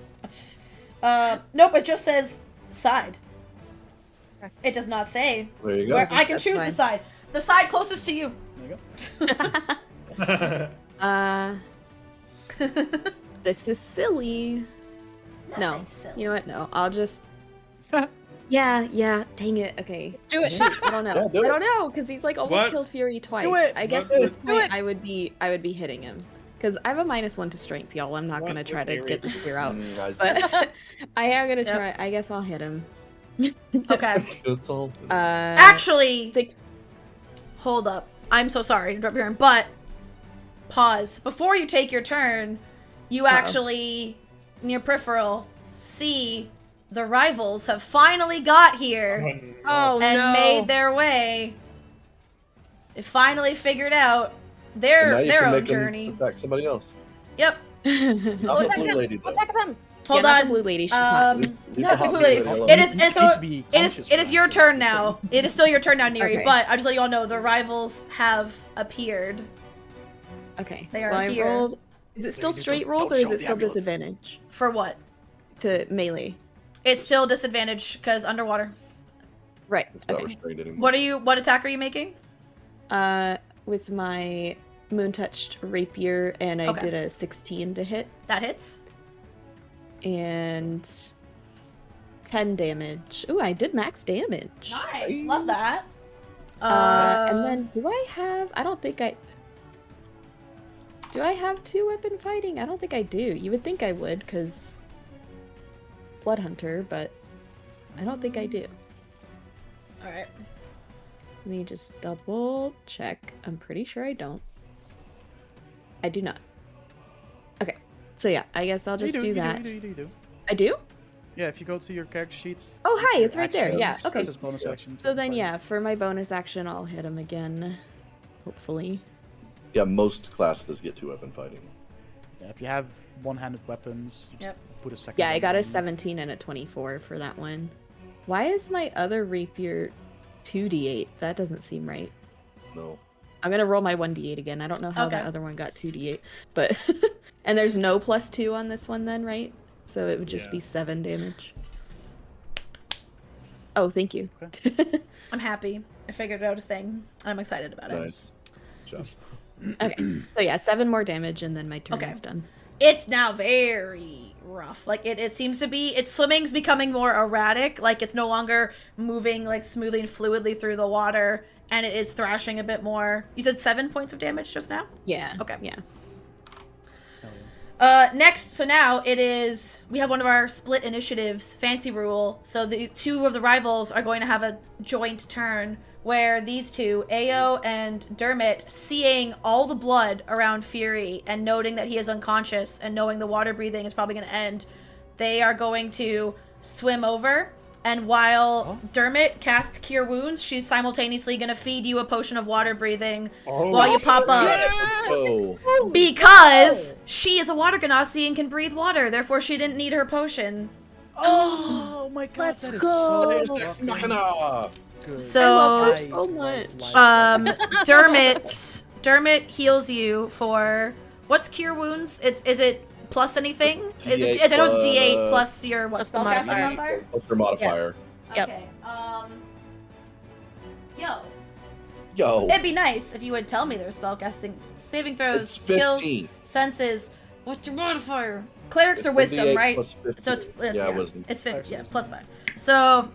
Nope. It just says side. Okay. It does not say There you go. where I can That's choose the fine. side. The side closest to you. There you go. This is silly. No. Nothing's silly. You know what? No, I'll just. Yeah. Dang it. Okay. Do it. I don't know. Yeah, do I it. don't know because he's like almost What? killed Fury twice. Do it! I guess Do at it! this Do point it! I would be hitting him because I have a -1 to strength, y'all. I'm not What gonna with try to Fury? get the spear out, Nice. but I am gonna Yep. try. I guess I'll hit him. Okay. That's all. Actually, 6. hold up. I'm so sorry to interrupt your turn, but pause. Before you take your turn, you actually, in your peripheral, see the rivals have finally got here Oh and no. made their way. They finally figured out And their now you their can own make them journey. attack somebody else. Yep. Not the blue lady, though. Attack them. Hold not on. the blue lady. She's not. Leave not the hot the blue blue lady. alone. It is, You and so need to be conscious it is for your that, so turn that's now. It is still your turn now, Neri. Okay. But I just let you all know the rivals have appeared. Okay. They are well, here. I rolled. Is it still Don't- straight don't rolls or show is it the still ambulance. disadvantage For what? to melee? It's still disadvantage because underwater. Right. It's not Okay. restrained anymore. What attack are you making? With my moon touched rapier, and I Okay. did a 16 to hit That hits. and 10 damage. Ooh, I did max damage. Nice. Love that. And then do I have? I don't think I. Do I have 2-weapon fighting? I don't think I do. You would think I would, because Blood Hunter, but I don't think I do. all right. Let me just double check. I'm pretty sure I don't. I do not. Okay. So yeah, I guess I'll just do that. You do. I do? Yeah, if you go to your character sheets. Oh, hi, your it's right there. Yeah, actions, okay. it says bonus Yeah. action. So then yeah, for my bonus action, I'll hit him again. Hopefully. Yeah, most classes get 2-weapon fighting. Yeah, if you have one-handed weapons, you just Yep. put a second. Yeah, I one got a in. 17 and a 24 for that one. Why is my other rapier 2d8? That doesn't seem right. No. I'm gonna roll my 1d8 again. I don't know how Okay. that other one got 2d8, but and there's no +2 on this one then, right? So it would just Yeah. be 7 damage. Oh, thank you. I'm happy. I figured out a thing, and I'm excited about it. Nice. Job. Okay, so yeah, 7 more damage, and then my turn Okay. is done. It's now very rough. Like it seems to be. Its swimming's becoming more erratic. Like it's no longer moving like smoothly and fluidly through the water, and it is thrashing a bit more. You said 7 points of damage just now. Yeah. Okay. Yeah. Next, so now it is, we have one of our split initiatives, Fancy Rule. So the two of the rivals are going to have a joint turn where these two, Ao and Dermot, seeing all the blood around Fury and noting that he is unconscious and knowing the water breathing is probably going to end, they are going to swim over. And while Dermot casts Cure Wounds, she's simultaneously going to feed you a potion of water breathing while you pop up. Oh, Because she is a water ganassi and can breathe water, therefore she didn't need her potion. Oh my god, Let's that is go. so Deus Ex fucking Machina. good. So- I love her I so love much. life. Dermot heals you for what's Cure Wounds? Is it plus anything? Is it, D8 I know it's D8 plus your what plus the spellcasting modifier. modifier? What's your modifier? Yep. Okay. Yo, Yo. it'd be nice if you would tell me their spellcasting saving throws, It's skills, 15. senses. What's your modifier? Clerics It's are wisdom, 1d8 right? plus 15. So it's yeah, wisdom. It's 50, yeah, Wisdom. plus 5. So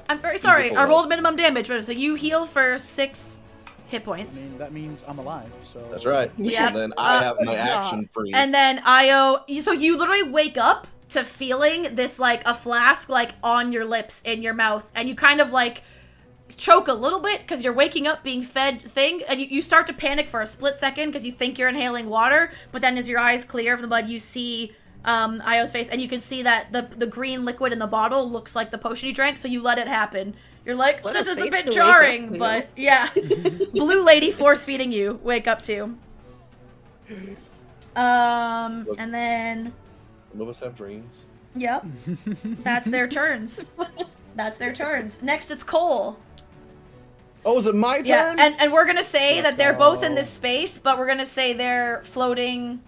I'm very sorry. Physical I roll. rolled minimum damage, but so you heal for 6 hit I points. mean, that means I'm alive, so. That's right. Yep. And then I have my yeah. action free. And then Io, so you literally wake up to feeling this like a flask like on your lips, in your mouth, and you kind of like choke a little bit because you're waking up being fed thing, and you start to panic for a split second because you think you're inhaling water, but then as your eyes clear from the blood, you see Io's face, and you can see that the green liquid in the bottle looks like the potion you drank, so you let it happen. You're like, What this a is a face bit to wake jarring, up to. but yeah. Blue lady force feeding you, wake up to. And then, Some of us have dreams. yep, that's their turns. That's their turns. Next, it's Cole. Oh, is it my turn? Yeah, and we're gonna say Let's that they're both in go. this space, but we're gonna say they're floating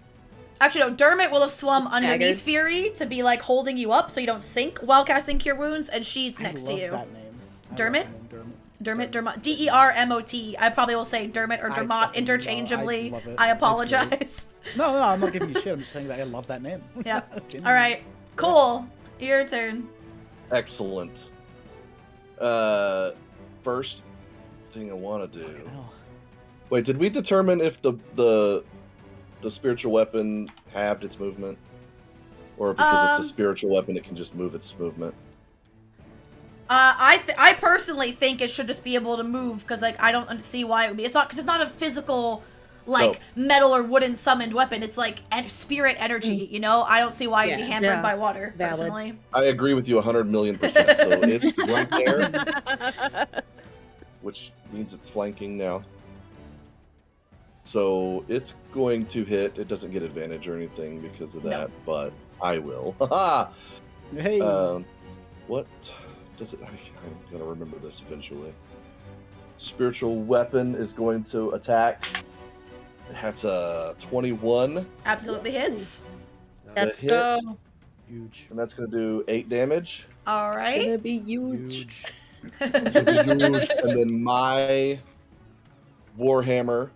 Actually, no, Dermot will have swum underneath Staggered. Fury to be like holding you up so you don't sink while casting Cure Wounds, and she's next to I love you. that name. I love Dermot? that name, Dermot. Dermot. I probably will say Dermot or I Dermot fucking interchangeably. love it. I It's apologize. No, I'm not giving you shit. I'm just saying that I love that name. Yeah. Genuinely. All right. Cool. Your turn. Excellent. First thing I want to do. Fucking hell. Wait, did we determine if the spiritual weapon halved its movement, or because it's a spiritual weapon, it can just move its movement? I personally think it should just be able to move because like I don't see why it would be. It's not a physical like metal or wooden summoned weapon. It's like spirit energy. You know, I don't see why it'd be Yeah. hampered Yeah. by water. Valid. Personally. I agree with you 100,000,000%. So it's right there, which means it's flanking now. So it's going to hit. It doesn't get advantage or anything because of that, but I will. Haha. Hey. What does it? I'm gonna remember this eventually. Spiritual weapon is going to attack. That's a 21. Absolutely hits. Let's hit. go. Huge. And that's going to do 8 damage. All It's right. gonna be huge. Huge. It's gonna be huge. And then my Warhammer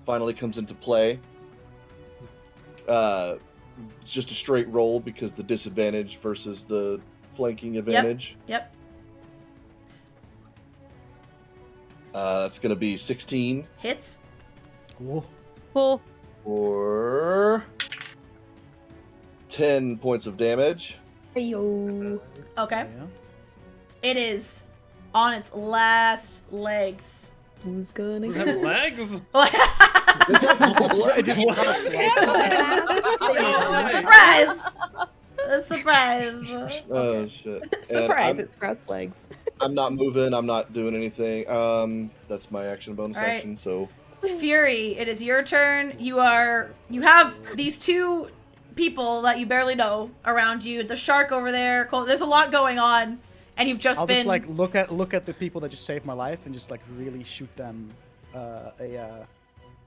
finally comes into play. It's just a straight roll because the disadvantage versus the flanking advantage. Yep. That's going to be 16 Hits. Whoa. Cool. for 10 points of damage. Ayo. Okay. Yeah. It is on its last legs. Who's gonna Does it have legs? It just drops Surprise! Surprise! Oh shit! And Surprise! I'm- It sprouts legs. I'm not moving. I'm not doing anything. That's my action bonus All right. action. So Fury, it is your turn. You have these two people that you barely know around you. The shark over there. There's a lot going on, and you've just I'll been just like look at the people that just saved my life and just like really shoot them a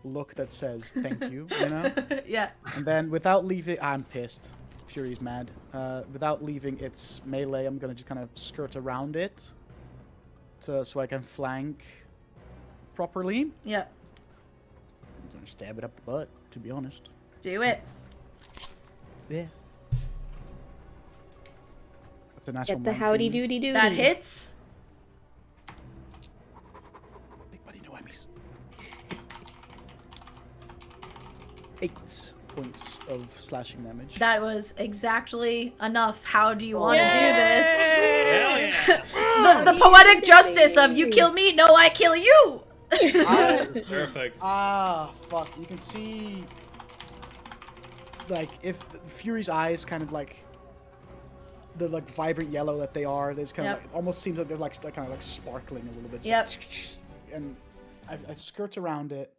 look that says thank you, you know. yeah. And then without leaving, I'm pissed. Fury's mad. Without leaving its melee, I'm gonna just kind of skirt around it, so I can flank properly. Yeah. I'm gonna stab it up the butt, to be honest. Do it. Yeah. That's a nice Get the howdy doody doody. That hits. Big buddy, no enemies. 8 points of slashing damage. That was exactly enough. How do you want to do this? Hell yeah! The poetic justice of you kill me, no, I kill you. Perfect. Fuck. You can see, like, if Fury's eyes kind of like the like vibrant yellow that they are, there's kind of Yep. like, almost seems like they're like kind of like sparkling a little bit. Yep. And I skirt around it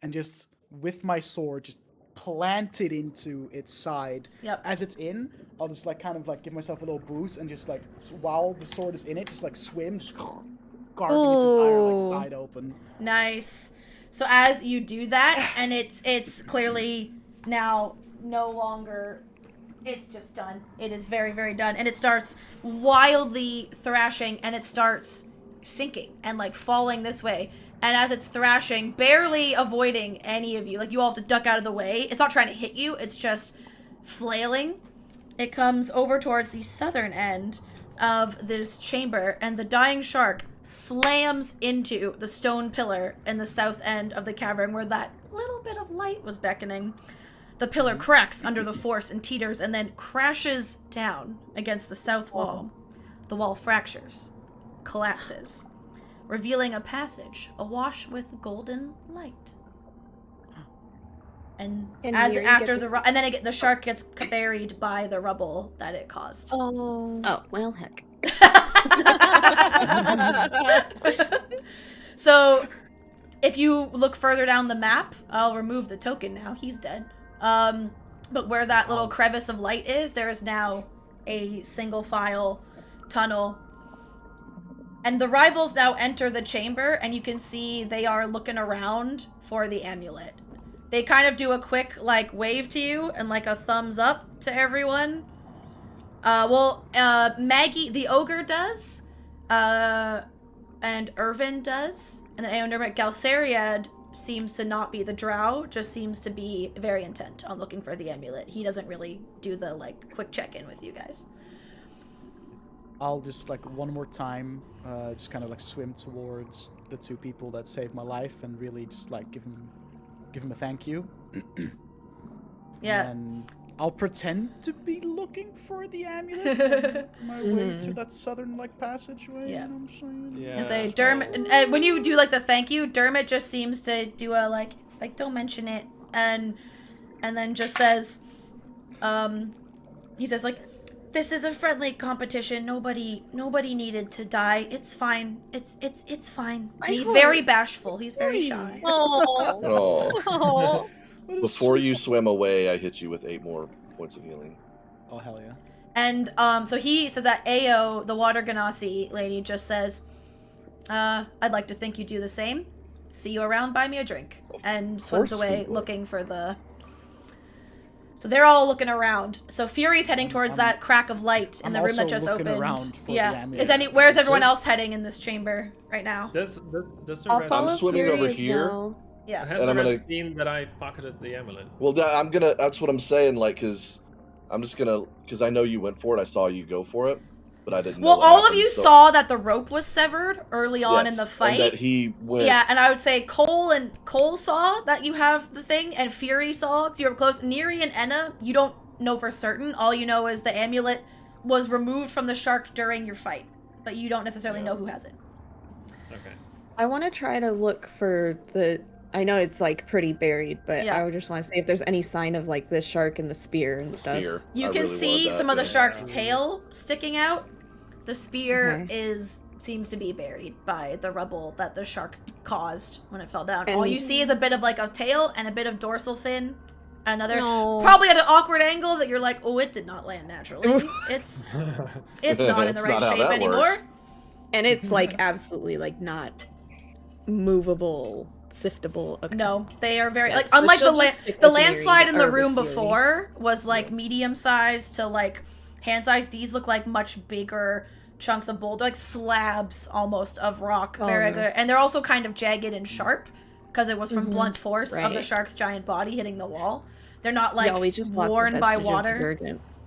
and just with my sword just plant it into its side. Yep. As it's in, I'll just like kind of like give myself a little boost and just like while the sword is in it, just like swim, just carving its entire like Ooh. side open. Nice. So as you do that, and it's clearly now no longer. It's just done. It is very, very done. And it starts wildly thrashing, and it starts sinking and like falling this way. And as it's thrashing, barely avoiding any of you, like you all have to duck out of the way. It's not trying to hit you, it's just flailing. It comes over towards the southern end of this chamber, and the dying shark slams into the stone pillar in the south end of the cavern where that little bit of light was beckoning. The pillar cracks under the force and teeters and then crashes down against the south wall. The wall fractures, collapses, revealing a passage awash with golden light. And And as here you after get the and then the shark gets buried by the rubble that it caused. Oh. Oh well, heck. So, if you look further down the map, I'll remove the token now. He's dead. But where that little crevice of light is, there is now a single file tunnel. And the rivals now enter the chamber, and you can see they are looking around for the amulet. They kind of do a quick like wave to you and like a thumbs up to everyone. Maggie the ogre does, and Irvin does, and then Aonermic Galceriad seems to not be the drow, just seems to be very intent on looking for the amulet. He doesn't really do the like quick check-in with you guys. I'll just like one more time, just kind of like swim towards the two people that saved my life and really just like give him a thank you. Yeah. And I'll pretend to be looking for the amulet on my way to that southern like passageway. Yeah. You know what I'm saying? Yeah. I say Dermot, and when you do like the thank you, Dermot just seems to do a like don't mention it, and then just says, he says like, this is a friendly competition. Nobody needed to die. It's fine. It's fine. And he's very bashful. He's very shy. Oh. Oh. Before you swim away, I hit you with 8 more points of healing. Oh hell yeah. And so he says that Ao, the water ganassi lady, just says, I'd like to think you do the same. See you around, buy me a drink. And swims away looking for the... So they're all looking around. So Fury's heading towards that crack of light in the room that just opened. Yeah. Where's everyone else heading in this chamber right now? Does the I'll rest... follow I'm swimming Fury over as here. well. Yeah. Has And the I'm rest seen that I pocketed the amulet? Well, that's what I'm saying, like, because I know you went for it. I saw you go for it, but I didn't know Well, what all happened, of you so- saw that the rope was severed early on in Yes, the fight. And that he went. Yeah, and I would say Cole saw that you have the thing, and Fury saw, because you were close. Neri and Enna, you don't know for certain. All you know is the amulet was removed from the shark during your fight, but you don't necessarily know who has it. Okay. I want to try to look for the... I know it's like pretty buried, but Yeah. I would just want to see if there's any sign of like the shark and the spear and stuff. Spear. You I can really see wanted some that, of the yeah. shark's tail sticking out. The spear Okay. seems to be buried by the rubble that the shark caused when it fell down. And- All you see is a bit of like a tail and a bit of dorsal fin. Another, No. probably at an awkward angle that you're like, oh, it did not land naturally. It's not in the It's right not how shape that anymore. works. And it's like absolutely like not movable, siftable. Okay. No, they are very like So unlike she'll just stick the with Mary, landslide in the or with room Fury. before was like medium sized to like hand size. These look like much bigger chunks of boulder, like slabs almost of rock. Oh, Very no. good, and they're also kind of jagged and sharp because it was from blunt force of the Right. shark's giant body hitting the wall. They're not like Yeah, we just lost a worn by vestige of water. divergence.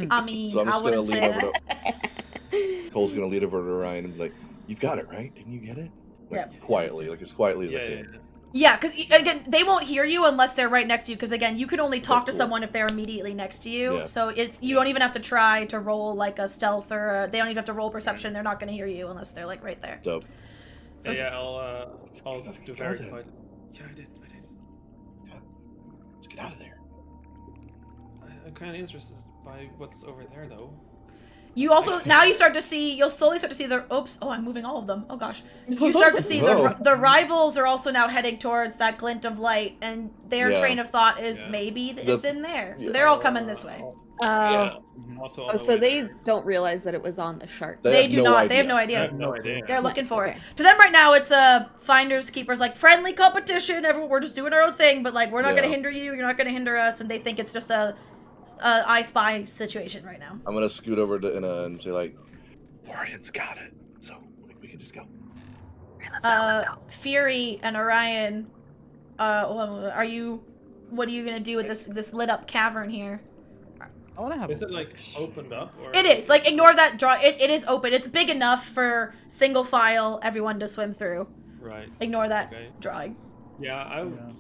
I mean, So I'm I just gonna wouldn't lean say over that. to Cole's gonna lean over to Ryan and be like, "You've got it, right? Didn't you get it?" Like, Yeah. quietly, like as quietly as I Yeah, can. Yeah, because again, they won't hear you unless they're right next to you. Because again, you can only talk to cool. someone if they're immediately next to you. Yeah. So you don't even have to try to roll like a stealth or they don't even have to roll perception. They're not going to hear you unless they're like right there. Dope. So Yeah, I'll do very got it. quiet. Yeah, I did. Let's get out of there. I'm kind of interested by what's over there, though. You also now you start to see. You'll slowly start to see the. Oops! Oh, I'm moving all of them. Oh gosh! You start to see Whoa. the rivals are also now heading towards that glint of light, and their Yeah. train of thought is Yeah. maybe it's That's- in there. So yeah. they're all coming this way. Yeah. Also, Oh, so they don't realize that it was on the shark. They have do no not. They have idea. no I idea. have no idea. They're looking Nice, for okay. it. To them right now, it's a finders keepers, like friendly competition. We're just doing our own thing, but like we're not Yeah. gonna hinder you. You're not gonna hinder us, and they think it's just a I Spy situation right now. I'm gonna scoot over to Inna and say like, "Warrior's got it." So like, we can just go. Let's go. Fury and Orion, what are you gonna do with this lit up cavern here? I want to have. Is it like opened up? Or It is like ignore that draw. It is open. It's big enough for single file everyone to swim through. Right. Ignore that Okay. drawing. Yeah, Yeah.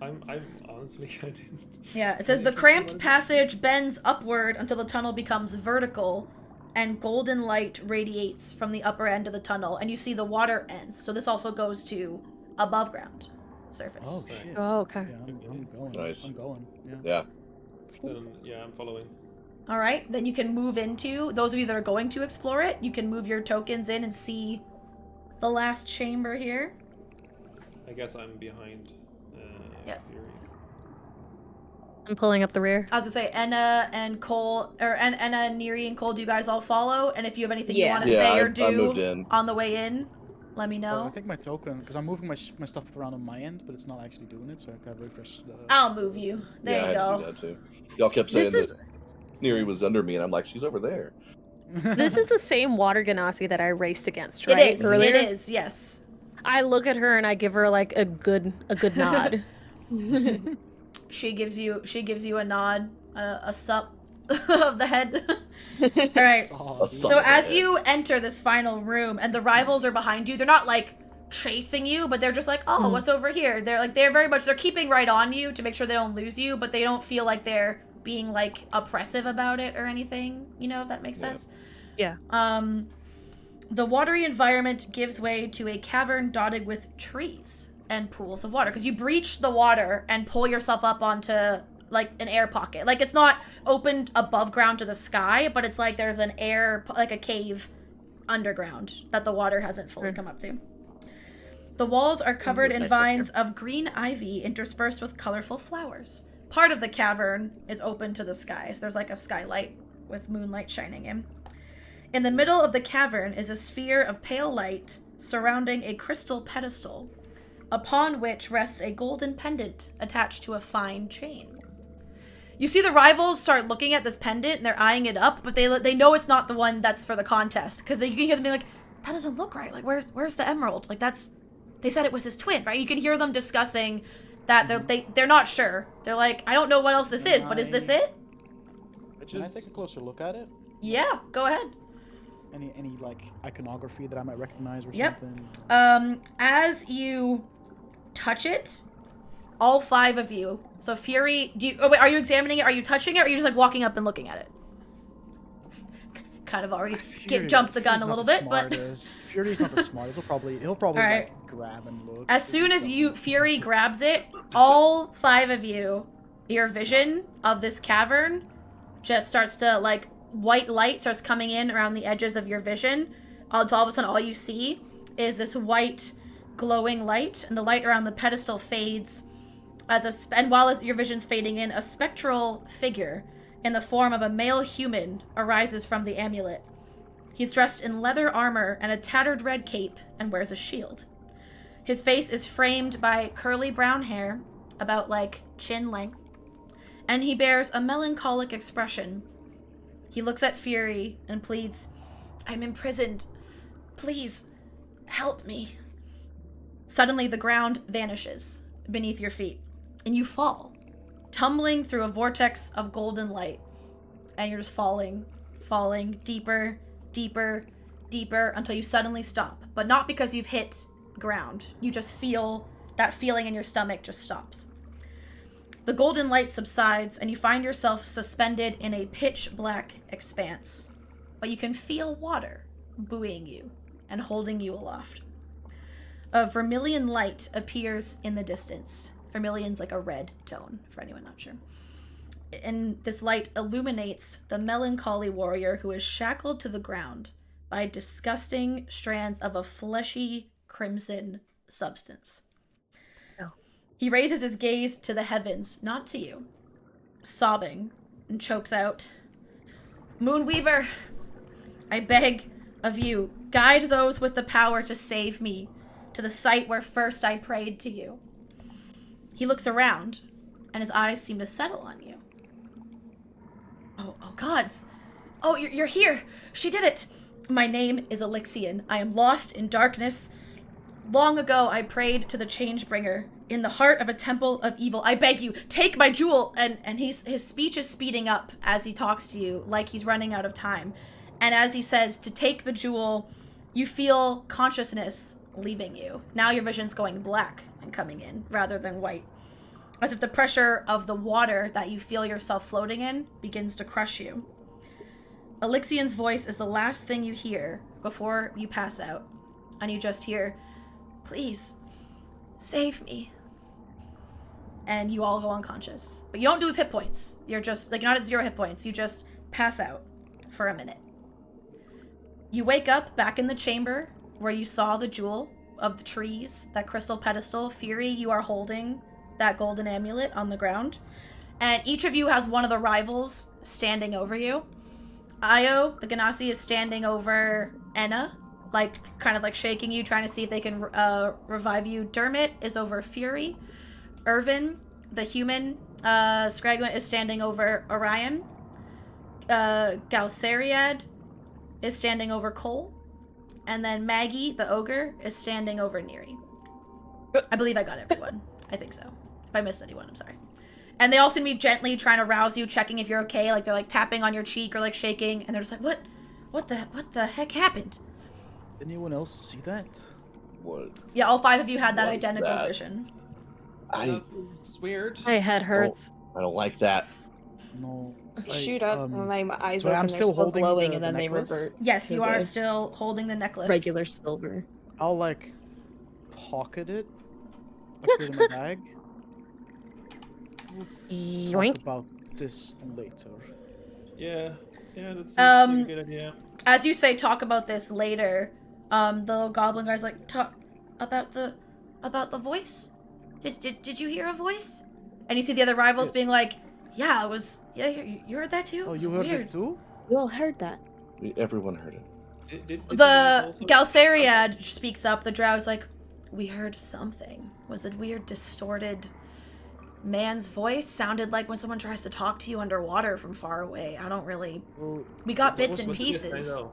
I'm honestly I didn't. Yeah, it says the cramped passage bends upward until the tunnel becomes vertical, and golden light radiates from the upper end of the tunnel, and you see the water ends. So this also goes to above ground surface. Oh shit. Oh, okay. Yeah, I'm going. Nice. I'm going. Yeah. Yeah. Then, yeah, I'm following. All right, then you can move into, those of you that are going to explore it, you can move your tokens in and see the last chamber here. I guess I'm behind. Yeah. Fury. I'm pulling up the rear. I was gonna say Enna and Cole, or Enna, Neri, and Cole. Do you guys all follow? And if you have anything you Yeah. want to Yeah, say or I moved do in. on the way in, let me know. I think my token, because I'm moving my stuff around on my end, but it's not actually doing it, so I gotta refresh the... I'll move you. There yeah, I you had to go. do that too. Y'all kept saying This that Neri was under me, and I'm like, she's over there. This is the same water Ganassi that I raced against, It right? is. Earlier. It is. Yes. I look at her and I give her like a good nod. She gives you a nod, a sup of the head. All right. Oh, So as you enter this final room, and the rivals are behind you, they're not like chasing you, but they're just like, oh, what's over here? They're very much, they're keeping right on you to make sure they don't lose you, but they don't feel like they're being like oppressive about it or anything. You know, if that makes sense. Yeah. The watery environment gives way to a cavern dotted with trees and pools of water, because you breach the water and pull yourself up onto like an air pocket. Like, it's not opened above ground to the sky, but it's like there's an air, like a cave underground that the water hasn't fully come up to. The walls are covered in vines of green ivy interspersed with colorful flowers. Part of the cavern is open to the sky, so there's like a skylight with moonlight shining in. In the middle of the cavern is a sphere of pale light surrounding a crystal pedestal, upon which rests a golden pendant attached to a fine chain. You see the rivals start looking at this pendant and they're eyeing it up, but they know it's not the one that's for the contest, because you can hear them being like, that doesn't look right. Like, where's the emerald? Like, they said it was his twin, right? You can hear them discussing that they're not sure. They're like, I don't know what else this is, but is this it? Can I take a closer look at it? Yeah, go ahead. Any like iconography that I might recognize or Yep. something? As you touch it, all 5 of you. So Fury, are you examining it? Are you touching it? Or are you just like walking up and looking at it? Kind of already jumped the gun a little bit, but Fury's not the smartest. He'll probably right. like grab and look. As soon as Fury grabs it, all 5 of you, your vision of this cavern just starts to like, white light starts coming in around the edges of your vision. Until all of a sudden all you see is this white glowing light, and the light around the pedestal fades and while your vision's fading in, a spectral figure in the form of a male human arises from the amulet. He's dressed in leather armor and a tattered red cape and wears a shield. His face is framed by curly brown hair, about like chin length, and he bears a melancholic expression. He looks at Fury and pleads, I'm imprisoned. Please, help me. Suddenly, the ground vanishes beneath your feet, and you fall, tumbling through a vortex of golden light. And you're just falling deeper, deeper, deeper, until you suddenly stop. But not because you've hit ground. You just feel that feeling in your stomach just stops. The golden light subsides, and you find yourself suspended in a pitch-black expanse. But you can feel water buoying you and holding you aloft. A vermilion light appears in the distance. Vermilion's like a red tone, for anyone not sure. And this light illuminates the melancholy warrior who is shackled to the ground by disgusting strands of a fleshy crimson substance. He raises his gaze to the heavens, not to you, sobbing, and chokes out, Moonweaver, I beg of you, guide those with the power to save me to the site where first I prayed to you. He looks around, and his eyes seem to settle on you. Oh gods! Oh, you're here! She did it! My name is Elixion. I am lost in darkness. Long ago, I prayed to the Changebringer in the heart of a temple of evil. I beg you, take my jewel! And his speech is speeding up as he talks to you, like he's running out of time. And as he says to take the jewel, you feel consciousness leaving you. Now your vision's going black and coming in, rather than white. As if the pressure of the water that you feel yourself floating in begins to crush you. Elixion's voice is the last thing you hear before you pass out. And you just hear, please, save me. And you all go unconscious. But you don't lose hit points. You're just, like, you're not at 0 hit points. You just pass out for a minute. You wake up back in the chamber where you saw the jewel of the trees, that crystal pedestal. Fury, you are holding that golden amulet on the ground. And each of you has one of the rivals standing over you. Io, the Ganassi, is standing over Enna, like kind of like shaking you, trying to see if they can revive you. Dermot is over Fury. Irvin, the human, Scragma is standing over Orion. Galceriad is standing over Cole. And then Maggie, the ogre, is standing over Neri. I believe I got everyone. I think so. If I missed anyone, I'm sorry. And they all seem to be gently trying to rouse you, checking if you're okay. Like they're like tapping on your cheek or like shaking, and they're just like, what the heck happened? Anyone else see that? What? Yeah, all 5 of you had that What is identical that? vision. It's weird. My head hurts. I don't like that. No. Shoot up. My eyes so open. I'm They're still holding glowing, the and then they necklace? revert. Yes, to you are the still holding the necklace. regular silver. I'll like pocket it, like put it in my bag. We'll talk Yoink. about this later. Yeah, that's like a good idea. As you say, talk about this later. The little goblin guy's like, talk about the voice. Did you hear a voice? And you see the other rivals being like, yeah, it was. Yeah, you heard that too. Oh, It was you heard weird. it too? You all heard that. Everyone heard it. Did The also- Galceriad speaks up. The drow's like, we heard something. Was it weird, distorted man's voice? Sounded like when someone tries to talk to you underwater from far away. I don't really. Well, We got what bits was- and what did they say, pieces. though?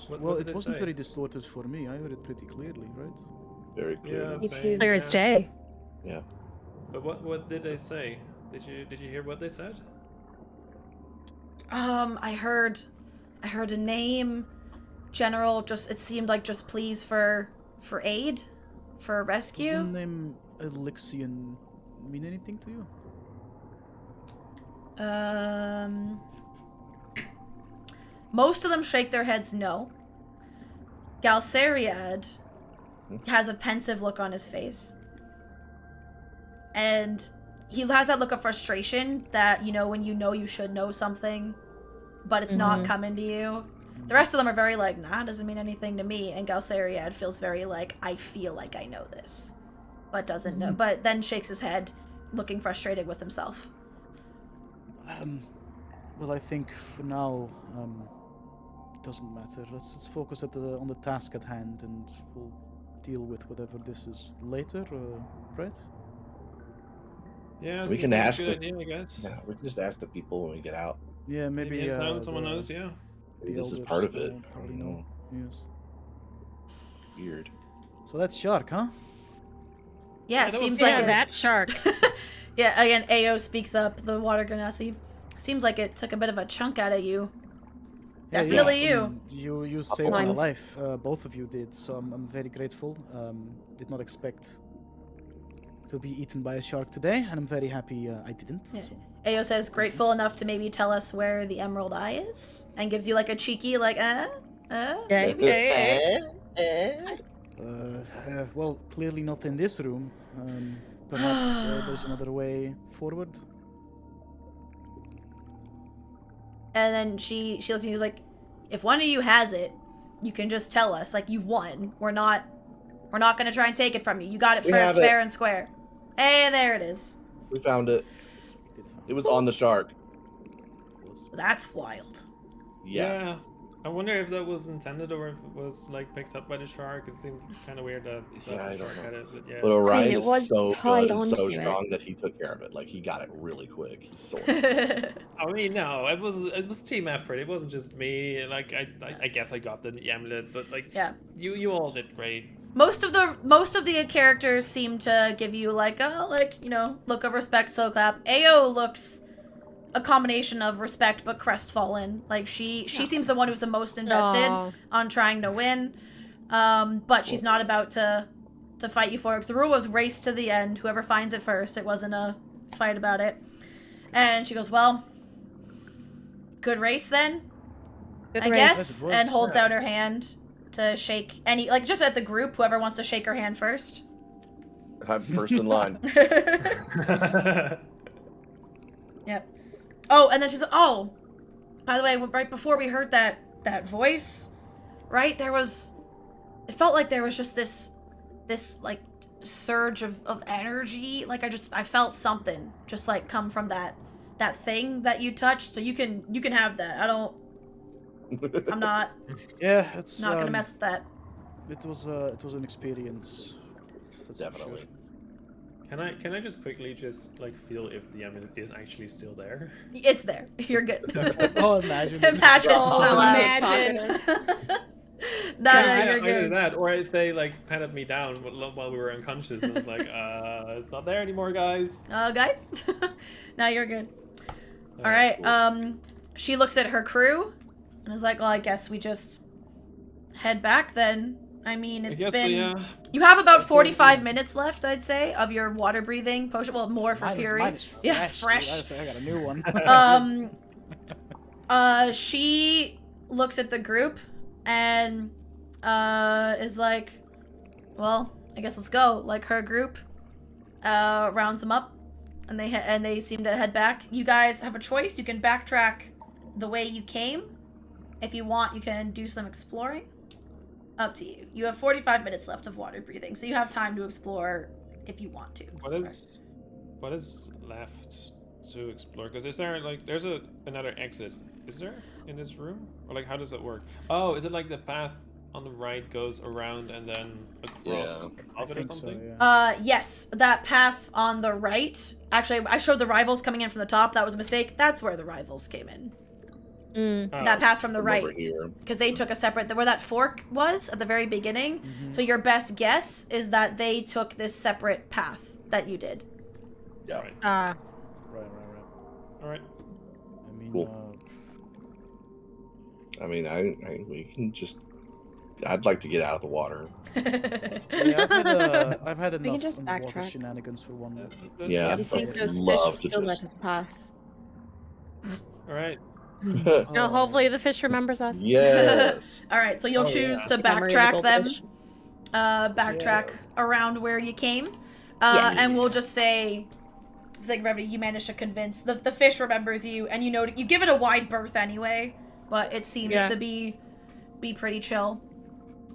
What well, did it they wasn't say? very distorted for me. I heard it pretty clearly, right? Very clearly. Me same, too. Clear as day. Yeah. But what did they say? Did you hear what they said? I heard a name. General, just it seemed like just pleas for aid, for rescue. Does the name Elixian mean anything to you? Most of them shake their heads no. Galceriad has a pensive look on his face. And he has that look of frustration that, when you should know something, but it's not coming to you. The rest of them are very like, nah, doesn't mean anything to me. And Galceriad feels very like, I feel like I know this, but doesn't know. But then shakes his head, looking frustrated with himself. Well, I think for now, it doesn't matter. Let's focus on the task at hand, and we'll deal with whatever this is later, right? Yeah, We seems can like a ask good the- idea, I guess. Yeah, we can just ask the people when we get out. Yeah, maybe. in town someone knows, yeah. Maybe the this is elders, part of it. probably I don't know. Yes. Weird. So that's Shark, huh? Yeah, that seems was- like Yeah, it. that shark. Yeah, again, Ao speaks up, the water genasi. Seems like it took a bit of a chunk out of you. Yeah, Definitely yeah. you. You saved my Mine's- life. Both of you did, so I'm very grateful. Did not expect to be eaten by a shark today, and I'm very happy I didn't. Yeah. So. Ao says, grateful enough to maybe tell us where the Emerald Eye is, and gives you like a cheeky, like, Yeah. Well, clearly not in this room. Perhaps there's another way forward. And then she looks at you and is like, if one of you has it, you can just tell us. Like, you've won. We're not gonna try and take it from you. You got it We first, have it. fair and square. Hey, there it is. We found it. Did find It was on the shark. was- That's wild. Yeah. I wonder if that was intended or if it was like picked up by the shark. It seemed kind of weird that Yeah, I the don't shark know. had it, but yeah. But Orion it is was so tied good and so onto it. strong that he took care of it. Like he got it really quick. He's so I mean, no, it was team effort. It wasn't just me. Like I guess I got the amulet, but like Yeah. you all did great. Most of the characters seem to give you like a look of respect, so clap. Ao looks a combination of respect but crestfallen. Like she seems the one who's the most invested Aw. on trying to win. But she's not about to fight you for it. 'Cause the rule was race to the end. Whoever finds it first. It wasn't a fight about it. And she goes, well, good race then, Good I race. guess, Yes, it was, and holds yeah. out her hand to shake any, like, just at the group, whoever wants to shake her hand first. I'm first in line. Yep. Oh, and then she's like, oh, by the way, right before we heard that voice, right, it felt like there was just this like surge of energy. Like I felt something just like come from that thing that you touched. So you can have that. I'm not Yeah, it's gonna mess with that. It was an experience. That's for Definitely. sure. Can I just quickly just like feel if the amulet is actually still there? It's there. You're good. Oh, imagine. Imagine it Oh, fell out. imagine. No, Yeah, you're either good. that, or if they like patted me down while we were unconscious, and it's like, it's not there anymore, guys. Guys? No, you're good. All Alright, right. cool. She looks at her crew and is like, well, I guess we just head back then. I mean, I it's guess been... we, You have about That's what it 45 is. minutes left, I'd say, of your water breathing potion. Well, more for Fury. Mine is Yeah, fresh. fresh. Dude. I got a new one. She looks at the group and is like, well, I guess let's go. Like, her group rounds them up, and they seem to head back. You guys have a choice. You can backtrack the way you came. If you want, you can do some exploring. Up to you. You have 45 minutes left of water breathing, so you have time to explore if you want to. what is left to explore? Because is there like there's another exit? Is there in this room, or like how does that work? Oh, is it like the path on the right goes around and then across I of it or think so. something? Yeah. Yes, that path on the right. Actually, I showed the rivals coming in from the top. That was a mistake. That's where the rivals came in. Mm. Oh, That path from the From right. over here. Because they took a separate... Where that fork was at the very beginning. Mhm. So your best guess is that they took this separate path that you did. Yeah. Right. Right. All right. I mean, Cool. I mean, we can just. I'd like to get out of the water. yeah, I've had We can enough just underwater backtrack. shenanigans for one. Yeah, I that's think fucking those fish love will to still let just- us pass. All right. No, hopefully the fish remembers us. Yes. All right, so you'll Oh, choose yeah. to Memory of the backtrack them. goldfish. Backtrack around where you came. Yeah. And we'll just say... It's like, remember, you managed to convince... The fish remembers you, and you know... You give it a wide berth anyway, but it seems Yeah. to be pretty chill.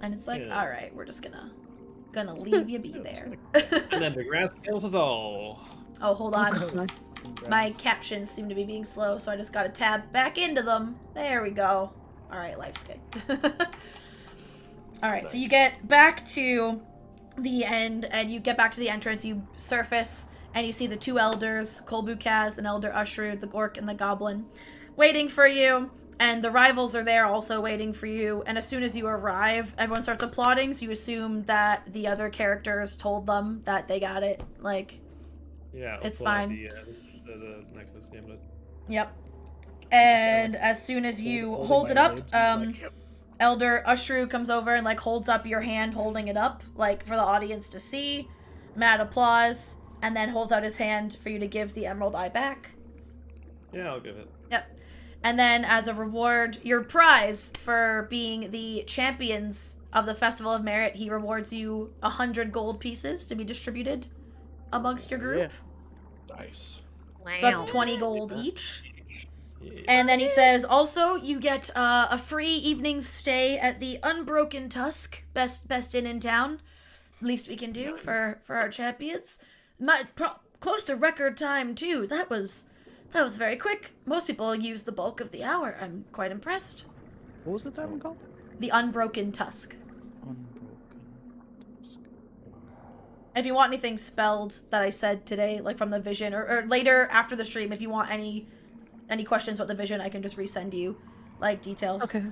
And it's like, Yeah. all right, we're just gonna leave you be there. And then the grass kills us all. Oh, hold on. Congrats. My captions seem to be being slow, so I just gotta tab back into them. There we go. Alright, life's good. Alright, so you Nice. get back to the end, and you get back to the entrance, you surface, and you see the two elders, Kolbukaz and Elder Ushrud, the Orc and the Goblin, waiting for you, and the rivals are there also waiting for you, and as soon as you arrive, everyone starts applauding, so you assume that the other characters told them that they got it, like... Yeah. It's pull out fine. The necklace, the amulet. Yep. And as soon as you Holding hold my it up, ribs and it's like, Elder Ushru comes over and like holds up your hand, holding it up, like for the audience to see. Mad applause, and then holds out his hand for you to give the emerald eye back. Yeah, I'll give it. Yep. And then as a reward, your prize for being the champions of the Festival of Merit, he rewards you 100 gold pieces to be distributed amongst your group. Nice. So that's 20 gold each. Yeah. And then he says, also, you get a free evening stay at the Unbroken Tusk, best inn in town. Least we can do for our champions. Close to record time too. That was very quick. Most people use the bulk of the hour. I'm quite impressed. What was the tavern called? The Unbroken Tusk. Unbroken. If you want anything spelled that I said today, like from the vision, or later after the stream, if you want any questions about the vision, I can just resend you, like, details. Okay.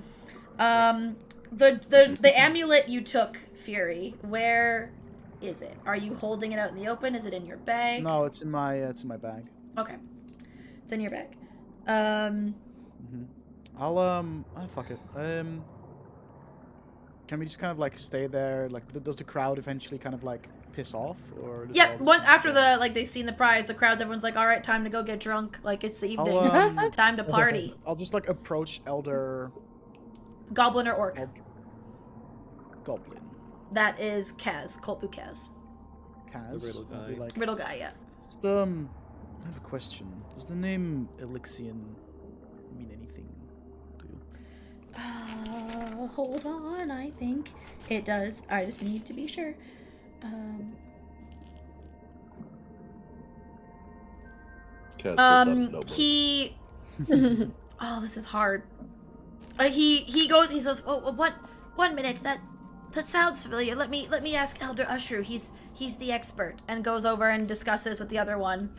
The amulet you took, Fury, where is it? Are you holding it out in the open? Is it in your bag? No, it's in my bag. Okay. It's in your bag. I'll fuck it. Can we just kind of like stay there? Like, does the crowd eventually kind of like piss off, or? does it Yep. all Once just after stay? they've seen the prize, the crowds, everyone's like, all right, time to go get drunk. Like, it's the evening. I'll, Time to party. I'll just like approach Elder Goblin or orc? Goblin. That is Kaz. Kolbu Kaz. Kaz. The riddle I'll be guy. like, Riddle guy, yeah. I have a question. Does the name Elixian mean anything to you? Hold on, I think it does. I just need to be sure. He... Oh, this is hard. He goes, he says, oh, what? 1 minute, That sounds familiar. Let me ask Elder Ushru. He's the expert, and goes over and discusses with the other one.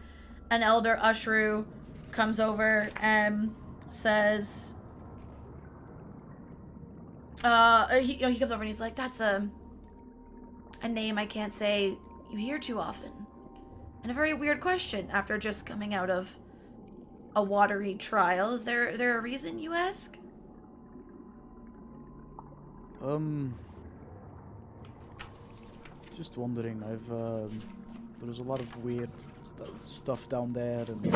And Elder Ushru comes over and says, he comes over and he's like, that's a name I can't say you hear too often, and a very weird question after just coming out of a watery trial. Is there a reason, you ask? Just wondering. There's a lot of weird stuff down there, and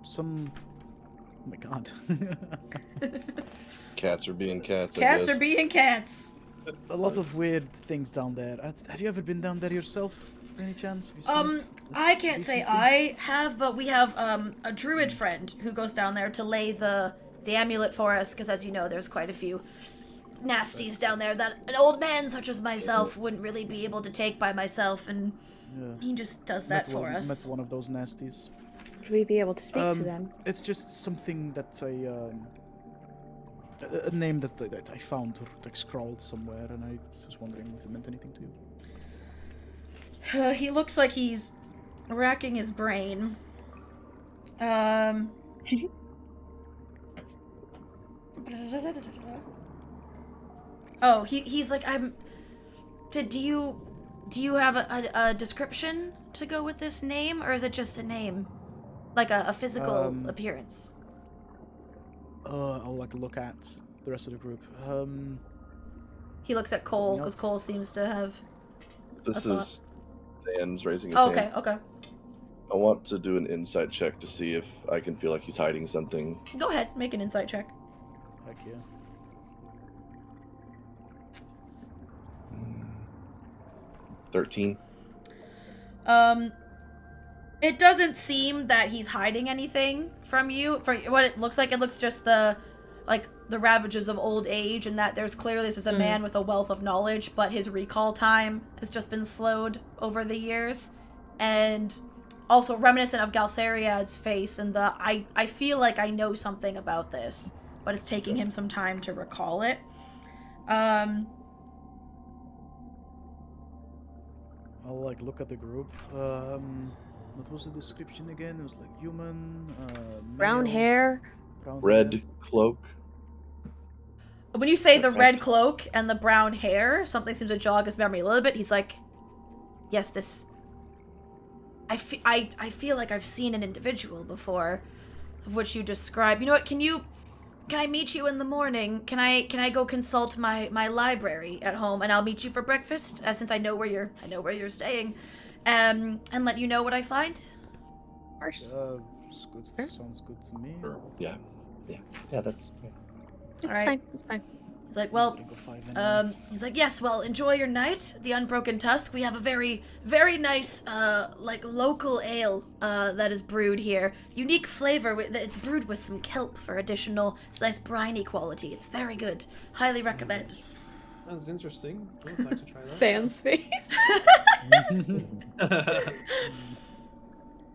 some. Oh my god. Cats are being cats. Cats are being cats. A lot of weird things down there. Have you ever been down there yourself, by any chance? Have you seen it I can't say recently? I have, but we have a druid friend who goes down there to lay the amulet for us, because as you know, there's quite a few nasties down there that an old man such as myself wouldn't really be able to take by myself, and Yeah. he just does that for us. Met one of those nasties. Would we be able to speak to them? It's just something that a name that I found like scrawled somewhere, and I was wondering if it meant anything to you. He looks like he's racking his brain. Oh, he's like, do you have a description to go with this name, or is it just a name? Like a physical appearance? I'll like look at the rest of the group. He looks at Cole, Anything because else? Cole seems to have This a thought. is Dan's raising his Oh, hand. okay. I want to do an insight check to see if I can feel like he's hiding something. Go ahead, make an insight check. Heck yeah. 13. It doesn't seem that he's hiding anything from you. For what it looks just the ravages of old age, and that there's clearly this is a man with a wealth of knowledge, but his recall time has just been slowed over the years, and also reminiscent of Galceriad's face and the I feel like I know something about this, but it's taking him some time to recall it. I'll like look at the group. What was the description again? It was like human, Brown male, hair. brown Red hair. cloak. When you say the Okay. red cloak and the brown hair, something seems to jog his memory a little bit. He's like, yes, this... I feel like I've seen an individual before, of which you describe. You know what, can I meet you in the morning? Can I go consult my library at home, and I'll meet you for breakfast, since I know where you're staying, and let you know what I find? Of course. It's good. Sure. Sounds good to me. Or, yeah, that's... Yeah. It's Alright. fine. It's fine. He's like, well, Drink of 5 anyway. he's like, yes, well, enjoy your night, the Unbroken Tusk. We have a very, very nice, local ale, that is brewed here. Unique flavor, it's brewed with some kelp for additional, nice briny quality. It's very good. Highly recommend. Sounds interesting. I'd like to try that. Fan's face.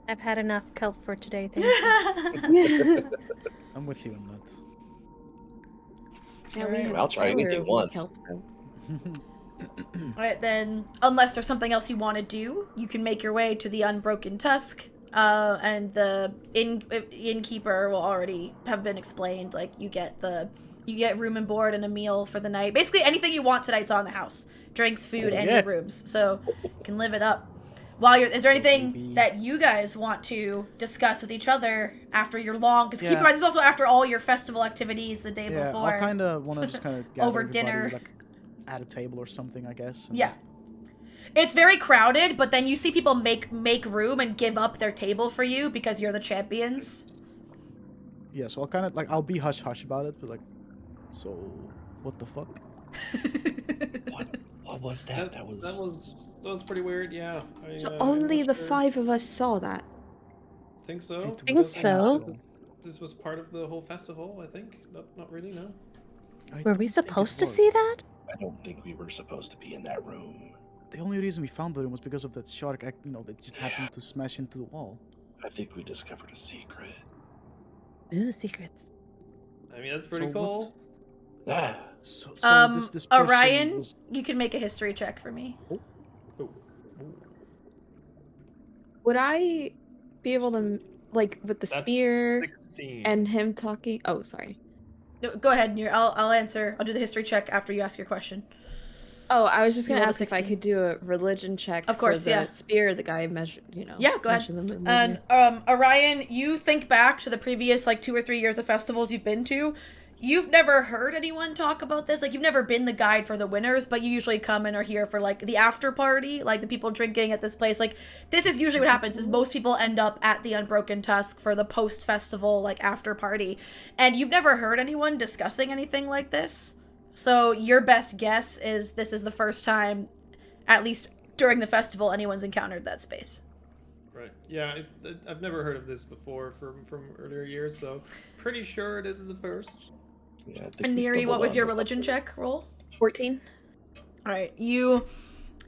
I've had enough kelp for today. Thank you. I'm with you on that. Yeah, Alright. have I'll try color anything with once. kelp, though. Alright, then, unless there's something else you want to do, you can make your way to the Unbroken Tusk, and the innkeeper will already have been explained. Like, you get room and board and a meal for the night. Basically, anything you want tonight's on the house. Drinks, food, and your rooms. So, you can live it up. Is there anything that you guys want to discuss with each other after your long... Because keep in mind, this is also after all your festival activities the day before. I kind of want to just kind of gather Over everybody, dinner. like, at a table or something, I guess. and- Yeah. It's very crowded, but then you see people make room and give up their table for you because you're the champions. Yeah, so I'll kind of, like, I'll be hush-hush about it, but, like, so, what the fuck? What was that? That was pretty weird. Yeah. So I'm only not the sure. 5 of us saw that. Think so. It Think was so. awesome. This was part of the whole festival. I think. Not really. No. I Were don't we think it supposed to see was. that? I don't think we were supposed to be in that room. The only reason we found the room was because of that shark, that just happened to smash into the wall. I think we discovered a secret. Ooh, secrets. I mean, that's pretty So cool. Ah. So this person Orion, was... you can make a history check for me. Oh. Would I be able to, like, with the That's spear 16. and him talking? Oh, sorry. No, go ahead, Nir. I'll answer. I'll do the history check after you ask your question. Oh, I was just You gonna rolled a ask if I 16. could do a religion check Of course, for the yeah. spear the guy measured, Yeah, go ahead. measured the moon And laser. Orion, you think back to the previous like 2 or 3 years of festivals you've been to. You've never heard anyone talk about this. Like you've never been the guide for the winners, but you usually come and are here for like the after party, like the people drinking at this place. Like this is usually what happens is most people end up at the Unbroken Tusk for the post festival like after party. And you've never heard anyone discussing anything like this. So your best guess is this is the first time, at least during the festival, anyone's encountered that space. Right. Yeah, I've never heard of this before from earlier years, so pretty sure this is a first. Yeah, I think And we Neri, what stumbled was your onto religion something. check roll? 14. All right, you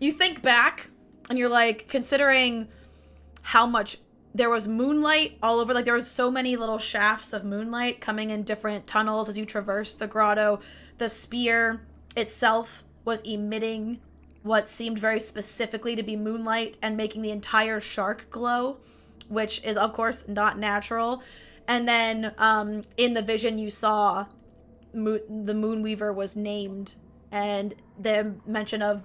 think back, and you're like considering how much there was moonlight all over. Like there was so many little shafts of moonlight coming in different tunnels as you traversed the grotto. The spear itself was emitting what seemed very specifically to be moonlight and making the entire shark glow, which is of course not natural. And then in the vision you saw the Moonweaver was named, and the mention of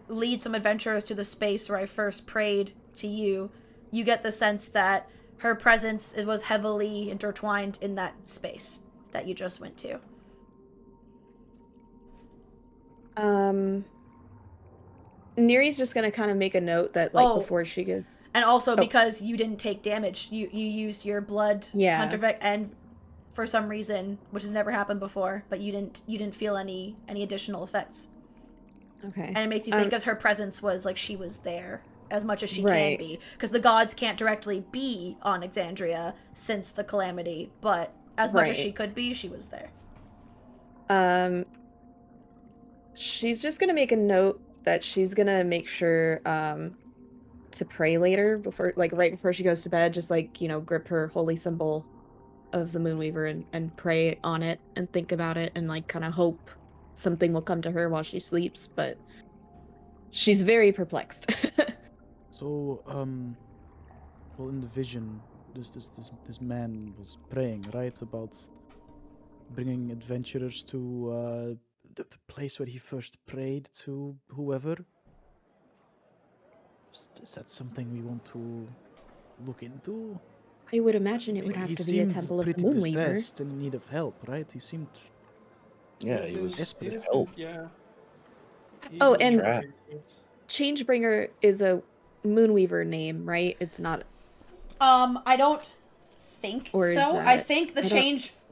lead some adventurers to the space where I first prayed to you. You get the sense that her presence was heavily intertwined in that space that you just went to. Neri's just gonna kind of make a note that before she goes. And also because you didn't take damage, you used your blood hunter vec, and for some reason, which has never happened before, but you didn't feel any additional effects. Okay. And it makes you think as her presence was like she was there as much as she Right. can be, because the gods can't directly be on Exandria since the calamity, but as much as she could be, she was there. She's just gonna make a note that she's gonna make sure to pray later before, like right before she goes to bed, just like, grip her holy symbol of the Moonweaver and pray on it and think about it and like kind of hope something will come to her while she sleeps, but she's very perplexed. So, well, in the vision, this man was praying, right, about bringing adventurers to the place where he first prayed to whoever. Is that something we want to look into? I would imagine it would have He to be a seemed temple of the pretty Moonweaver. distressed and in need of help, right? He seemed... Yeah, he was desperate. help. Yeah. Oh, and Trap. Changebringer is a Moonweaver name, right? It's not. I don't think Or is so. that- I think the I don't-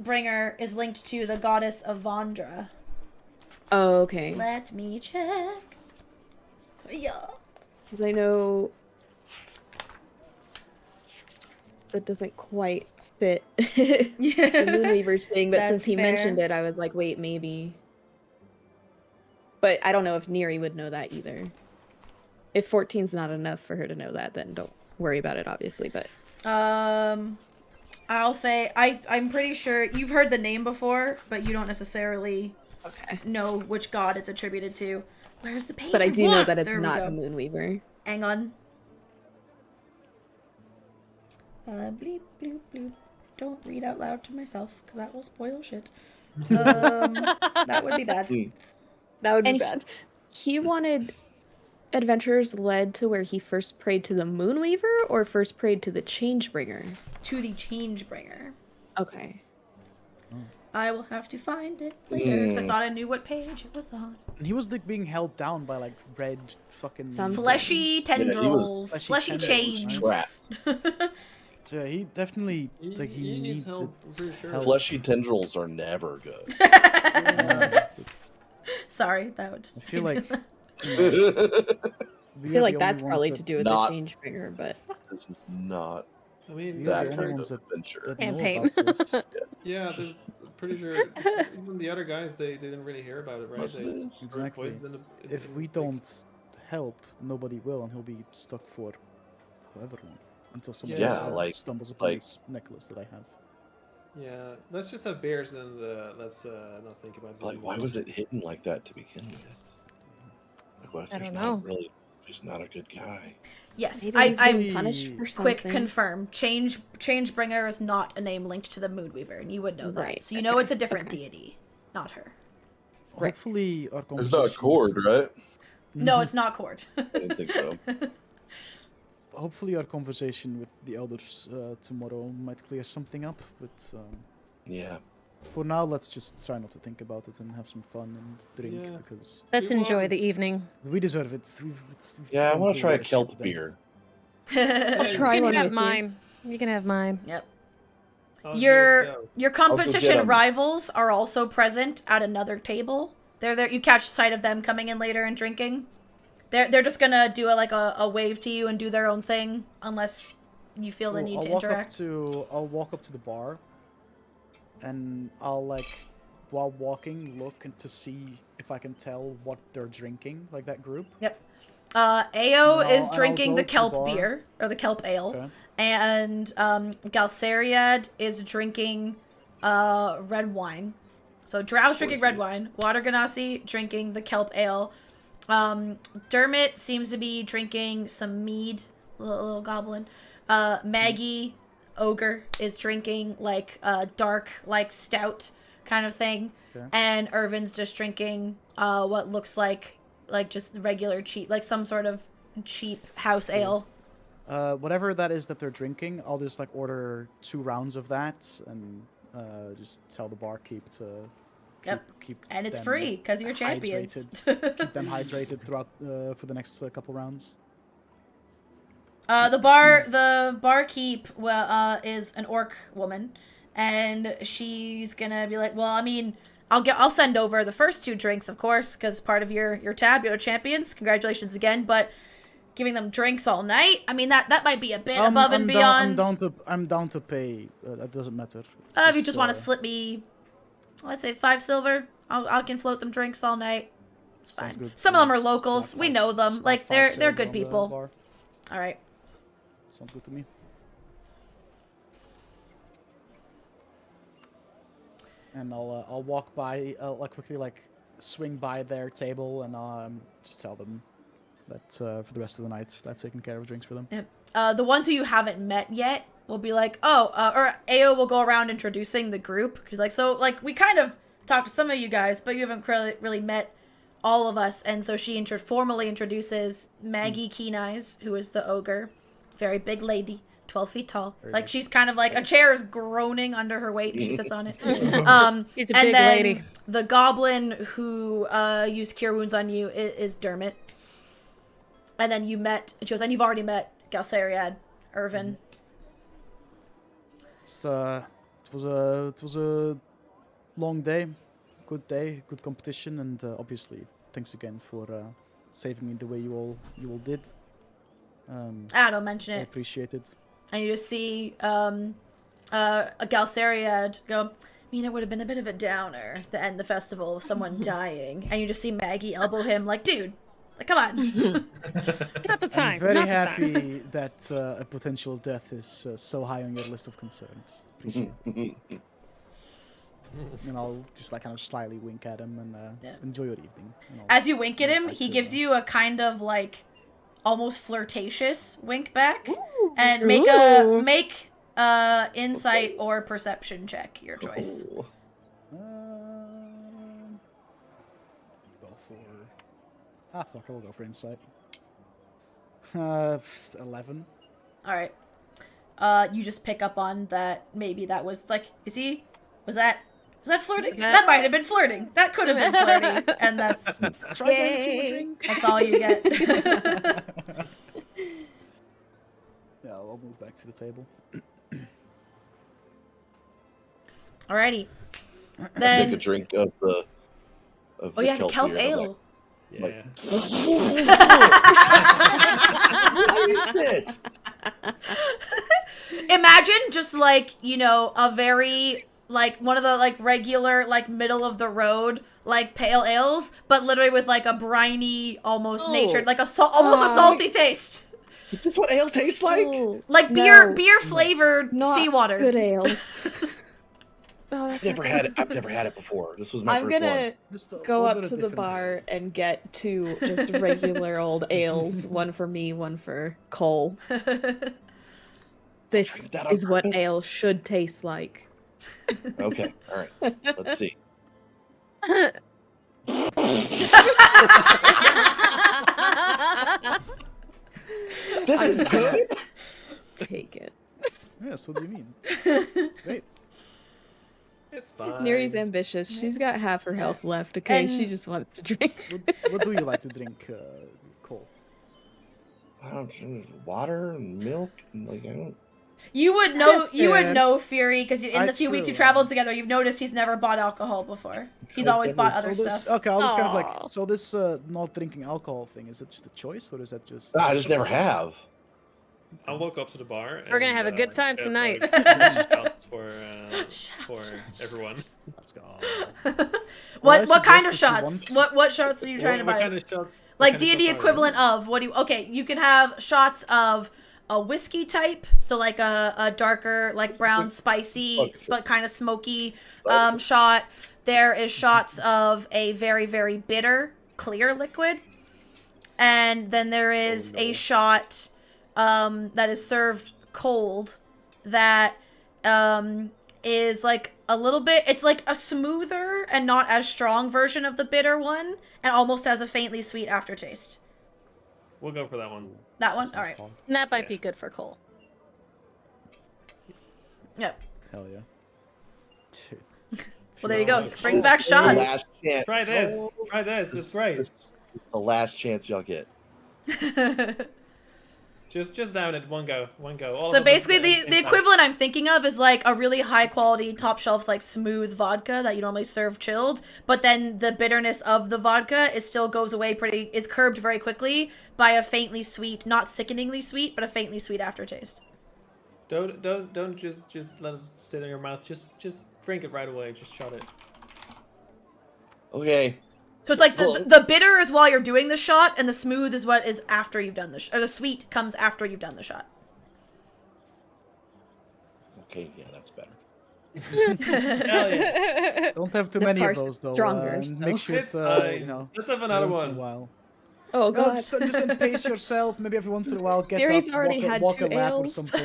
Changebringer is linked to the goddess Avandra. Oh, okay. Let me check. Yeah. Because I know that doesn't quite fit the Moonweaver's thing, but That's since he fair. mentioned it, I was like, wait, maybe. But I don't know if Neri would know that either. If 14's not enough for her to know that, then don't worry about it, obviously, but... I'll say I'm pretty sure you've heard the name before, but you don't necessarily know which god it's attributed to. Where's the page? But I do know want? that it's There we not go. a Moonweaver. Hang on. Bleep, bloop, bloop. Don't read out loud to myself, because that will spoil shit. That would be bad. That would be be bad. He wanted adventurers led to where he first prayed to the Moonweaver or first prayed to the Changebringer? To the Changebringer. Okay. I will have to find it later, because I thought I knew what page it was on. And he was like being held down by like red fucking... Something. Fleshy tendrils. Fleshy fleshy tendrils, chains. So yeah, he definitely like He needs needs help, I'm pretty sure. help. Fleshy tendrils are never good. Sorry, that would just... I feel like I feel like that's probably to do with not- the Changebringer, but... This is not I mean, You're that the only kind ones of adventure. that know Campaign. about this. yeah, pretty sure even the other guys they didn't really hear about it, right? Most of They it. just heard Exactly. voices in the, If we don't help, nobody will, and he'll be stuck for however long until somebody Yeah, else like- stumbles upon like- this necklace that I have. Yeah, let's just have beers and let's not think about it. Like, why was it hidden like that to begin with? Like, what if I there's don't not know. really, he's not a good guy? Yes, Maybe he's I'm being punished for something. quick confirm. Changebringer is not a name linked to the Moonweaver, and you would know that. Right, So you know okay, it's a different okay. deity, not her. Right. Hopefully our It's conversation. not Cord, right? No, it's not Cord. I didn't think so. Hopefully our conversation with the elders tomorrow might clear something up. But Yeah. for now, let's just try not to think about it and have some fun and drink Yeah. because Let's We enjoy won. the evening. we deserve it. Yeah, I gone want to through try a worse shit kelp than- beer. Yeah, Try You one can have with you. mine. You can have mine. Yep. I'll give it a Your go. your go get competition 'em. rivals are also present at another table. They're there. You catch sight of them coming in later and drinking. They're just gonna do a wave to you and do their own thing unless you feel the Cool, need I'll to walk interact. I'll walk up to the bar, and I'll while walking look and to see if I can tell what they're drinking, like that group. Yep. Ao And is I'll drinking go the to the kelp bar. beer or the kelp ale, Okay. and Galceriad is drinking red wine. So Drow's drinking red wine. Water Ganassi drinking the kelp ale. Dermot seems to be drinking some mead. Little goblin. Maggie Ogre is drinking like dark like stout kind of thing, Okay. and Irvin's just drinking what looks like just regular cheap, like some sort of cheap house ale. Whatever that is that they're drinking, I'll just order 2 rounds of that and just tell the barkeep to Yep. keep And it's them free because you're champions. hydrated. Keep them hydrated throughout for the next couple rounds. The barkeep is an orc woman, and she's gonna be like, well, I mean, I'll send over the first 2 drinks, of course, because part of your tab, you're champions. Congratulations again, but giving them drinks all night, I mean that might be a bit above and beyond. I'm down to pay. That doesn't matter. It's If you just want to slip me, let's say 5 silver, I can float them drinks all night. It's fine. sounds good. Some of them are It's locals. like We five- know them. it's Like 5 they're silver good on the people. bar. All right. Sounds good to me. And I'll walk by, quickly swing by their table and just tell them that for the rest of the night I've taken care of drinks for them. Yep. The ones who you haven't met yet will be like, or Ao will go around introducing the group. He's like, so we kind of talked to some of you guys, but you haven't really met all of us. And so she formally introduces Maggie Keen Eyes, who is the ogre, very big lady, 12 feet tall. It's like she's kind of like a chair is groaning under her weight, and she sits on it. She's a and big then lady. the goblin who used cure wounds on you is Dermot. And then you've already met Galceriad, Irvin. It was a long day, good competition, and obviously thanks again for saving me the way you all did. Don't mention I it. appreciate it. And you just see a Galceriad go, I mean, it would have been a bit of a downer to end the festival with someone dying. And you just see Maggie elbow him like, dude, come on. Not the time. I'm very not the time. happy that a potential death is so high on your list of concerns. Appreciate it. And I'll just kind of slyly wink at him and Yeah. enjoy your evening. And I'll As you wink at him, back he to- gives you a kind of almost flirtatious wink back. And make insight or perception check, your choice. Oh. Go for fuck, I'll go for insight. 11. All right. You just pick up on that. Maybe that was was that flirting? That might have been flirting. That could have been flirting. And that's all you get. Yeah, I'll move back to the table. Alrighty. Take a Then drink of the the kelp beer. I'm ale. Yeah. Like, what is this? Imagine just a very one of the regular middle of the road pale ales, but literally with a briny almost natured almost a salty taste. Is this what ale tastes like? Oh, Like no, beer flavored not seawater. good ale. Oh, I've never had it. I've never had it before. This was my I'm first one. gonna Just go order up a to the different bar ale. and get 2 just regular old ales, one for me, one for Cole. This drink that on is what purpose. ale should taste like. Okay, all right. Let's see. This is good. Take it. Yes, what do you mean? Great. It's fine. Neri's ambitious. She's got half her health left, okay? She And- just wants to drink. What do you like to drink, Cole? I don't drink water and milk and like I don't. You would know. That's You would fair. know Fury because in the That's few weeks you true, traveled together, you've noticed he's never bought alcohol before. He's always bought other So this, stuff. okay, I'll just kind of Aw. like. So this not drinking alcohol thing, is it just a choice or is that just? I just never have. I'll walk up to the bar. We're gonna and, have a good time get, tonight. shots for Shots. everyone. Let's go. What kind of suggest if you shots? want- What shots are you trying to What buy? kind of shots? Like what kind of D&D shots are equivalent of what do you? Okay, you can have shots of a whiskey type, so like a darker, like brown, spicy, Okay. but kind of smoky shot. There is shots of a very, very bitter, clear liquid, and then there is a shot that is served cold that is like a little bit. It's like a smoother and not as strong version of the bitter one, and almost has a faintly sweet aftertaste. We'll go for that one. That one, all right. And that might be good for Cole. Yep. Hell yeah. Dude. Well, there you go. This Brings This back is the shots. last chance. Try this. Try this. It's great. This is the last chance y'all get. Just down it. One go. One go. All So of us basically, in- the in time. equivalent I'm thinking of is like a really high quality, top shelf, like smooth vodka that you normally serve chilled, but then the bitterness of the vodka is still goes away is curbed very quickly by a faintly sweet, not sickeningly sweet, but a faintly sweet aftertaste. Don't just let it sit in your mouth. Just drink it right away. Just shot it. Okay. So it's like Well- the bitter is while you're doing the shot, and the smooth is what is after you've done or the sweet comes after you've done the shot. Okay. Yeah, that's better. Hell yeah. Don't have too The many of farce is those though. stronger, and so- make sure It's it's fine. you know Let's have another once in a one. while. Oh No, god. just pace yourself. Maybe every once in a while, get Neri's up, already had walk 2 a lap or ales. something.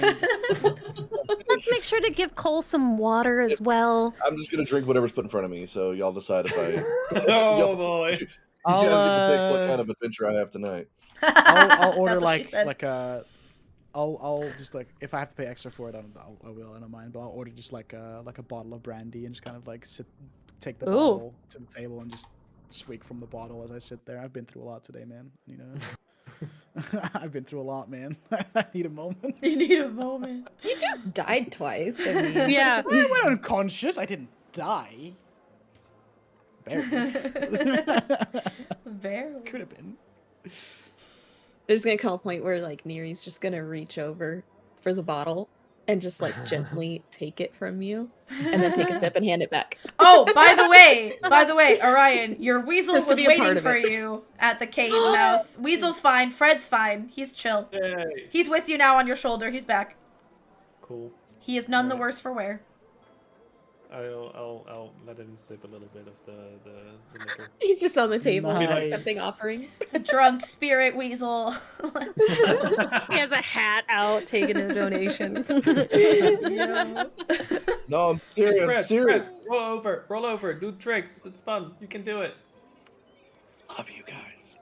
Let's make sure to give Cole some water as well. I'm just gonna drink whatever's put in front of me. So y'all decide if I. Oh Y'all- boy. You I'll, guys get to pick what kind of adventure I have tonight. I'll order That's what she said. like a. I'll just like if I have to pay extra for it, I will. I don't mind. But I'll order just like a bottle of brandy and just kind of like take the Ooh. bottle to the table and just swig from the bottle as I sit there. I've been through a lot today, man. You know. I've been through a lot, man. I need a moment. You need a moment. You just died twice. I mean, Yeah. I went unconscious. I didn't die. Barely. Barely. Could have been. there's gonna come a point where like Neri's just gonna reach over for the bottle and just like gently take it from you, and then take a sip and hand it back. Oh, by the way, Orion, your weasel Just to was be a part waiting of for it. you at the cave mouth. Weasel's fine. Fred's fine. He's chill. Yay. He's with you now on your shoulder. He's back. Cool. He is none the Alright. worse for wear. I'll let him sip a little bit of the liquor. He's just on the table Nice. accepting offerings. Drunk spirit weasel. He has a hat out taking the donations. Yeah. No, I'm serious. I'm Fred, serious. Fred, roll over, do tricks. It's fun. You can do it. Love you guys.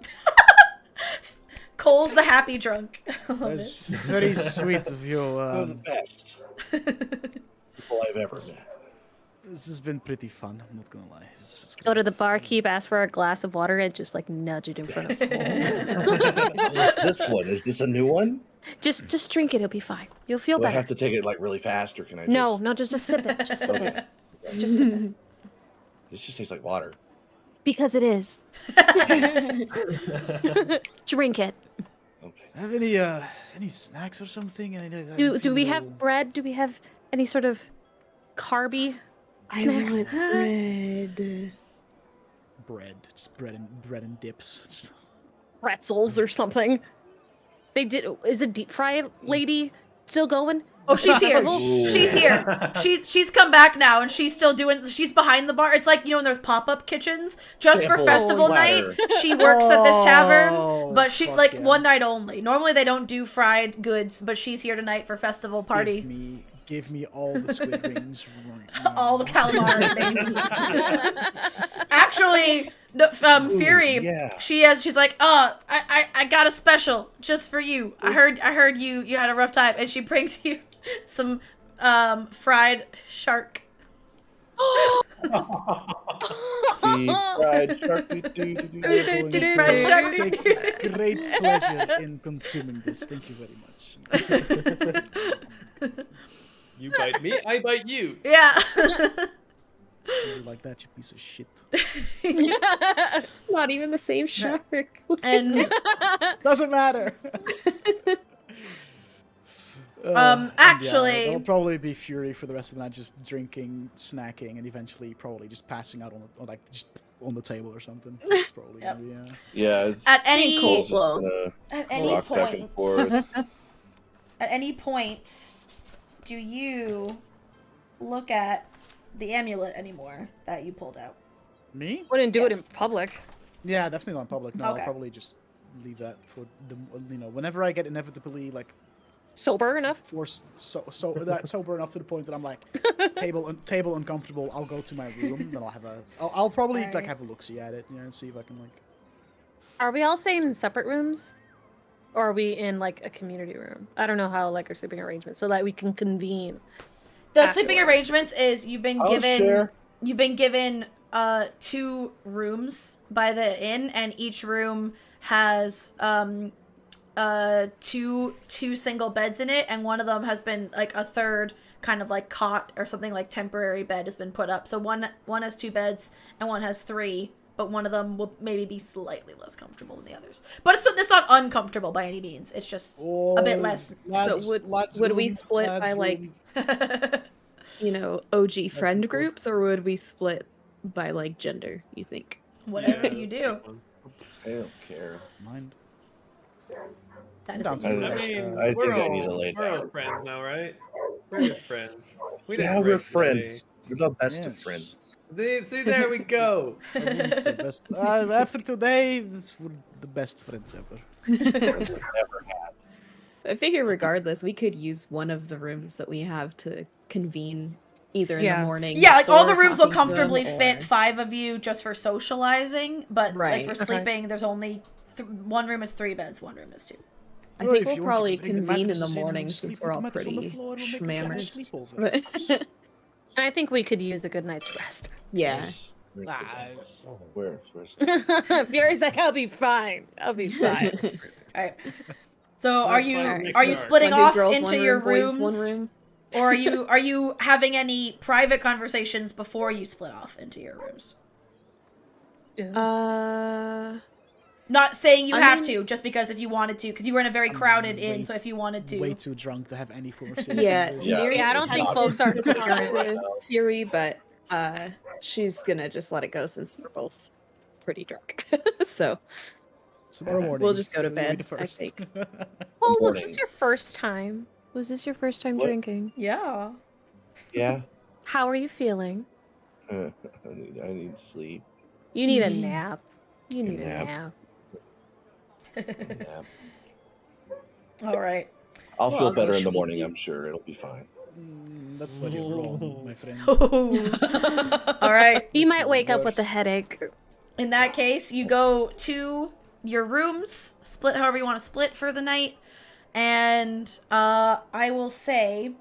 Cole's the happy drunk. I love That's very sweet of you. You're the best people I've ever met. This has been pretty fun. I'm not gonna lie. This was Go to great. the barkeep, ask for a glass of water, and just like nudge it in front of Cole. What's this one? Is this a new one? Just drink it. It'll be fine. You'll feel Do I better. have to take it like really fast, or can I? No, Just... no, just sip it. Just sip it. Okay. Just sip it. This just tastes like water. Because it is. Drink it. Okay. Have any snacks or something? Do we have bread? Do we have any sort of carby snacks? bread. bread? Just bread and dips. Pretzels or something? They did. Is the deep fry lady still going? Oh, she's here. Ooh. She's here. She's come back now, and she's still doing. She's behind the bar. It's like, you know, when there's pop-up kitchens just for Sample festival night. platter. She works at this tavern, Oh, but she fuck like yeah. one night only. Normally they don't do fried goods, but she's here tonight for festival party. Give me all the squid rings right now. All the calamari, baby. Actually, no, Fury. yeah. She's like, I got a special just for you. I heard you had a rough time, and she brings you some fried shark. Deep fried shark. Fried shark. Take great pleasure in consuming this. Thank you very much. You bite me, I bite you. Yeah. You like that, you piece of shit. Not even the same shark. And Doesn't matter. actually- it'll probably be Fury for the rest of the night, just drinking, snacking, and eventually probably just passing out just on the table or something. That's probably Yep. gonna be, Yeah, it's at any cool. just gonna at any rock back and point, forth. at any point, do you look at the amulet anymore that you pulled out? Me? Wouldn't do it in Yes. public. Yeah, definitely not in public. No, Okay. I'll probably just leave that for the, whenever I get inevitably like Sober enough. sober enough to the point that I'm like table uncomfortable. I'll go to my room. Then I'll probably like Alright. have a look-see at it, and see if I can like. Are we all staying in separate rooms? Or are we in like a community room? I don't know how like our sleeping arrangements so that we can convene. The sleeping Afterwards. arrangements is you've been I'll share. given 2 rooms by the inn, and each room has two single beds in it, and one of them has been like a third kind of like cot or something like temporary bed has been put up. So one has 2 beds and one has 3, but one of them will maybe be slightly less comfortable than the others. But it's not uncomfortable by any means. It's just a bit less. So would we split by like OG friend cool. groups, or would we split by like gender? You think? Whatever Yeah, you that's a do. good one. I don't care. Mind? That is Down a to I you the I next, mean, I we're think I all, need to lay we're all down. friends now, right? We're good friends. We did Yeah, great we're friends. today. We're the best of Yes. friends. See, there we go. I wouldn't say best. After today, this would the best friends ever. Friends I've never had. I figure regardless, we could use one of the rooms that we have to convene either in Yeah. the morning. Yeah, like all the before rooms will talking to them, comfortably fit or- 5 of you just for socializing, but like Right. for Okay. sleeping, there's only one room is 3 beds, one room is 2. I Well, think if we'll you want, you probably can bring the convene in the mattresses and morning sleep since we're with all the mattress on the pretty floor, we'll make a giant schmammered. sleepover. And I think we could use a good night's rest. Yeah. Where's the Ah, beds? Where's Fury's like, I'll be fine. I'll be fine. Alright. So are That's you fine, make are you sure. splitting Wanna do off girls into one your room, boys rooms? one room? Or are you having any private conversations before you split off into your rooms? Not saying you I have mean- to, just because if you wanted to, because you were in a very crowded inn, way so if you wanted to. Way too drunk to have any form of Yeah, Yeah, Neri's I don't just think had folks are to talk coherent. to Fury, but she's gonna just let it go since we're both pretty drunk. So Tomorrow morning. We'll just go to you'll be bed, the I first. think. Well, was Morning. this your first time? Was this your first time What? drinking? Yeah. Yeah. How are you feeling? I need sleep. You need a nap. You need a nap. nap. Yeah. All right. I'll Well, feel I'll go better in the sleep morning. these- I'm sure it'll be fine. That's what you're wrong, my friend. All right. You might wake up with a Worst. headache. In that case, you go to your rooms, split however you want to split for the night, and I will say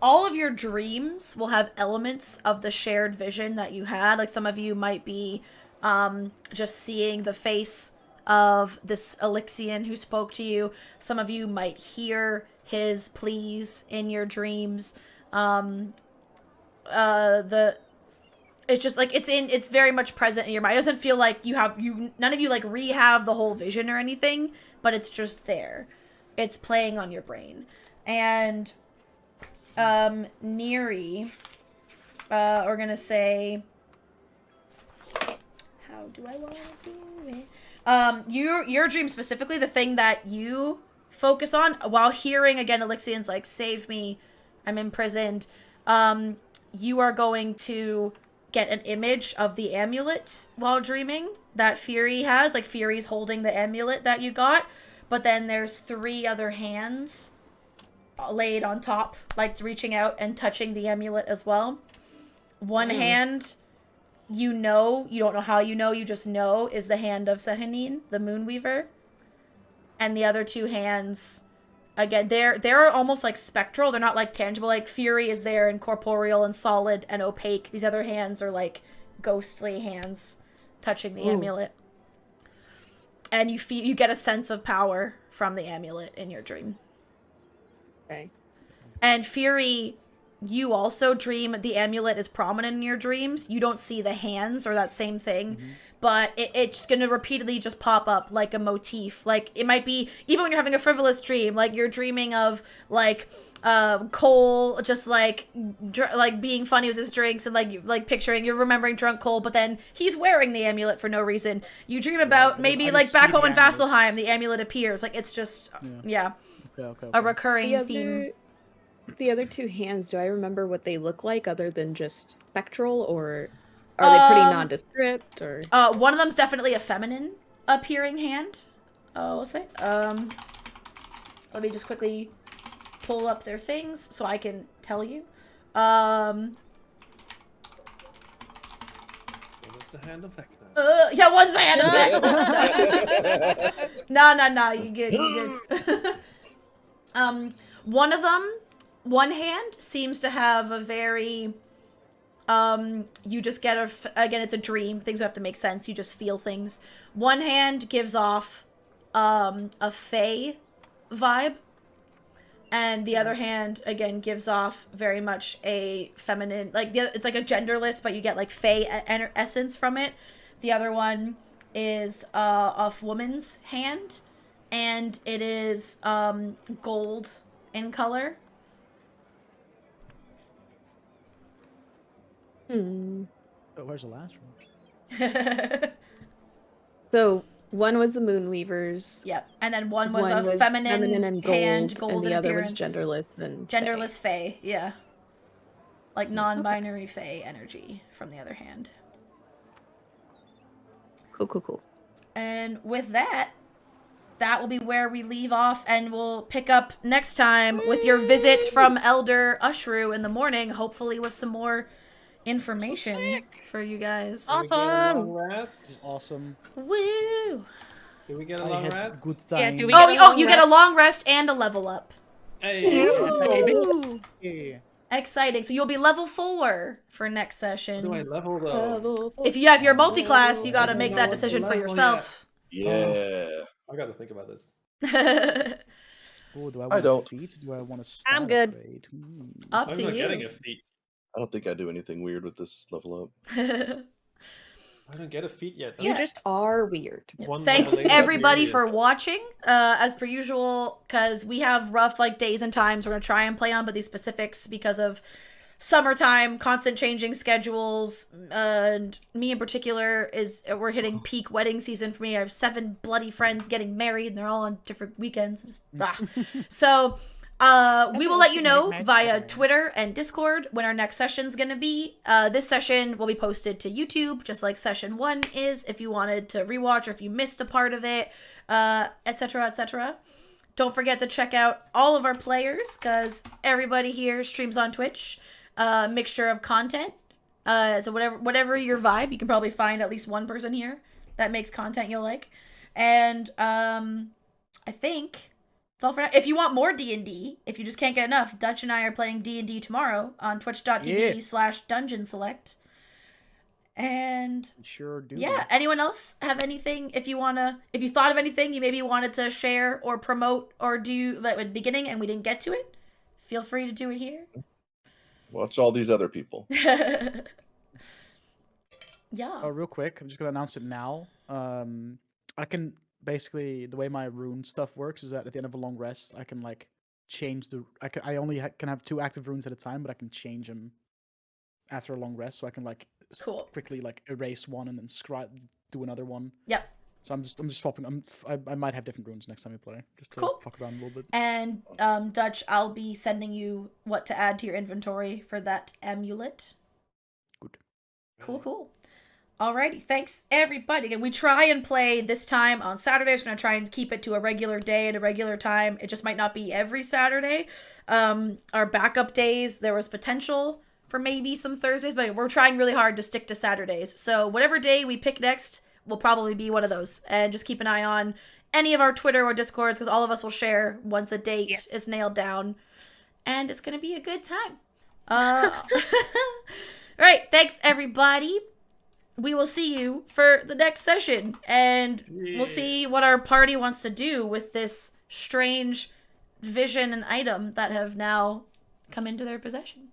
all of your dreams will have elements of the shared vision that you had. Like some of you might be just seeing the face of this Elixian who spoke to you. Some of you might hear his pleas in your dreams. It's just like it's very much present in your mind. It doesn't feel like none of you like rehave the whole vision or anything, but it's just there. It's playing on your brain. And Neri, we're gonna say, how do I want to do it? Your dream specifically, the thing that you focus on while hearing again Elixian's like, save me, I'm imprisoned. You are going to get an image of the amulet while dreaming that Fury has. Like, Fury's holding the amulet that you got, but then there's 3 other hands laid on top, like reaching out and touching the amulet as well. One hand, you don't know how you just know, is the hand of Sehanine, the Moonweaver. And the other 2 hands, again, they're almost like spectral. They're not like tangible. Like Fury is there and corporeal and solid and opaque. These other hands are like ghostly hands touching the amulet. And you get a sense of power from the amulet in your dream. Okay. And Fury, you also dream the amulet is prominent in your dreams. You don't see the hands or that same thing, but it's going to repeatedly just pop up like a motif. Like, it might be, even when you're having a frivolous dream, like you're dreaming of like Cole just like being funny with his drinks and like picturing, you're remembering drunk Cole, but then he's wearing the amulet for no reason. You dream about maybe like back home in Vasselheim, the amulet appears. Like, it's just, Okay. a recurring theme. The other 2 hands, do I remember what they look like other than just spectral, or are they pretty nondescript? Or one of them's definitely a feminine appearing hand. We'll say. Let me just quickly pull up their things so I can tell you. Well, it's the hand of Vecna. Yeah, what's the hand of Vecna? No, you good. One of them, one hand seems to have a very, you just get again, it's a dream. Things have to make sense. You just feel things. One hand gives off, a fae vibe. And the other hand, again, gives off very much a feminine, like, it's like a genderless, but you get like fae essence from it. The other one is a woman's hand, and it is gold in color. Oh, where's the last one? So one was the Moonweavers. Yep, and then one was a feminine and hand, gold, golden and the other appearance. was genderless and genderless fae. Yeah, like non-binary fae energy from the other hand. Cool. And with that, that will be where we leave off, and we'll pick up next time with your visit from Elder Ushru in the morning, hopefully with some more information for you guys. Did we get a long rest? Awesome. Woo! Did we get a I long had rest? good Yeah, time. do we get a long You get a rest? long rest and a level up. Hey, Ooh. Yeah. Exciting. So you'll be level 4 for next session. do I level though? If you're multi-class, you got to make that decision for yourself. Yeah. I got to think about this. Oh, do I I want don't. a feat? Do I want to start I'm good. Trade? Up I'm to not you. getting a feat. I don't think I do anything weird with this level up. I don't get a feat yet. You just are weird. One Thanks level later, everybody period. for watching. As per usual, because we have rough like days and times we're gonna try and play on, but these specifics because of summertime, constant changing schedules, and me in particular we're hitting peak wedding season for me. I have 7 bloody friends getting married, and they're all on different weekends. So we will let you know via Twitter and Discord when our next session's gonna be. This session will be posted to YouTube, just like session 1 is, if you wanted to rewatch or if you missed a part of it, etc., etc. Don't forget to check out all of our players, because everybody here streams on Twitch. Mixture of content. So whatever your vibe, you can probably find at least one person here that makes content you'll like. And I think that's all for now. If you want more D&D, if you just can't get enough, Dutch and I are playing D&D tomorrow on twitch.tv/dungeon select. And Sure do. yeah, anyone else have anything? If you thought of anything you maybe wanted to share or promote or do like at the beginning and we didn't get to it, feel free to do it here. Watch all these other people. Yeah. Oh, real quick, I'm just gonna announce it now. I can basically, the way my rune stuff works is that at the end of a long rest, I can like change the. I only can have 2 active runes at a time, but I can change them after a long rest, so I can like Cool. quickly like erase one and then do another one. Yep. So I'm just swapping. I might have different runes next time we play, just to Cool. fuck around a little bit. And Dutch, I'll be sending you what to add to your inventory for that amulet. Good. Cool. Alrighty, thanks everybody. Again, we try and play this time on Saturdays. We're gonna try and keep it to a regular day and a regular time. It just might not be every Saturday. Our backup days, there was potential for maybe some Thursdays, but we're trying really hard to stick to Saturdays. So whatever day we pick next will probably be one of those. And just keep an eye on any of our Twitter or Discords, because all of us will share once a date is nailed down. And it's gonna be a good time. Alright, thanks everybody. We will see you for the next session, and we'll see what our party wants to do with this strange vision and item that have now come into their possession.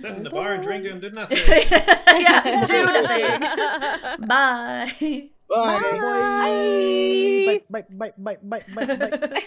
Sit in the bar, drink, and do nothing. Yeah, do nothing. Bye. Bye. Bye. Bye. Bye. Bye. Bye. Bye. Bye.